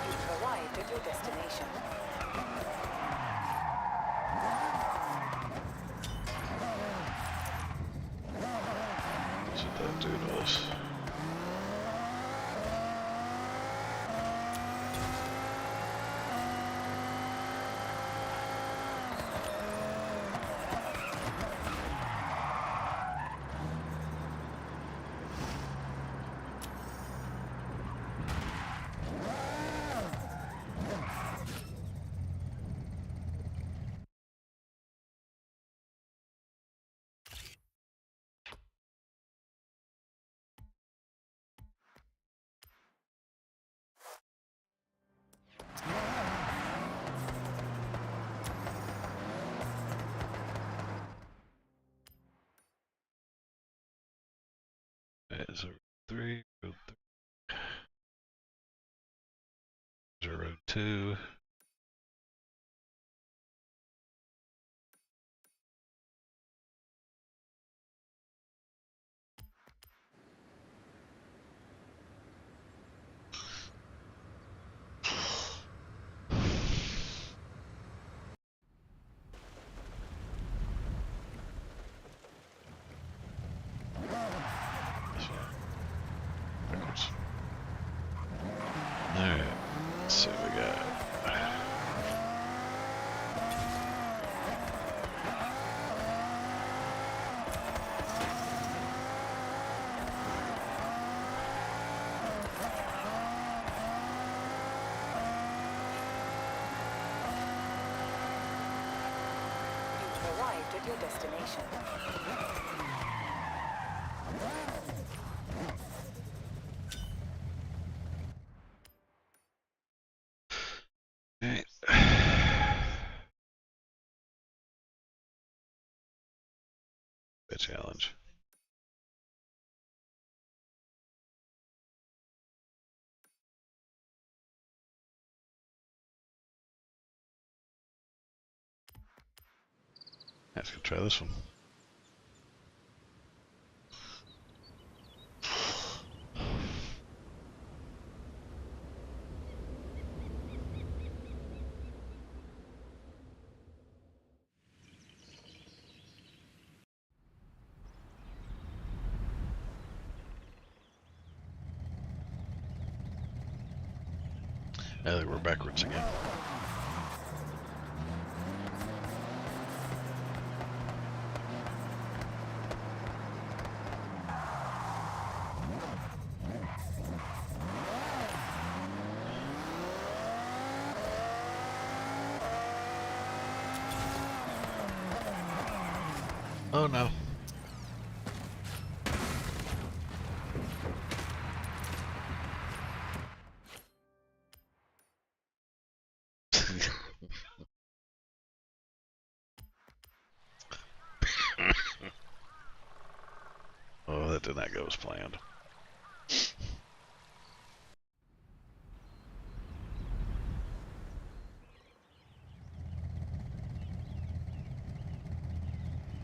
You've arrived at your destination. That's what that dude was. There's a 3, road 3. There's a road 2. Let's see what we got. You've arrived at your destination. Alright. A challenge. Let's go try this one. I think we're backwards again. Oh no. Oh, that did not go as planned.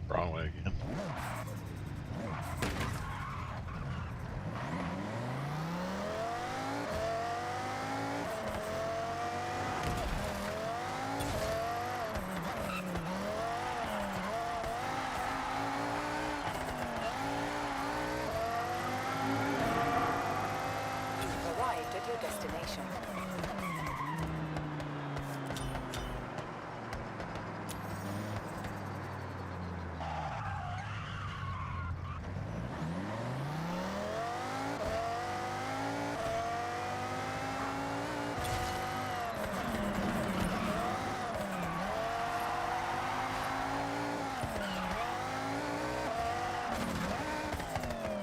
Wrong way again. You've arrived at your destination.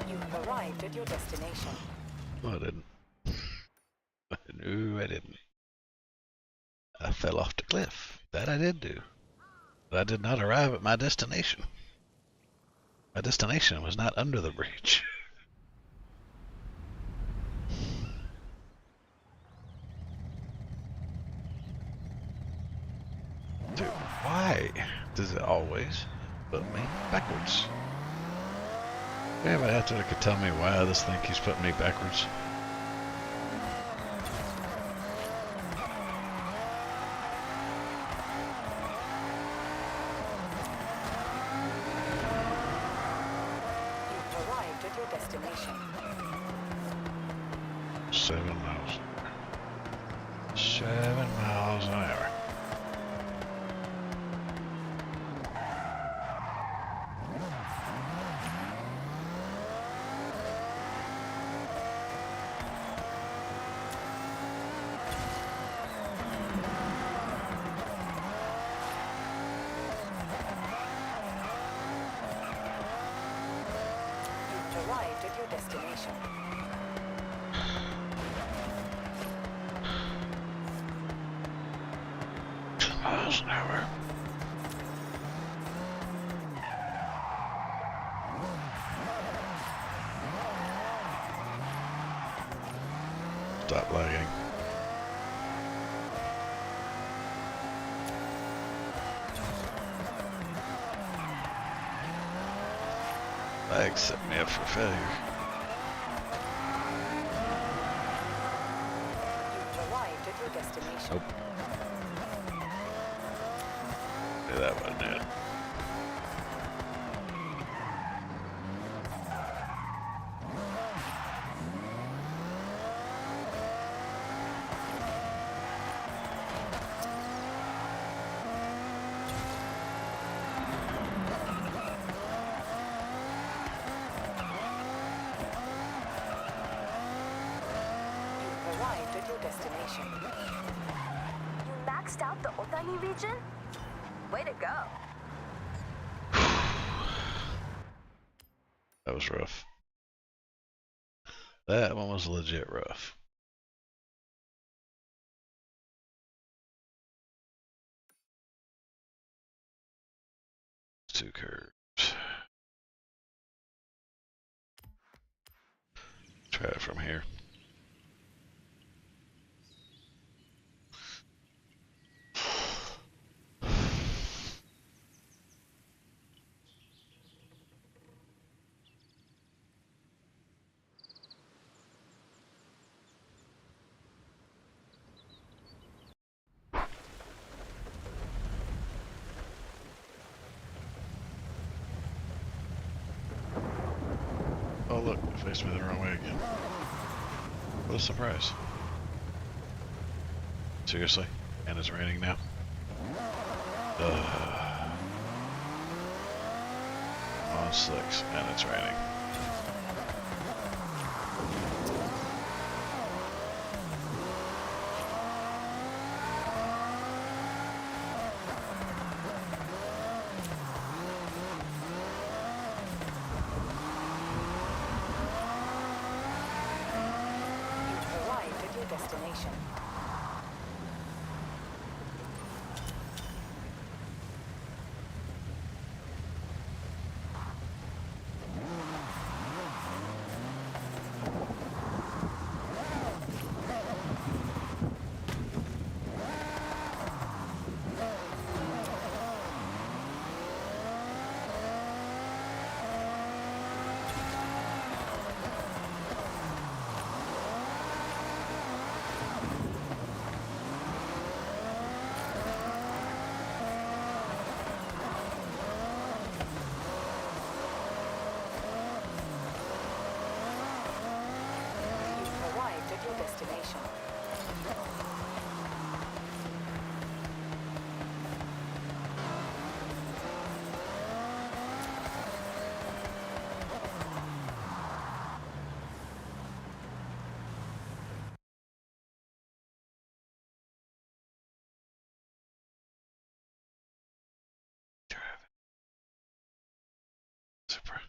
You've arrived at your destination. No, I didn't. No, I didn't. I fell off the cliff. That I did do. But I did not arrive at my destination. My destination was not under the bridge. Dude, why does it always put me backwards? Anybody out there that could tell me why this thing keeps putting me backwards? You've arrived at your destination. 7 miles an hour. 7 miles an hour. You've arrived at your destination. 2 miles an hour. Stop lagging. Lag set me up for failure. You've arrived at your destination. Nope. Yeah, that wasn't it. your destination. You maxed out the Otani region? Way to go. That was rough. That one was legit rough. Two curves. Try it from here. Oh look, it faced me the wrong way again. What a surprise. Seriously? And it's raining now? On 6, and it's raining. You've arrived at your destination. You've arrived at your destination. Super.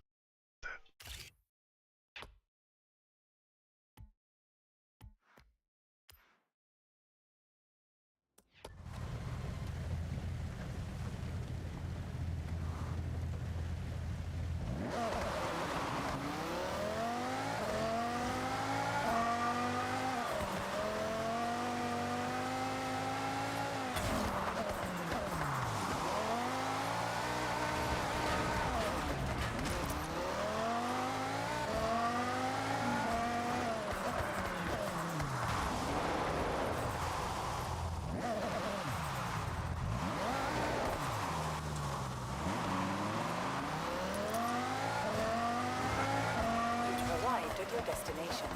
You've arrived at your destination.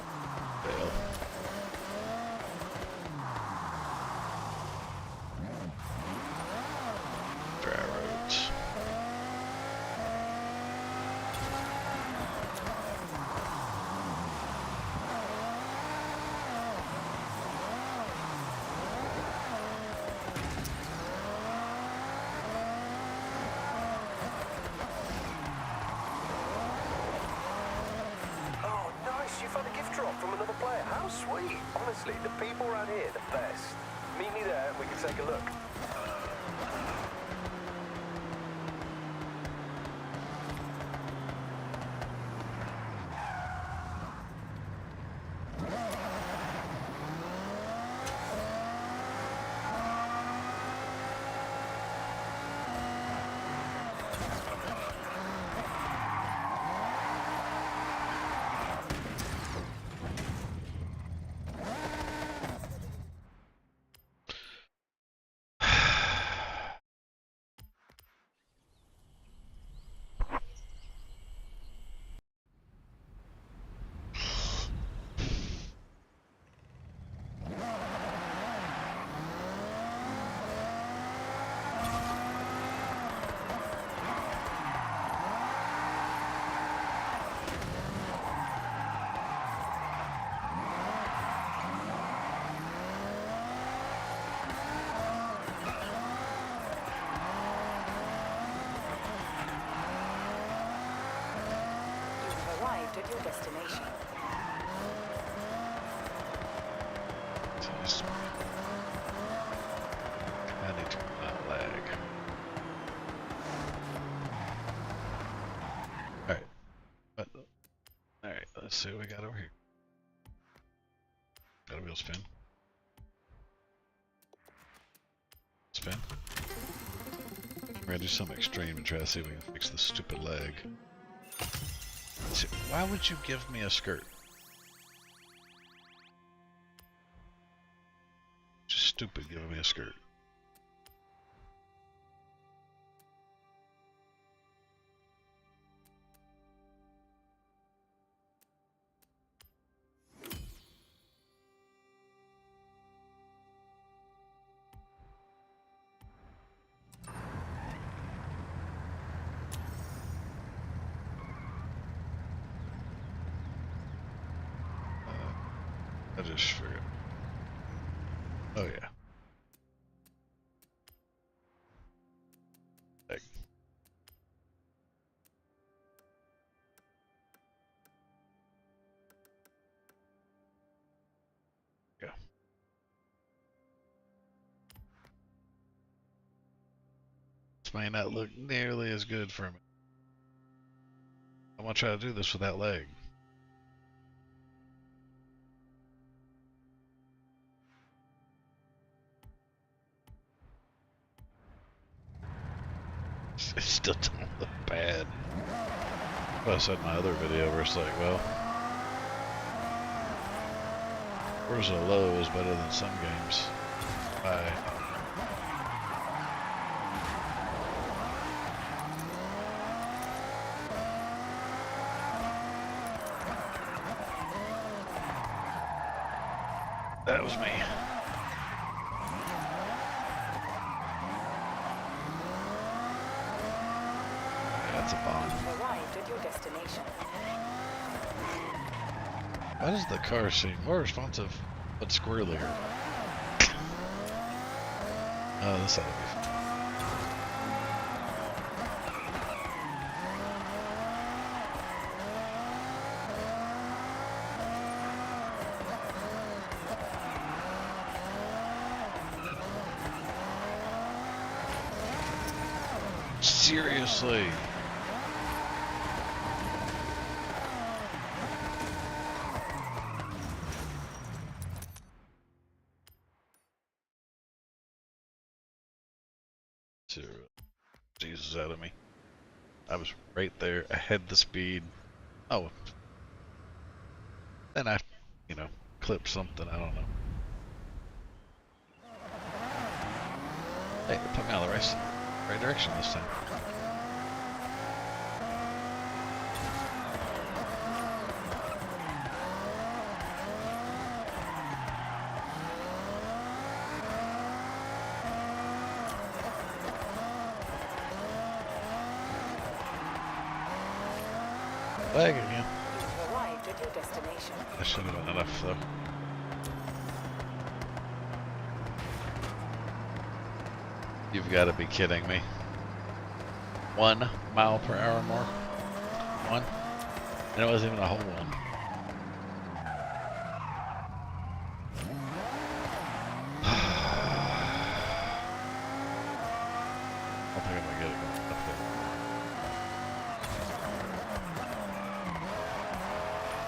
Fail. Dry roads. Oh, nice. You found a gift drop from another player. How sweet. Honestly, the people around here are the best. Meet me there and we can take a look. destination. Jeez. I need to not lag. Alright. Alright, let's see what we got over here. Got a wheel spin. Spin. We're gonna do something extreme and try to see if we can fix this stupid lag. See, why would you give me a skirt? Just stupid giving me a skirt. I just forgot. Oh yeah. Leg. Yeah. This may not look nearly as good for me. I want to try to do this without leg. It still don't look bad. Well, I said in my other video where it's like, well, Forza low is better than some games. Bye. That was me. That's a bomb. You've arrived at your destination. Why does the car seem more responsive but squirrelier? Oh, this ought to be fun. Seriously. Jesus out of me. I was right there. I had the speed. Oh. Then I, clipped something. I don't know. Hey, they put me on the right direction this time. Lag again. You've arrived at your destination. I should have done enough though. You've got to be kidding me. 1 mile per hour more? 1? And it wasn't even a whole one. I think I'm gonna get it going up there.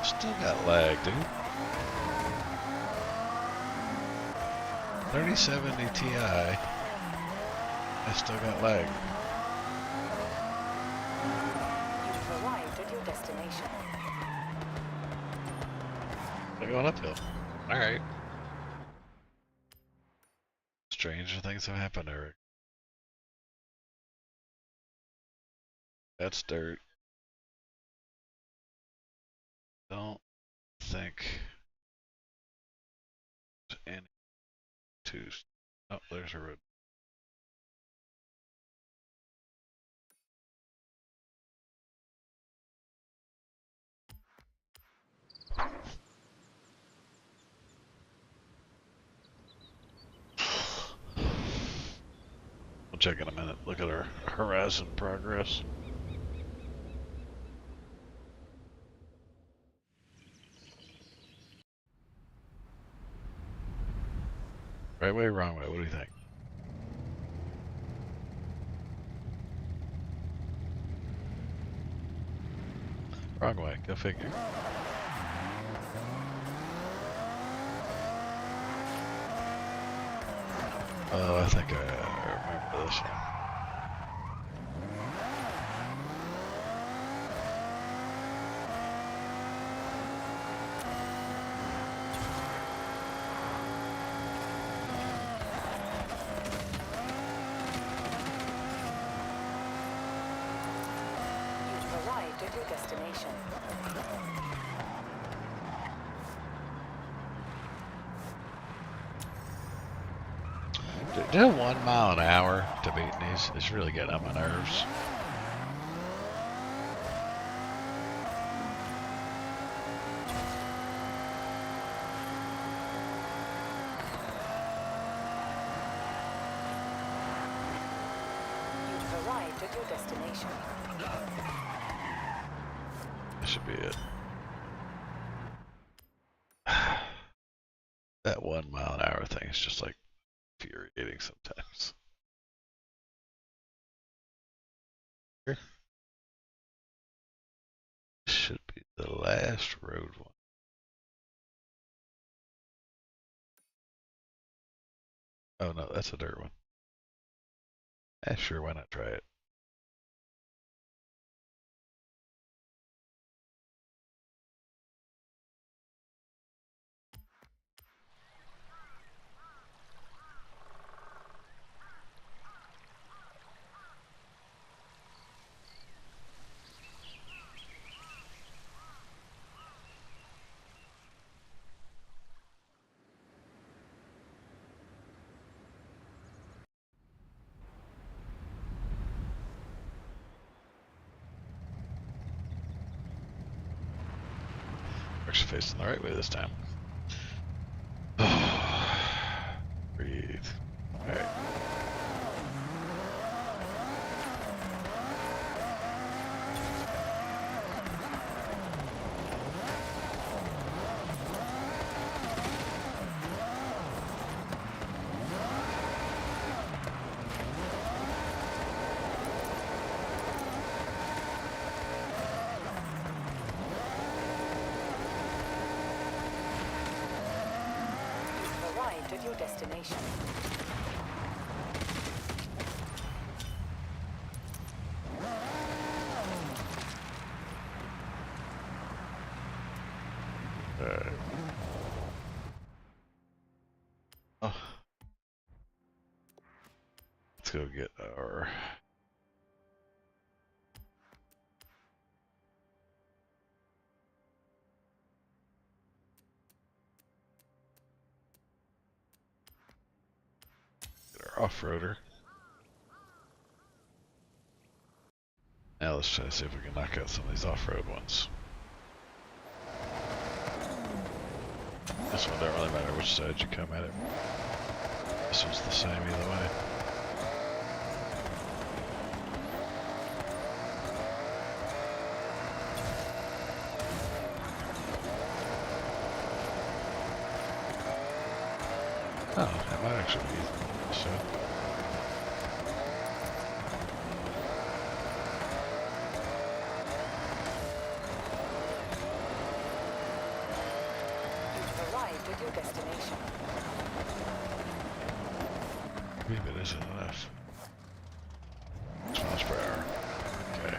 Still got lag, dude. 3070 Ti. I still got lag. You've arrived at your destination. They're going uphill. Alright. Stranger things have happened, Eric. That's dirt. Don't think there's any twos. Oh, there's a road. We'll check in a minute. Look at our horizon progress. Right way, wrong way? What do you think? Wrong way. Go figure. Oh, I think I remember this one. You've arrived at your destination. Doing 1 mile an hour to beat these is really getting on my nerves. You've arrived at your destination. That should be it. That 1 mile an hour thing is just like infuriating sometimes. Here. This should be the last road one. Oh no, that's a dirt one. Sure, why not try it? We're facing the right way this time. Breathe. Alright. Arrived at your destination. Alright. Oh. Let's go get our... off-roader. Now let's try to see if we can knock out some of these off-road ones. This one don't really matter which side you come at it. This one's the same either way. Oh, that might actually be so. You've arrived at your destination. Maybe it isn't enough. 6 miles per hour. Okay.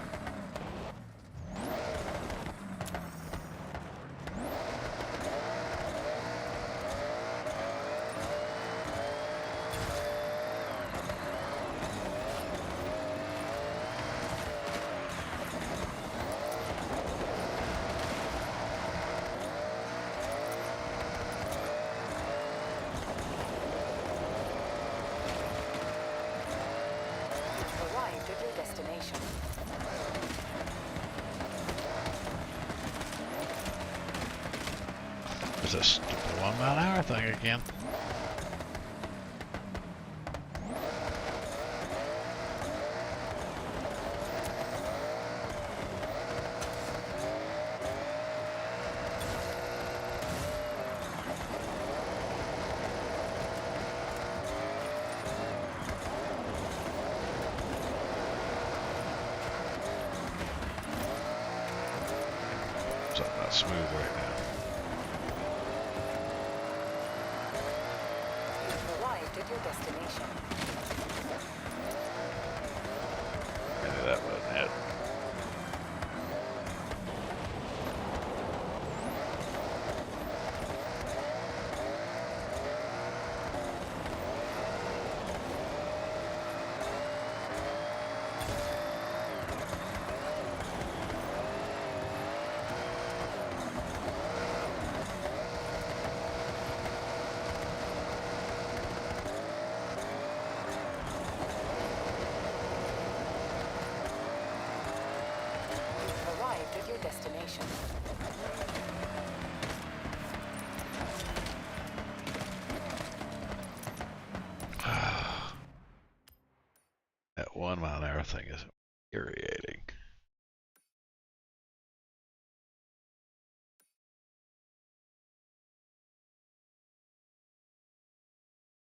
Arrived at your destination. There's that stupid 1 mile an hour thing again. not smooth right now. You've arrived at your destination. Maybe that wasn't it. You've arrived at your destination. That 1 mile an hour thing is infuriating.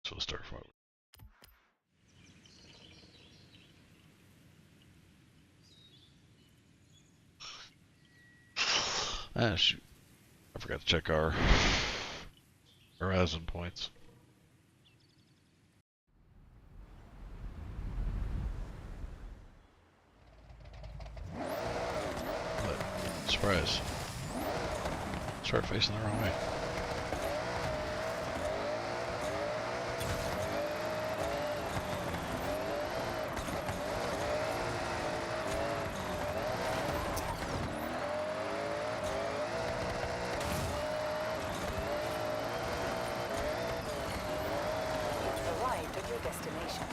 So we'll start from over. Ah, shoot. I forgot to check our horizon points. But, surprise. Start facing the wrong way. You've arrived at your destination.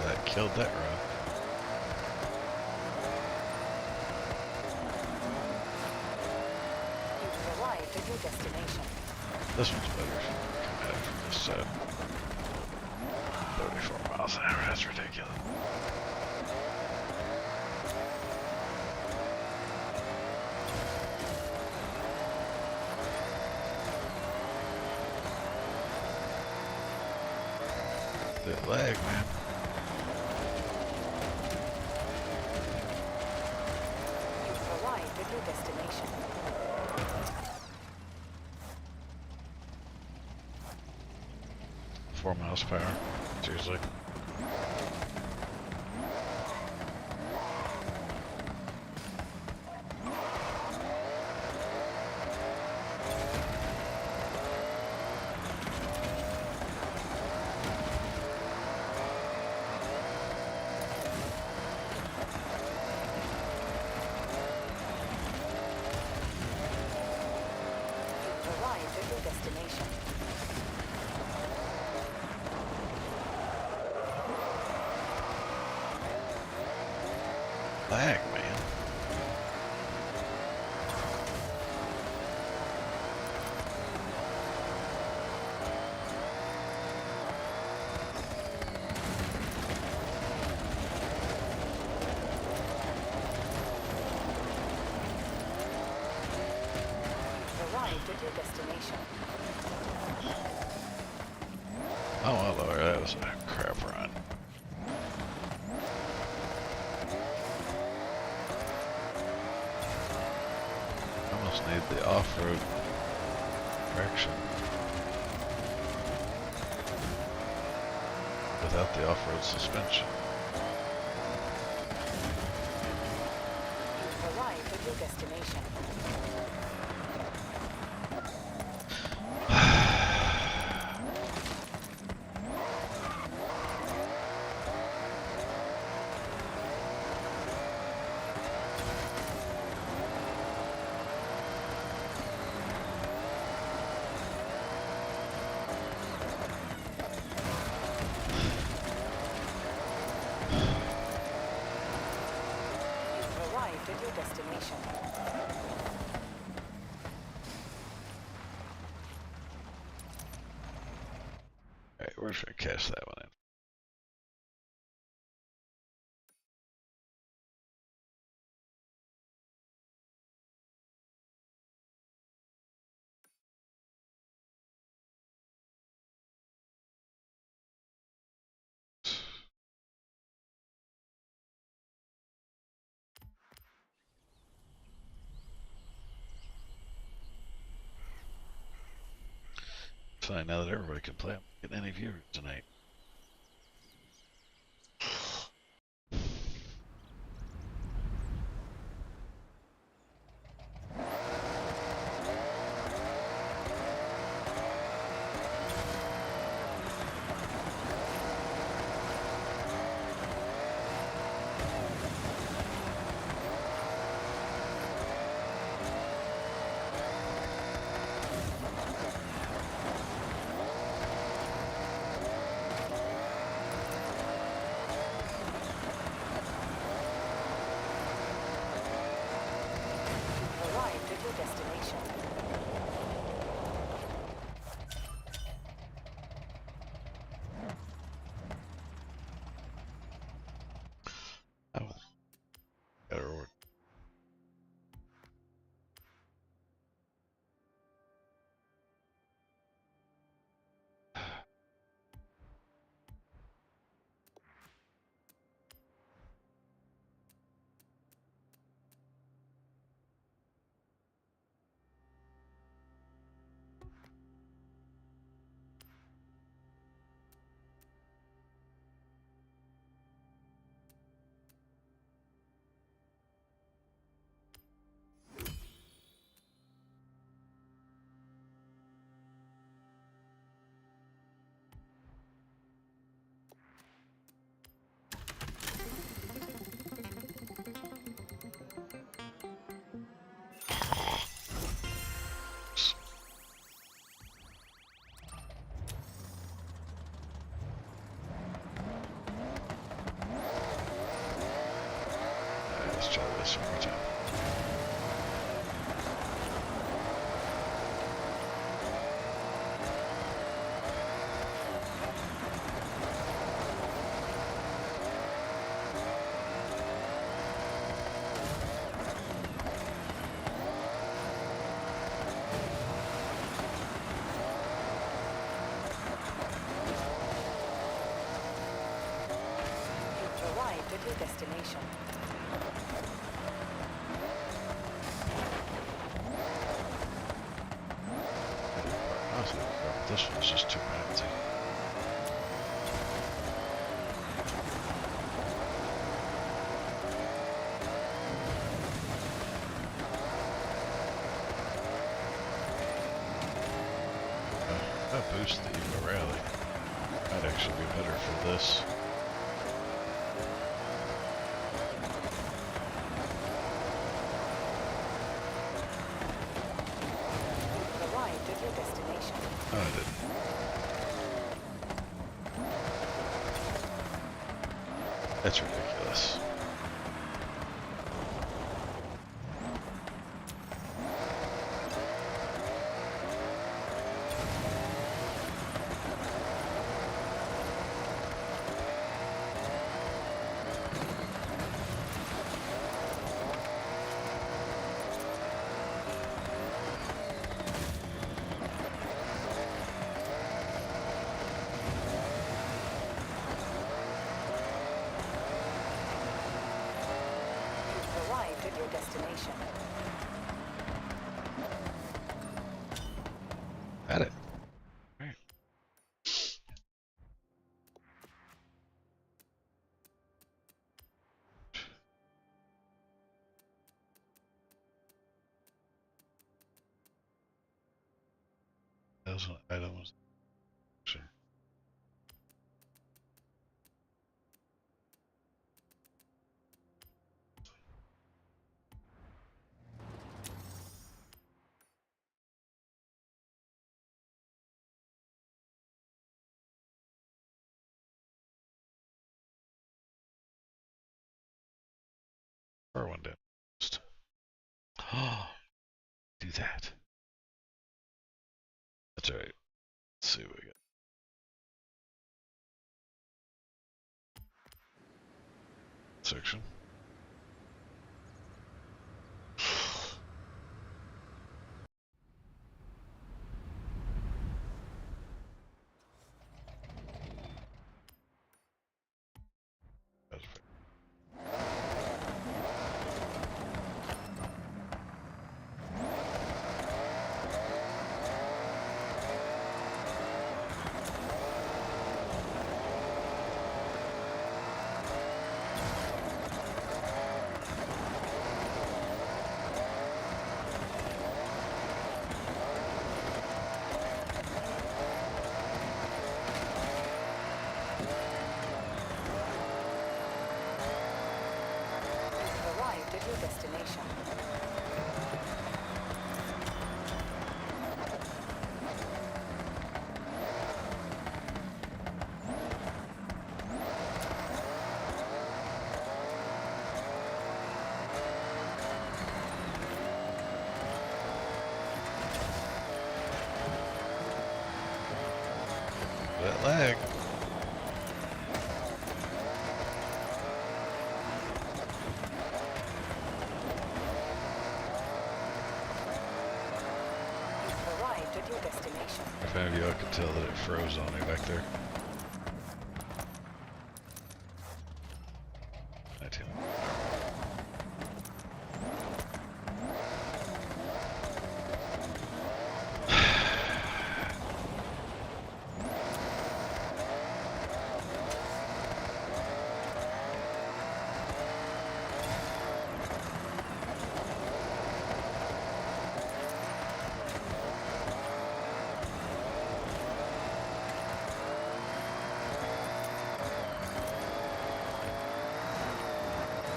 That killed that road. You've arrived at your destination. This one's better. Come at it from this side. 34 miles an hour, that's ridiculous. That lag, man. You've arrived at your destination. 4 miles per hour. Seriously. You've arrived at your destination. Lag, man. You've arrived at your destination. Oh, my lord, that was a crap run. Almost need the off-road traction without the off-road suspension. You've arrived at your destination. You've arrived at your destination. Alright, we're We're just gonna cash that one in. Fine, now that everybody can play, I'm not getting any viewers tonight. You've arrived at your destination. Oh, got her order. Let's try this one more time. You've arrived at your destination. Honestly, this one's just too bouncy. That boost the Evo rally might actually be better for this. You've arrived at your destination. Oh, I didn't. That's ridiculous. You've arrived at your destination. Got it. Alright. That was an item. Sure. Or one down. Do that. That's alright. Let's see what we got. section. You've arrived at your destination. That lag. You've arrived at your destination. If any of y'all could tell that it froze on me back there. 19.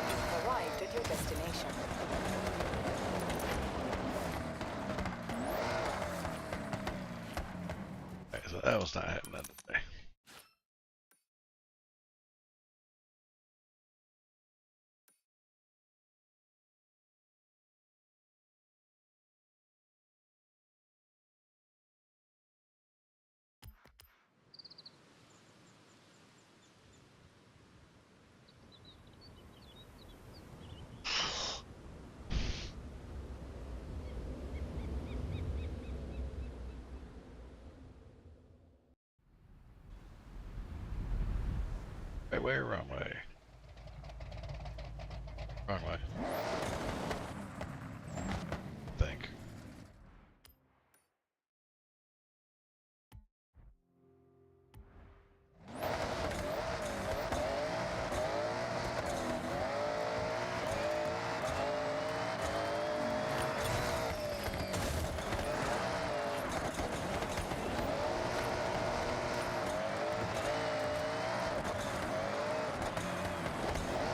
You've arrived at your destination. Okay, so that was not happening today. Right way or wrong way? Wrong way. Think.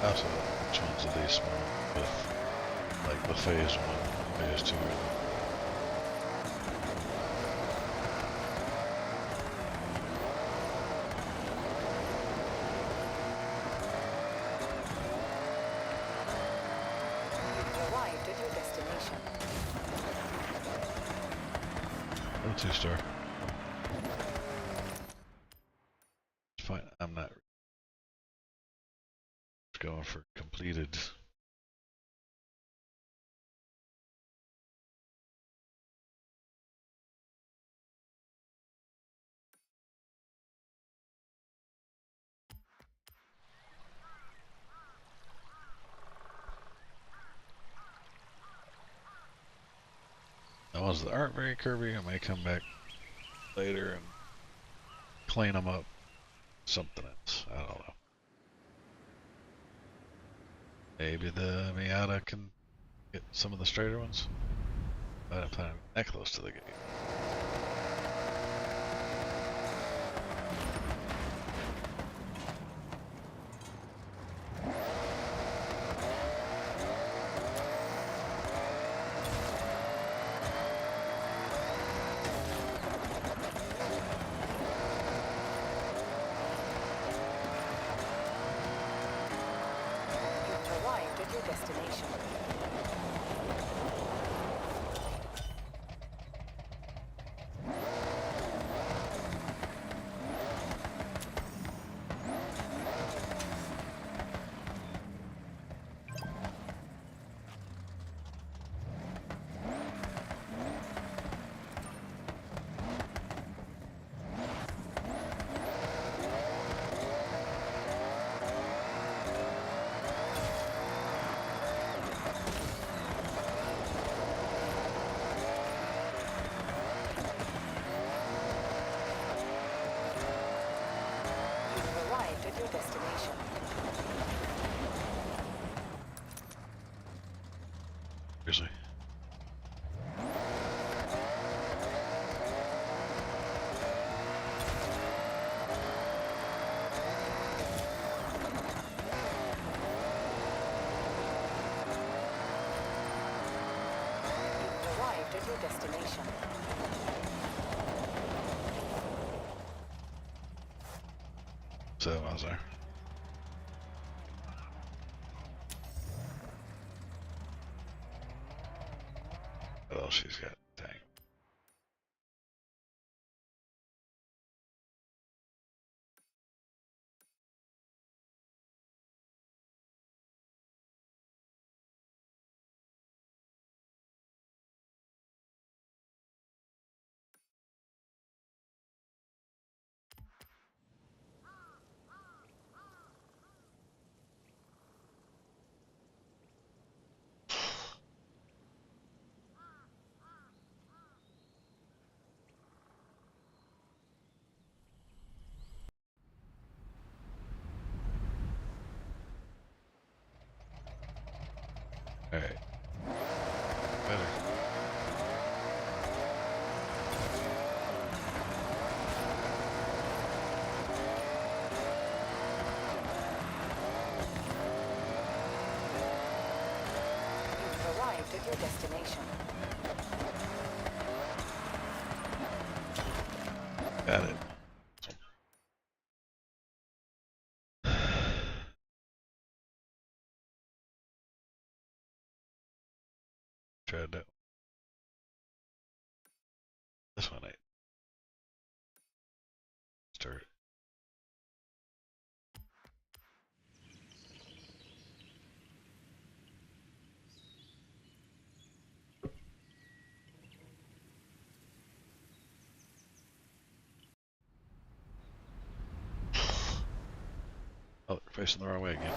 Also, which ones are these small with, like, the phase 1, phase 2? You've arrived at your destination. Oh, 2-star. It's fine. I'm not going for completed. The ones that aren't very curvy, I may come back later and clean them up. Something else. I don't know. Maybe the Miata can get some of the straighter ones. I don't plan that close to the gate. You've arrived at your destination. Seriously. You've arrived at your destination. 7 miles there. What else she's got? Dang. All right. Better. You've arrived at your destination. Got it. Tried that. This one ain't. Start. Oh, they're facing the wrong way again.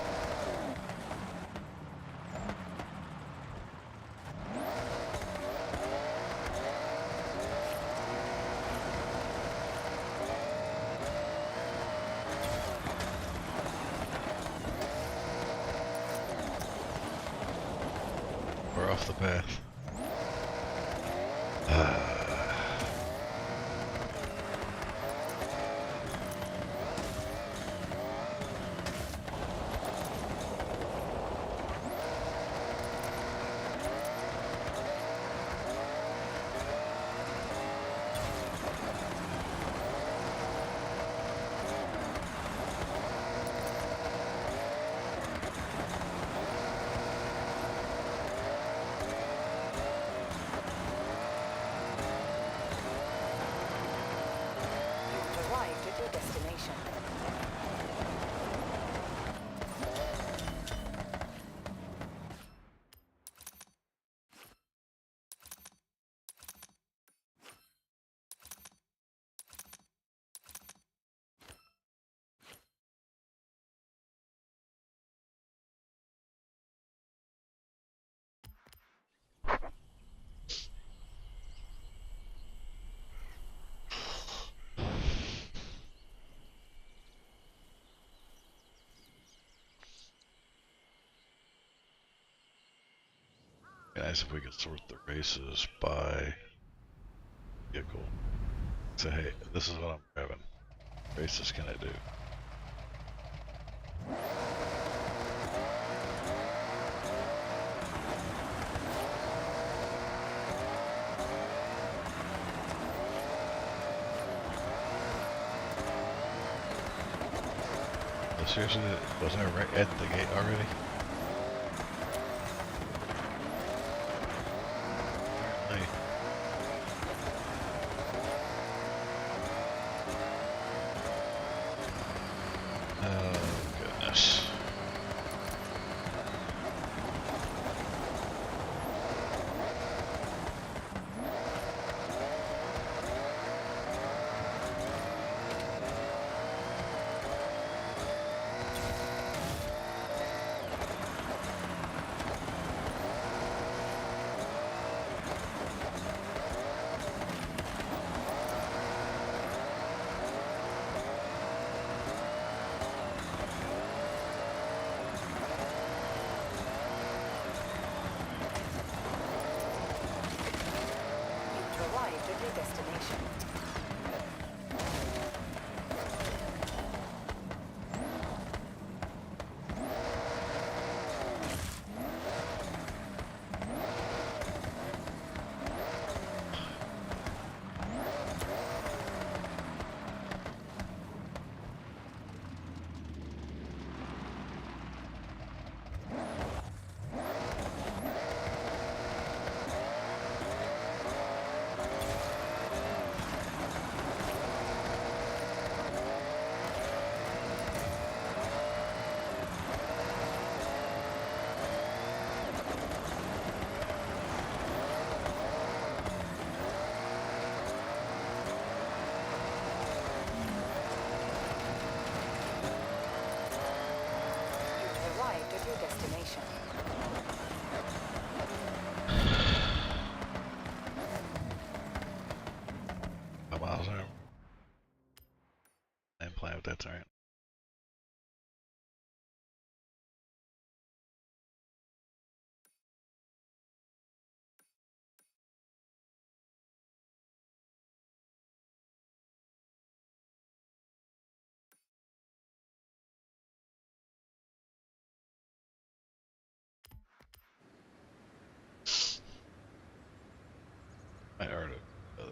We're off the path. You've arrived at your destination. Be nice if we could sort the races by vehicle. Say, hey, this is what I'm grabbing. Races can I do? Oh, seriously, was I right at the gate already? Apparently. Oh, goodness.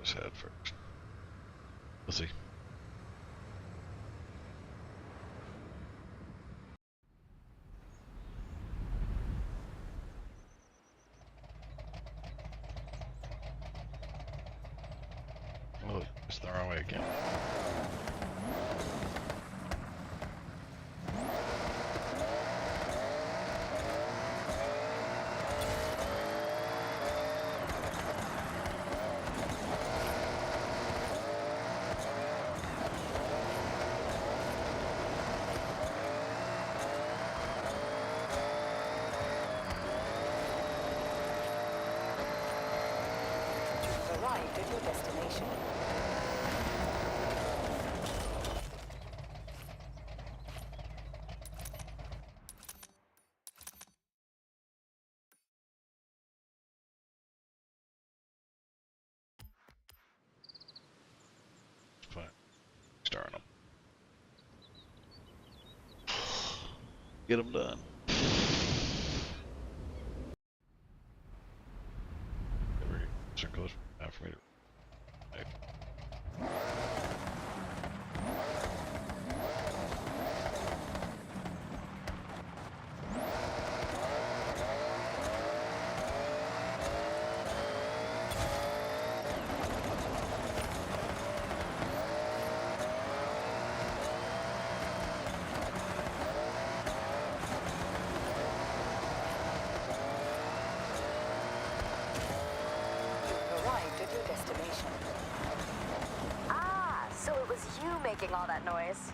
other side first. We'll see. Oh, it's the wrong way again. You've arrived at your destination. Fine. Starting them. Get them done. Every circle out for me to. You've arrived at your destination. Ah, so it was you making all that noise.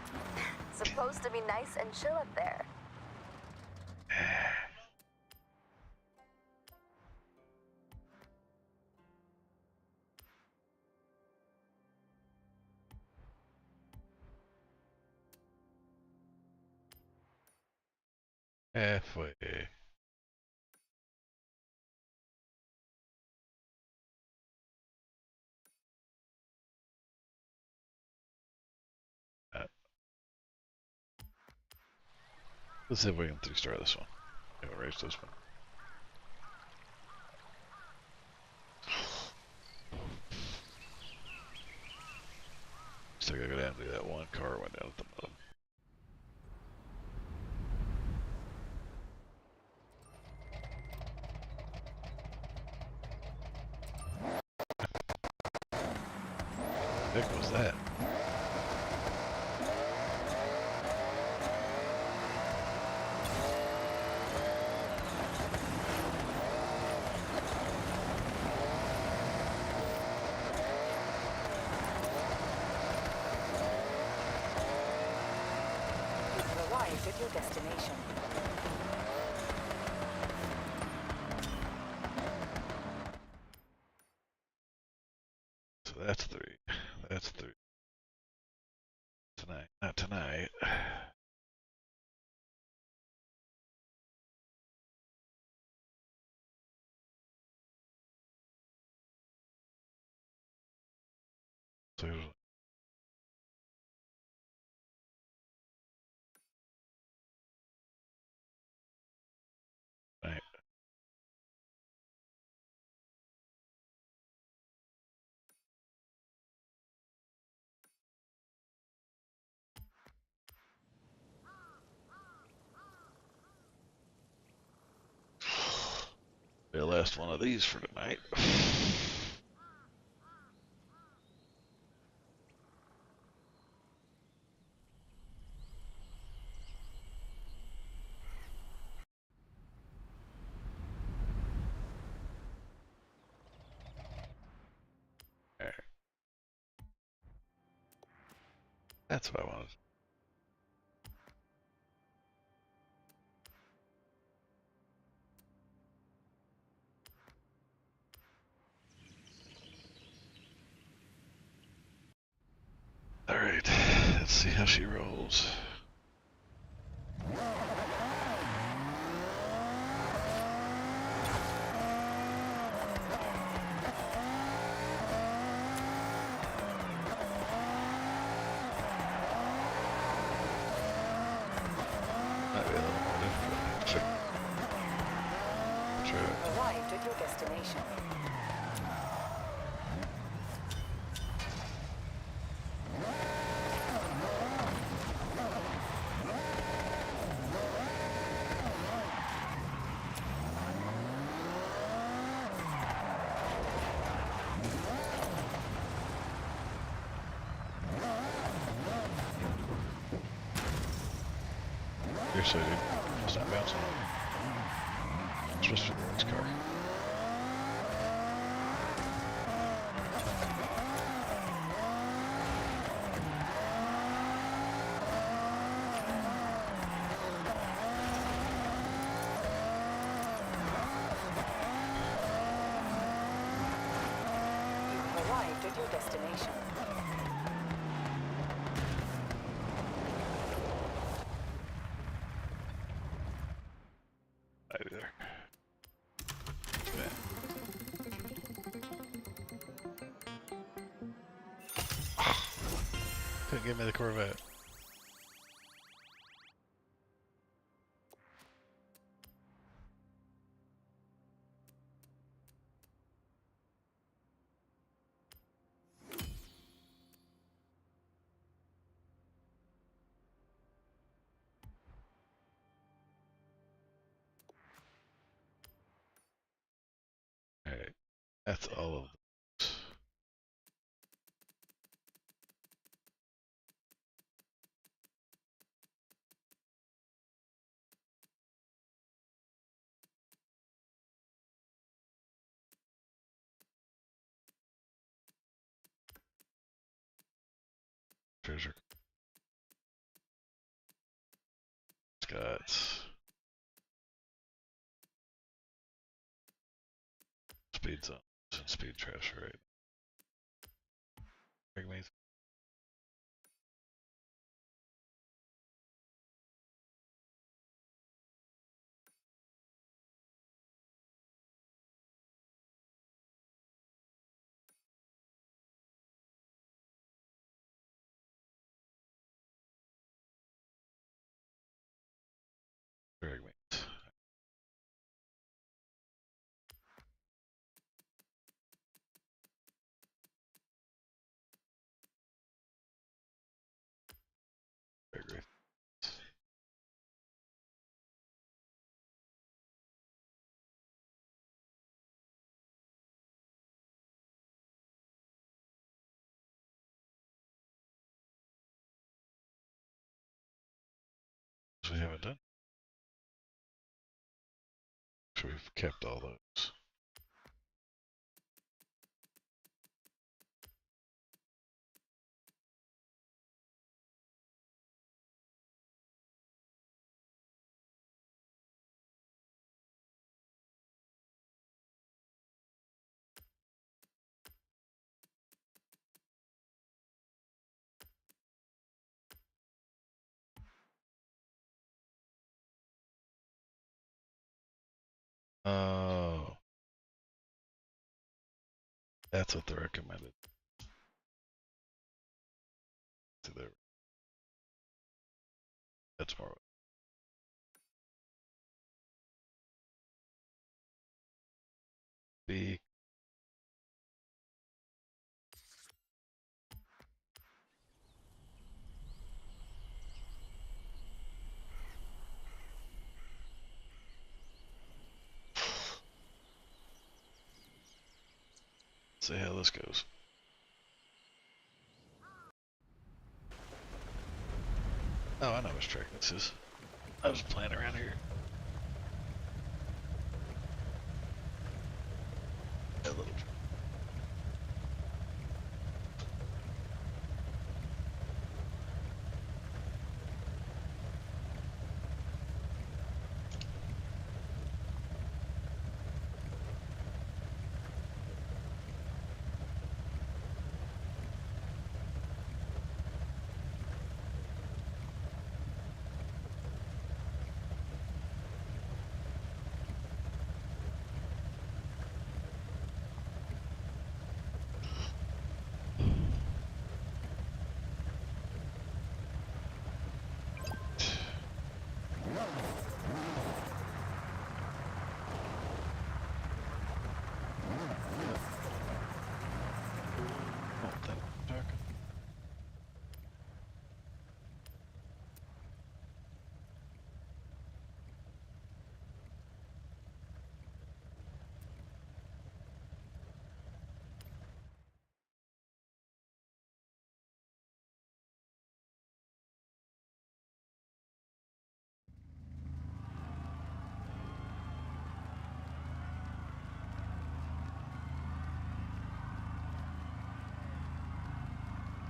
Supposed to be nice and chill up there. Halfway. Let's see if we can three-star this one. Yeah, erase this one. Still gotta go down and do that one car went down at the bottom. What the heck was that? You've arrived at your destination. So that's three. That's three. Tonight. Not tonight. So tonight. Be the last one of these for tonight. Alright. That's what I wanted. Alright, let's see how she rolls. Might be a little more difficult. Check. Try it. You've arrived at your destination. Seriously, dude. Stop bouncing on me. It's supposed to be this car. You have arrived at your destination. Right there. Couldn't give me the Corvette. Alright. That's all of those. Treasure. It's got speed zones and speed trash, right? Bring me. Drag me. Drag me. We haven't done. So we've kept all those. Oh, that's what they recommended. To their, that's more. The see how this goes. Oh, I know which track this is. I was playing around here. A little.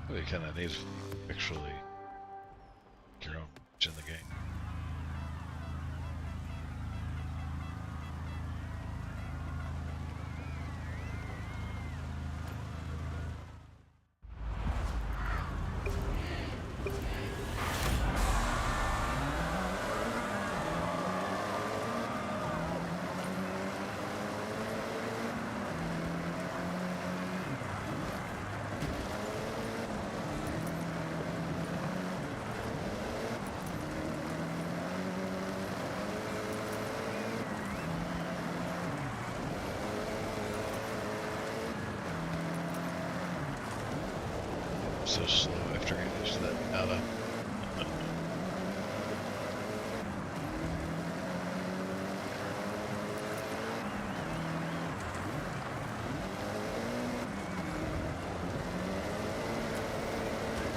Well, you kind of need to actually make your own in the game. So slow after getting used to that Miata.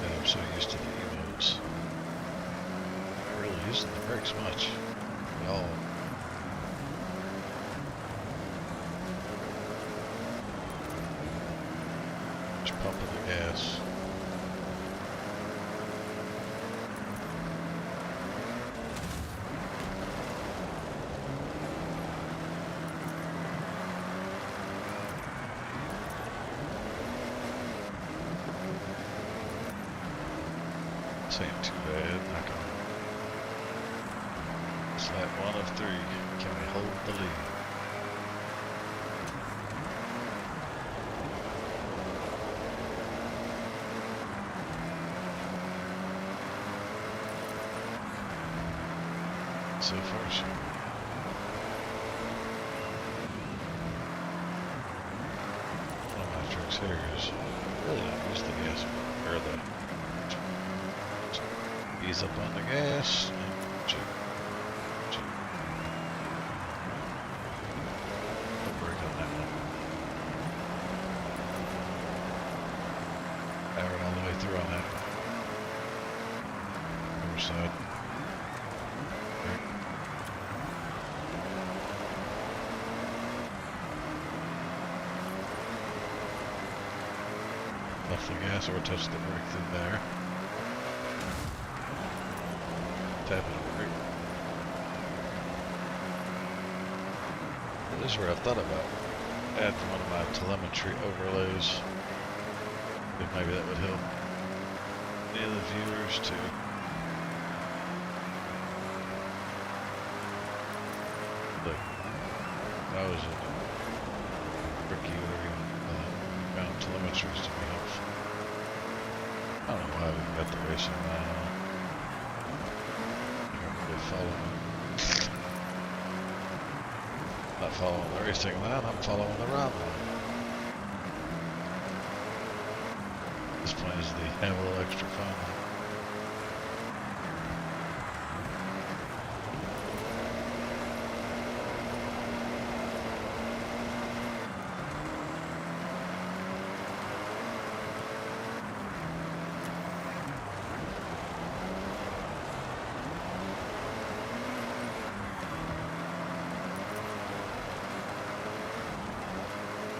And I'm so used to the emotes. Not really using the brakes much at all. Just pumping the gas. This ain't too bad. Knock on. It's like 1 of 3. Can we hold the lead? So far, so one of my tricks here is really don't use the gas or the ease up on the gas and check. No brake on that one. Powered all the way through on that. Other side. Brake. Left the gas or touched the brake through there. Tapping the brake. This is where I've thought about adding one of my telemetry overlays. If maybe that would help any of the viewers to look. I was at Ricky where found telemetry to be helpful. I don't know why we got the racing line on. Not following the racing line, I'm following the run line. This point is the have a little extra fun.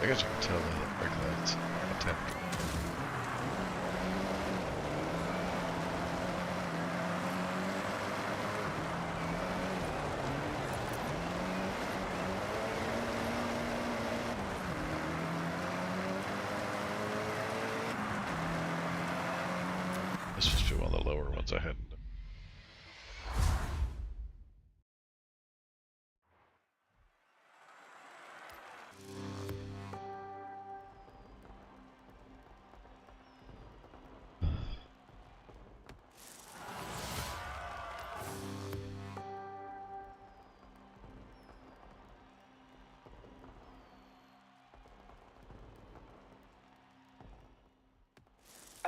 I guess you can tell by the brake lights. I tapped. This must be one of the lower ones I hadn't done.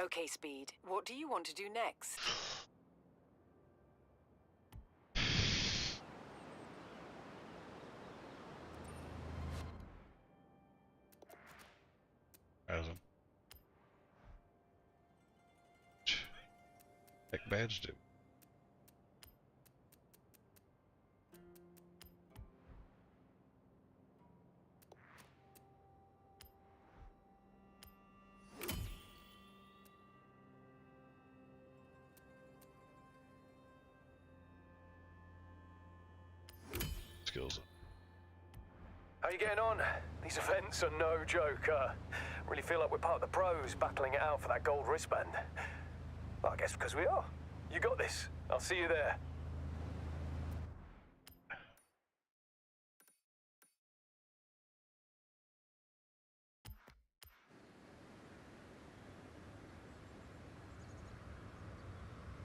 Okay, Speed. What do you want to do next? Thousand. Heck badge do. skills. How you getting on? These events are no joke. Really feel like we're part of the pros battling it out for that gold wristband. Well, I guess because we are. You got this. I'll see you there.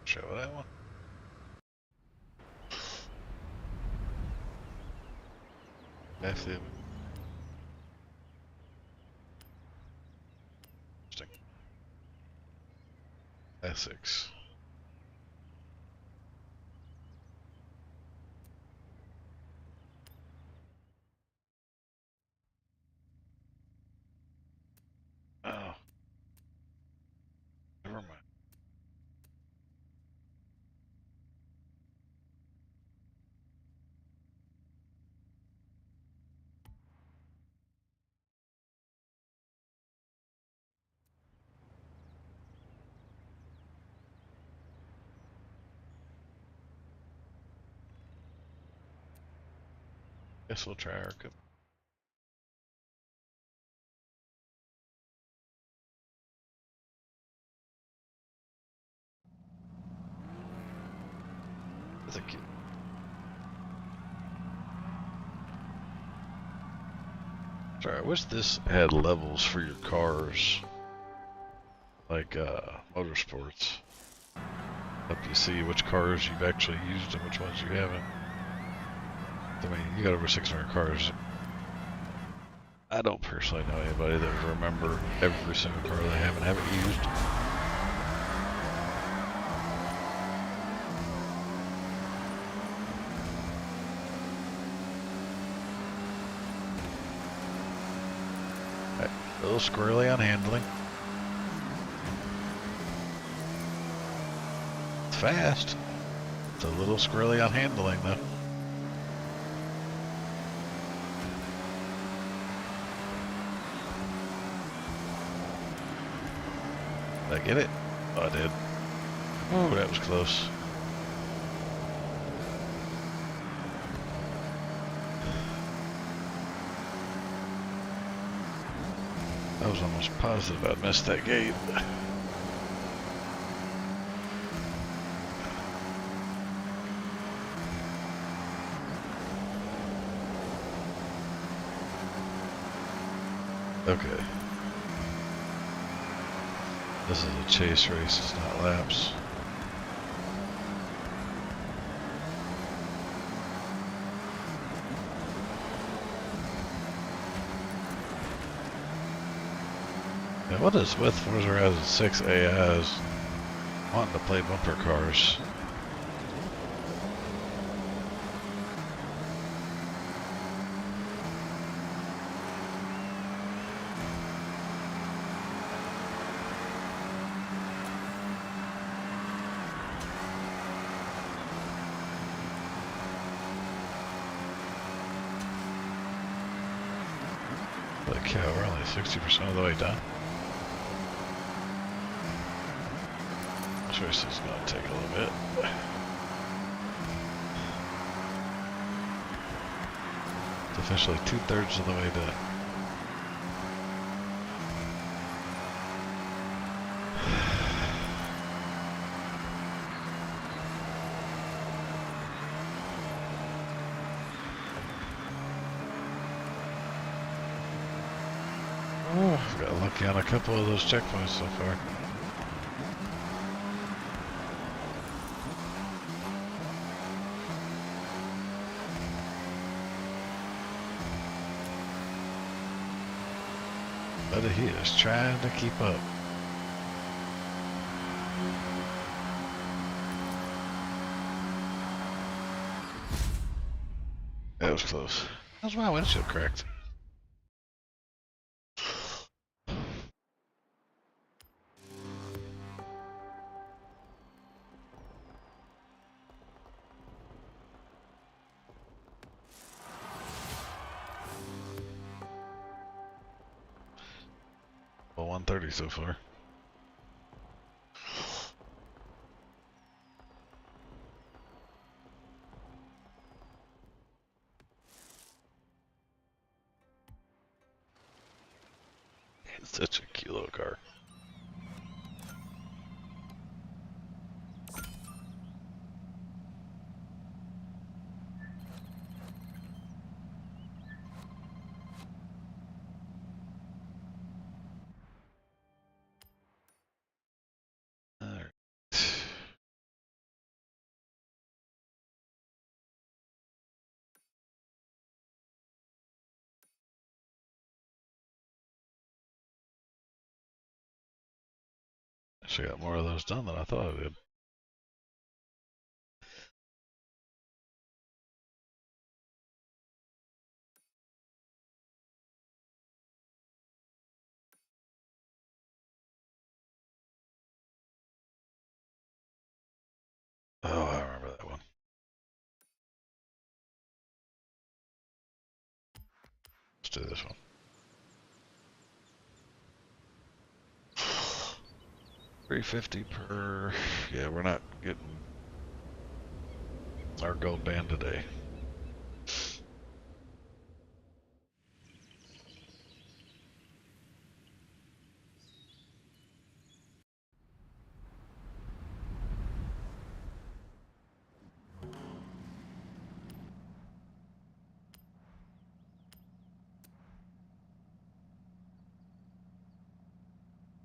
Show that one. F. Interesting. Essex. Oh. Never mind. Guess we'll try our cup. That's a cute. Sorry, I wish this had levels for your cars. Like motorsports. Help you see which cars you've actually used and which ones you haven't. I mean, you got over 600 cars. I don't personally know anybody that would remember every single car they have and haven't used. Right, a little squirrely on handling. It's fast. It's a little squirrely on handling though. Did I get it? Oh, I did. Oh, that was close. I was almost positive I'd missed that gate. Okay. This is a chase race, it's not laps. Yeah, what is with Forza Horizon 6 AIs wanting to play bumper cars? Holy cow, we're only 60% of the way done. This race is going to take a little bit. It's officially 2/3 of the way done. Oh, I've got lucky on a couple of those checkpoints so far. But he is trying to keep up. That was close. How's my windshield cracked? Well, 130 so far. Such a cute little car. Alright. Actually got more of those done than I thought I did. Oh, I remember that one. Let's do this one. $350 per. Yeah, we're not getting our gold band today.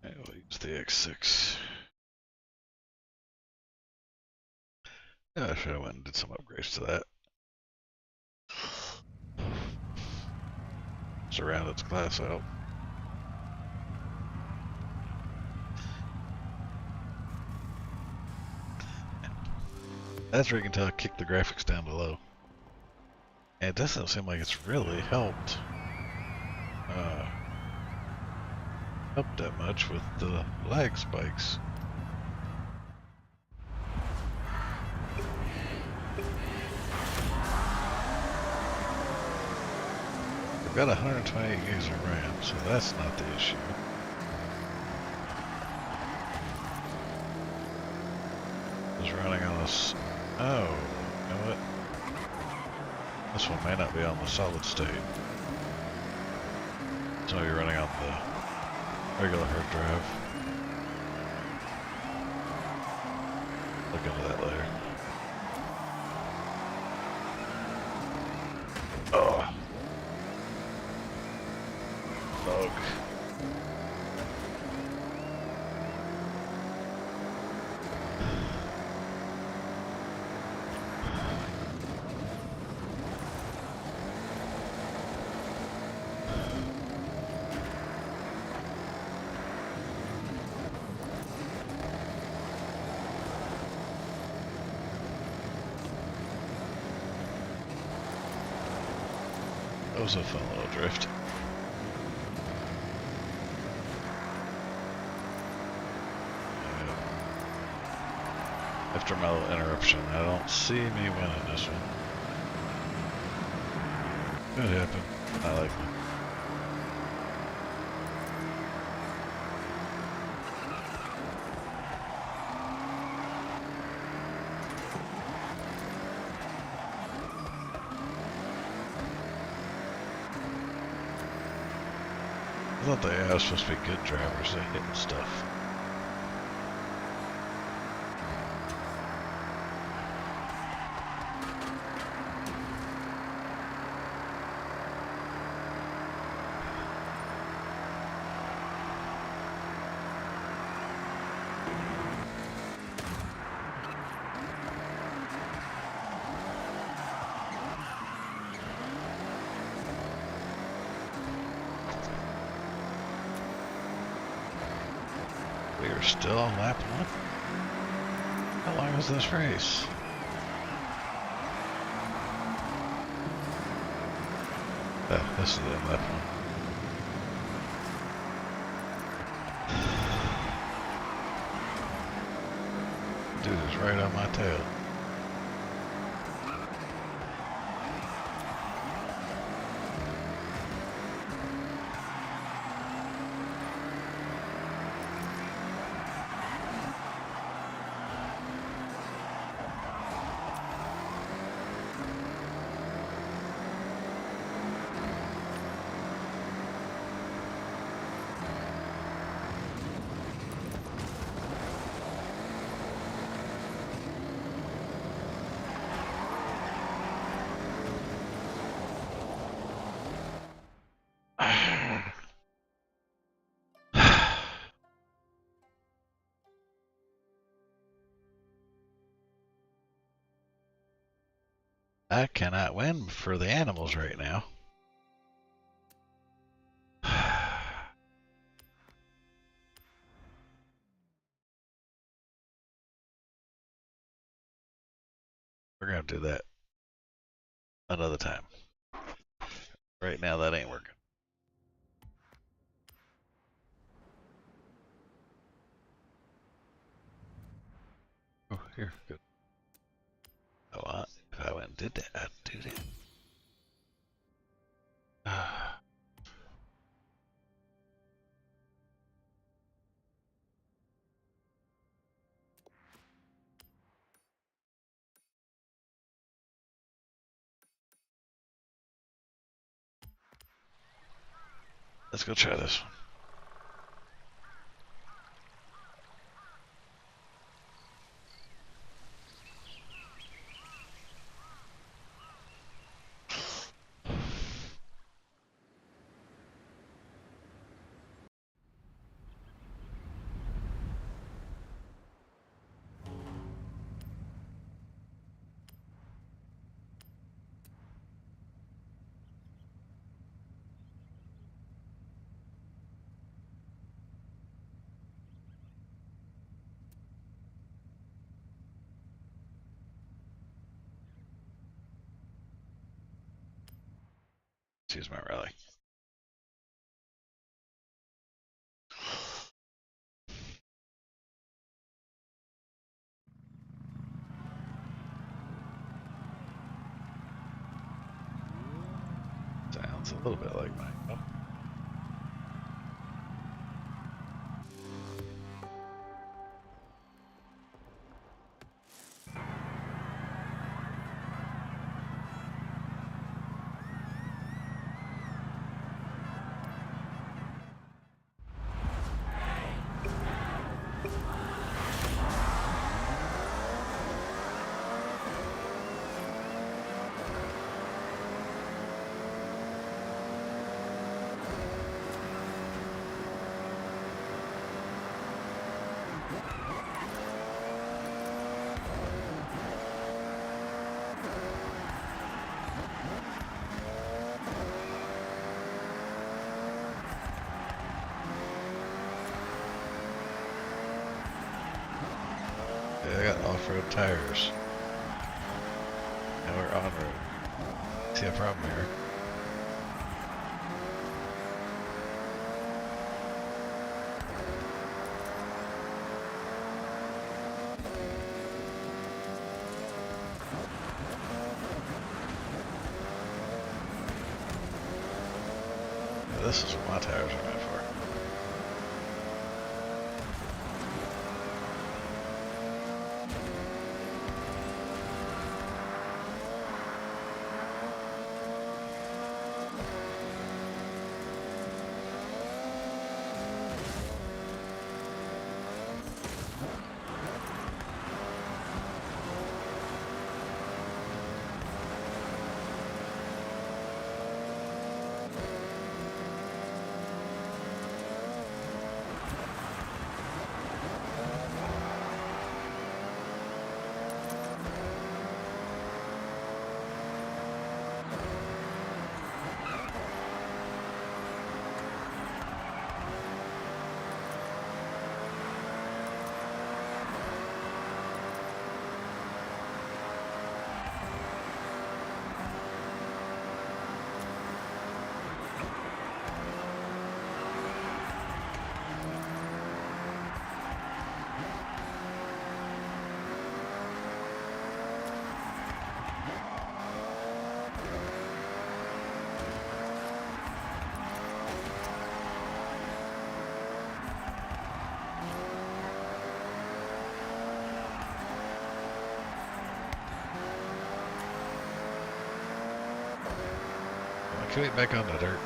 Okay, we'll use the X6. Yeah, I should have went and did some upgrades to that. Surround its glass out. That's where you can tell I kicked the graphics down to low. And it doesn't seem like it's really helped that much with the lag spikes. I've got 128 gigs of RAM, so that's not the issue. It's running on this. Oh, you know what? This one may not be on the solid state. So you're running on the regular hard drive. Look into that later. Oh. Dog. That was a fun little drift. After my little interruption, I don't see me winning this one. Could happen. I like it. I thought the AI was supposed to be good drivers, they hitting stuff. We are still on lap 1. How long is this race? This is the lap 1. Dude is right on my tail. I cannot win for the animals right now. We're gonna do that another time. Right now, that ain't working. Oh, here, good. Oh, if I went and did that, I'd do that. Let's go try this one. Let's use my rally. Sounds a little bit like mine. Oh. Yeah, I got off-road tires. Now we're on-road. See a problem here? Yeah, this is what my tires are meant for. Can we get back on the dirt?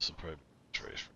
This will probably be a race.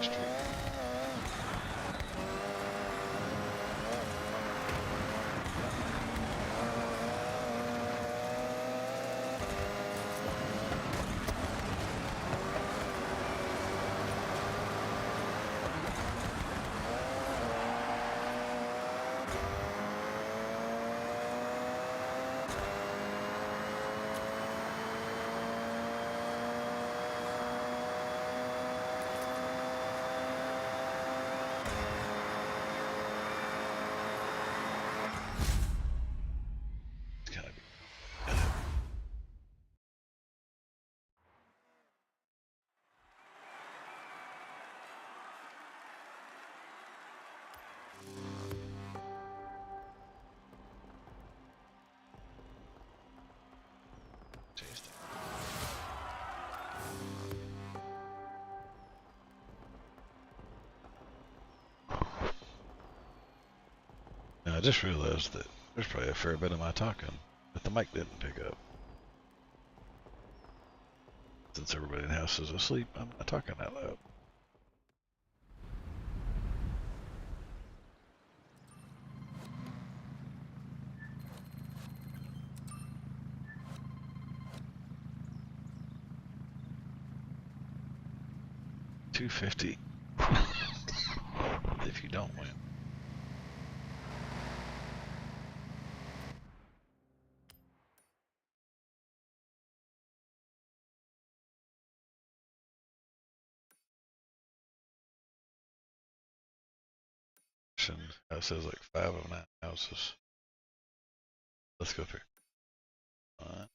Okay. Now, I just realized that there's probably a fair bit of my talking that the mic didn't pick up. Since everybody in the house is asleep, I'm not talking that loud. $250 if you don't win. It says like 5 of 9 houses. Let's go through. Fine.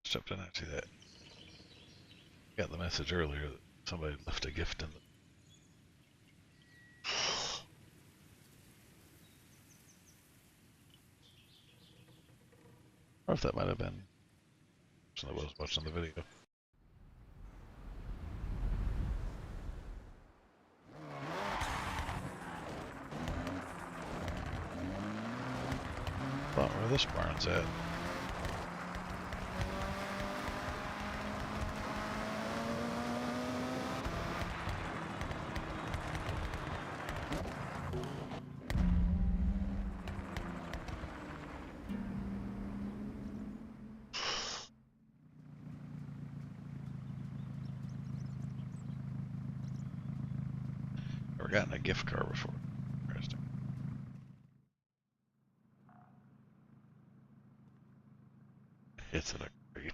Jumped in and see that. Got the message earlier that somebody left a gift in the. Or if that might have been somebody was watching the video. Thought where this barn's at. Never gotten a gift card before. Interesting. It's in a crate.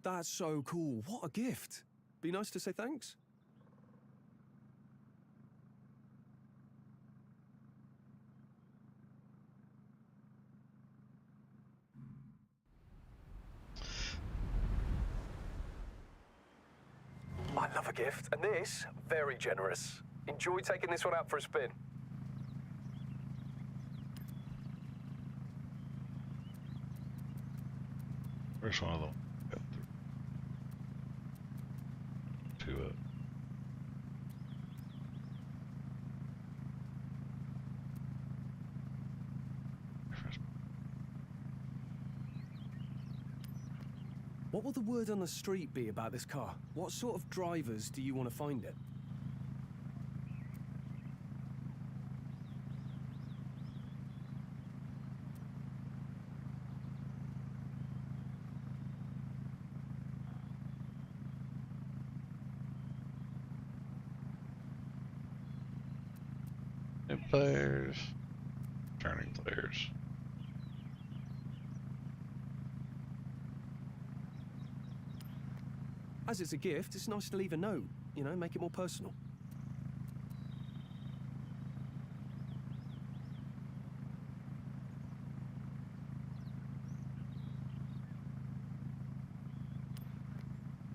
That's so cool. What a gift. Be nice to say thanks. I love a gift, and this, very generous. Enjoy taking this one out for a spin. Where's one of them? To What will the word on the street be about this car? What sort of drivers do you want to find it? new players, turning players. As it's a gift, it's nice to leave a note. You know, make it more personal.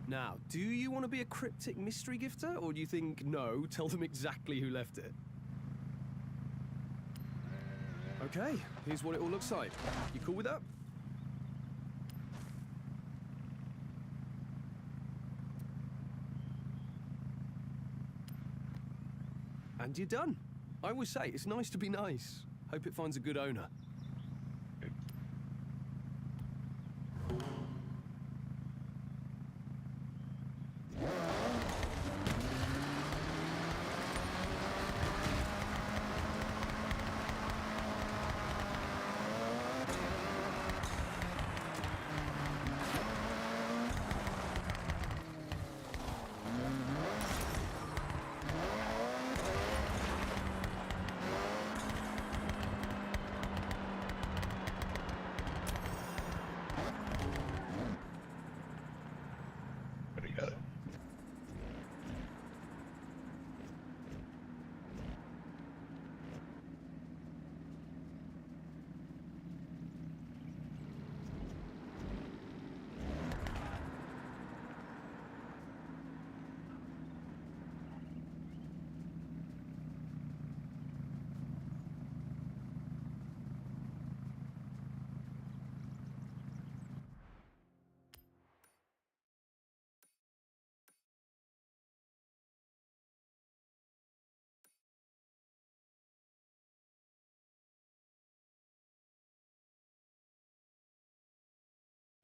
Now, do you want to be a cryptic mystery gifter, or do you think, no, tell them exactly who left it? Okay, here's what it all looks like. You cool with that? And you're done. I always say, it's nice to be nice. Hope it finds a good owner.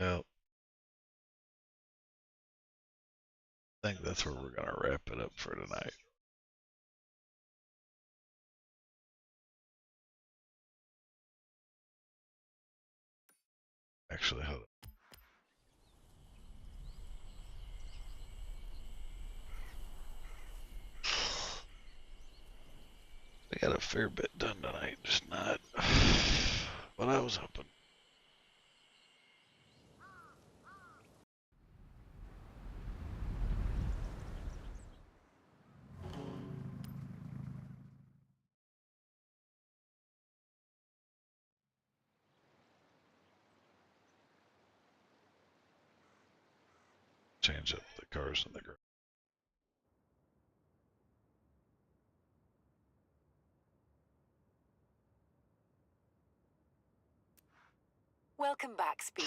Well, I think that's where we're going to wrap it up for tonight. Actually, hold on. We got a fair bit done tonight, just not what I was hoping. Change up the cars in the garage. Welcome back, Speed.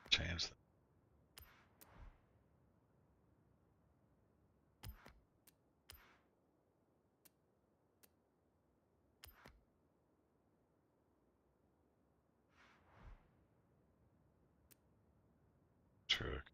Change that. Truck.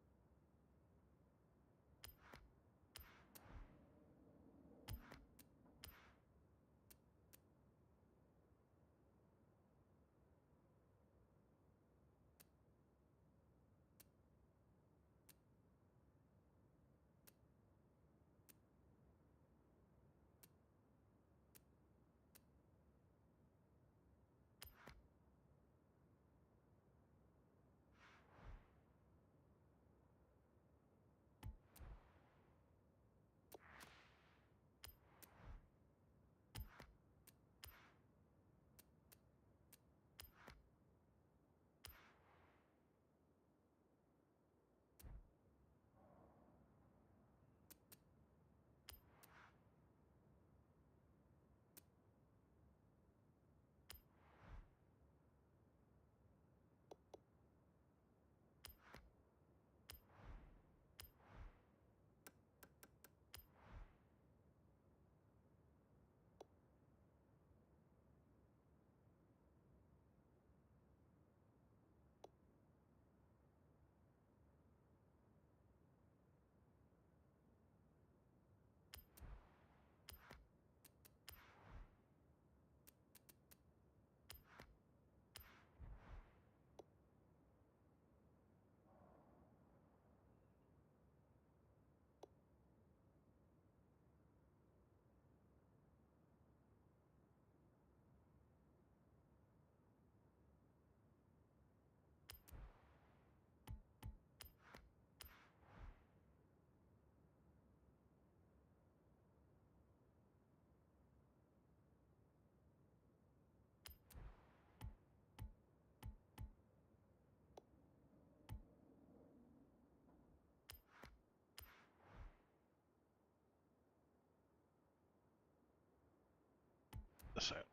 This out.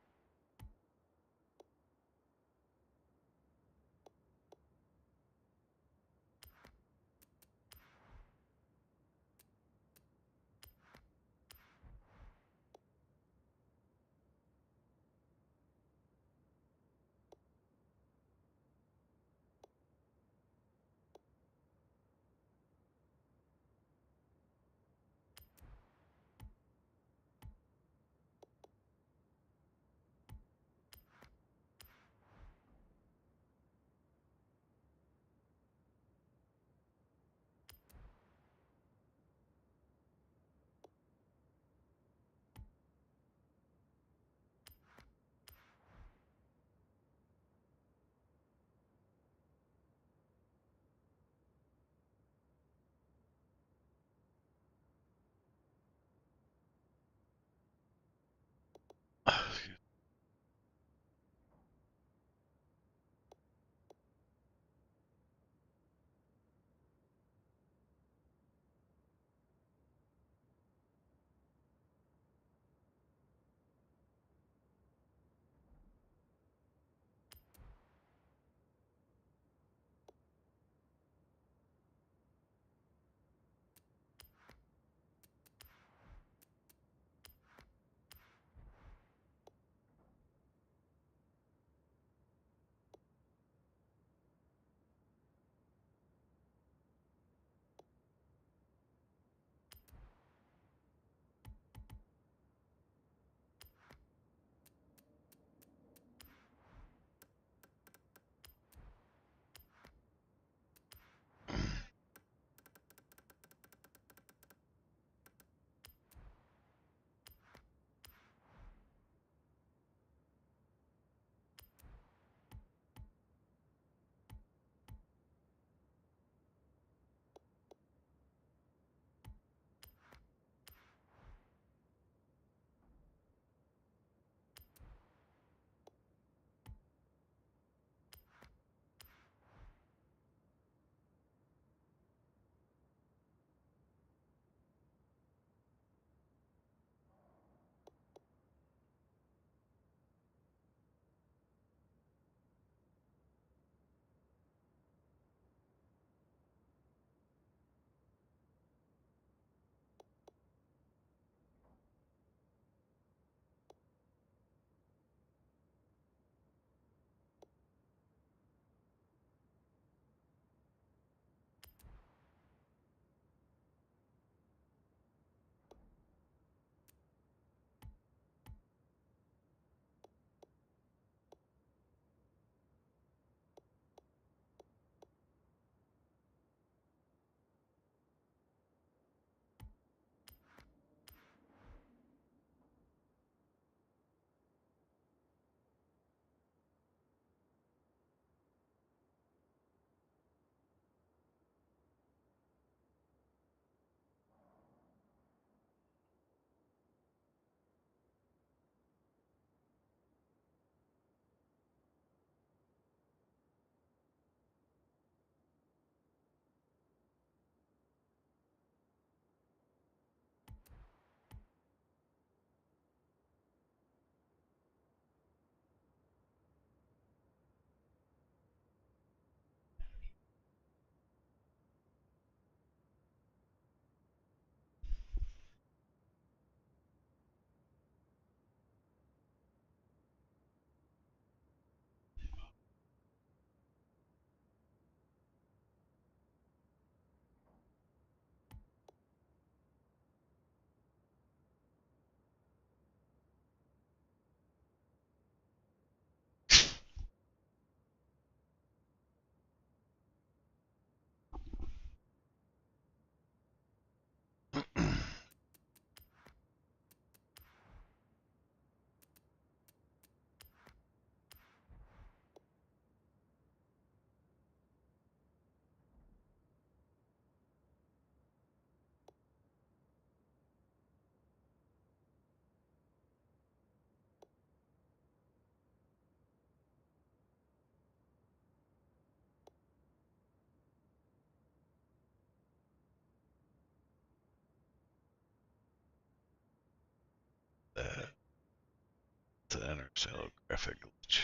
to enter salo graphic glitch.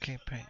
campaign.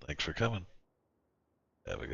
Thanks for coming. Have a good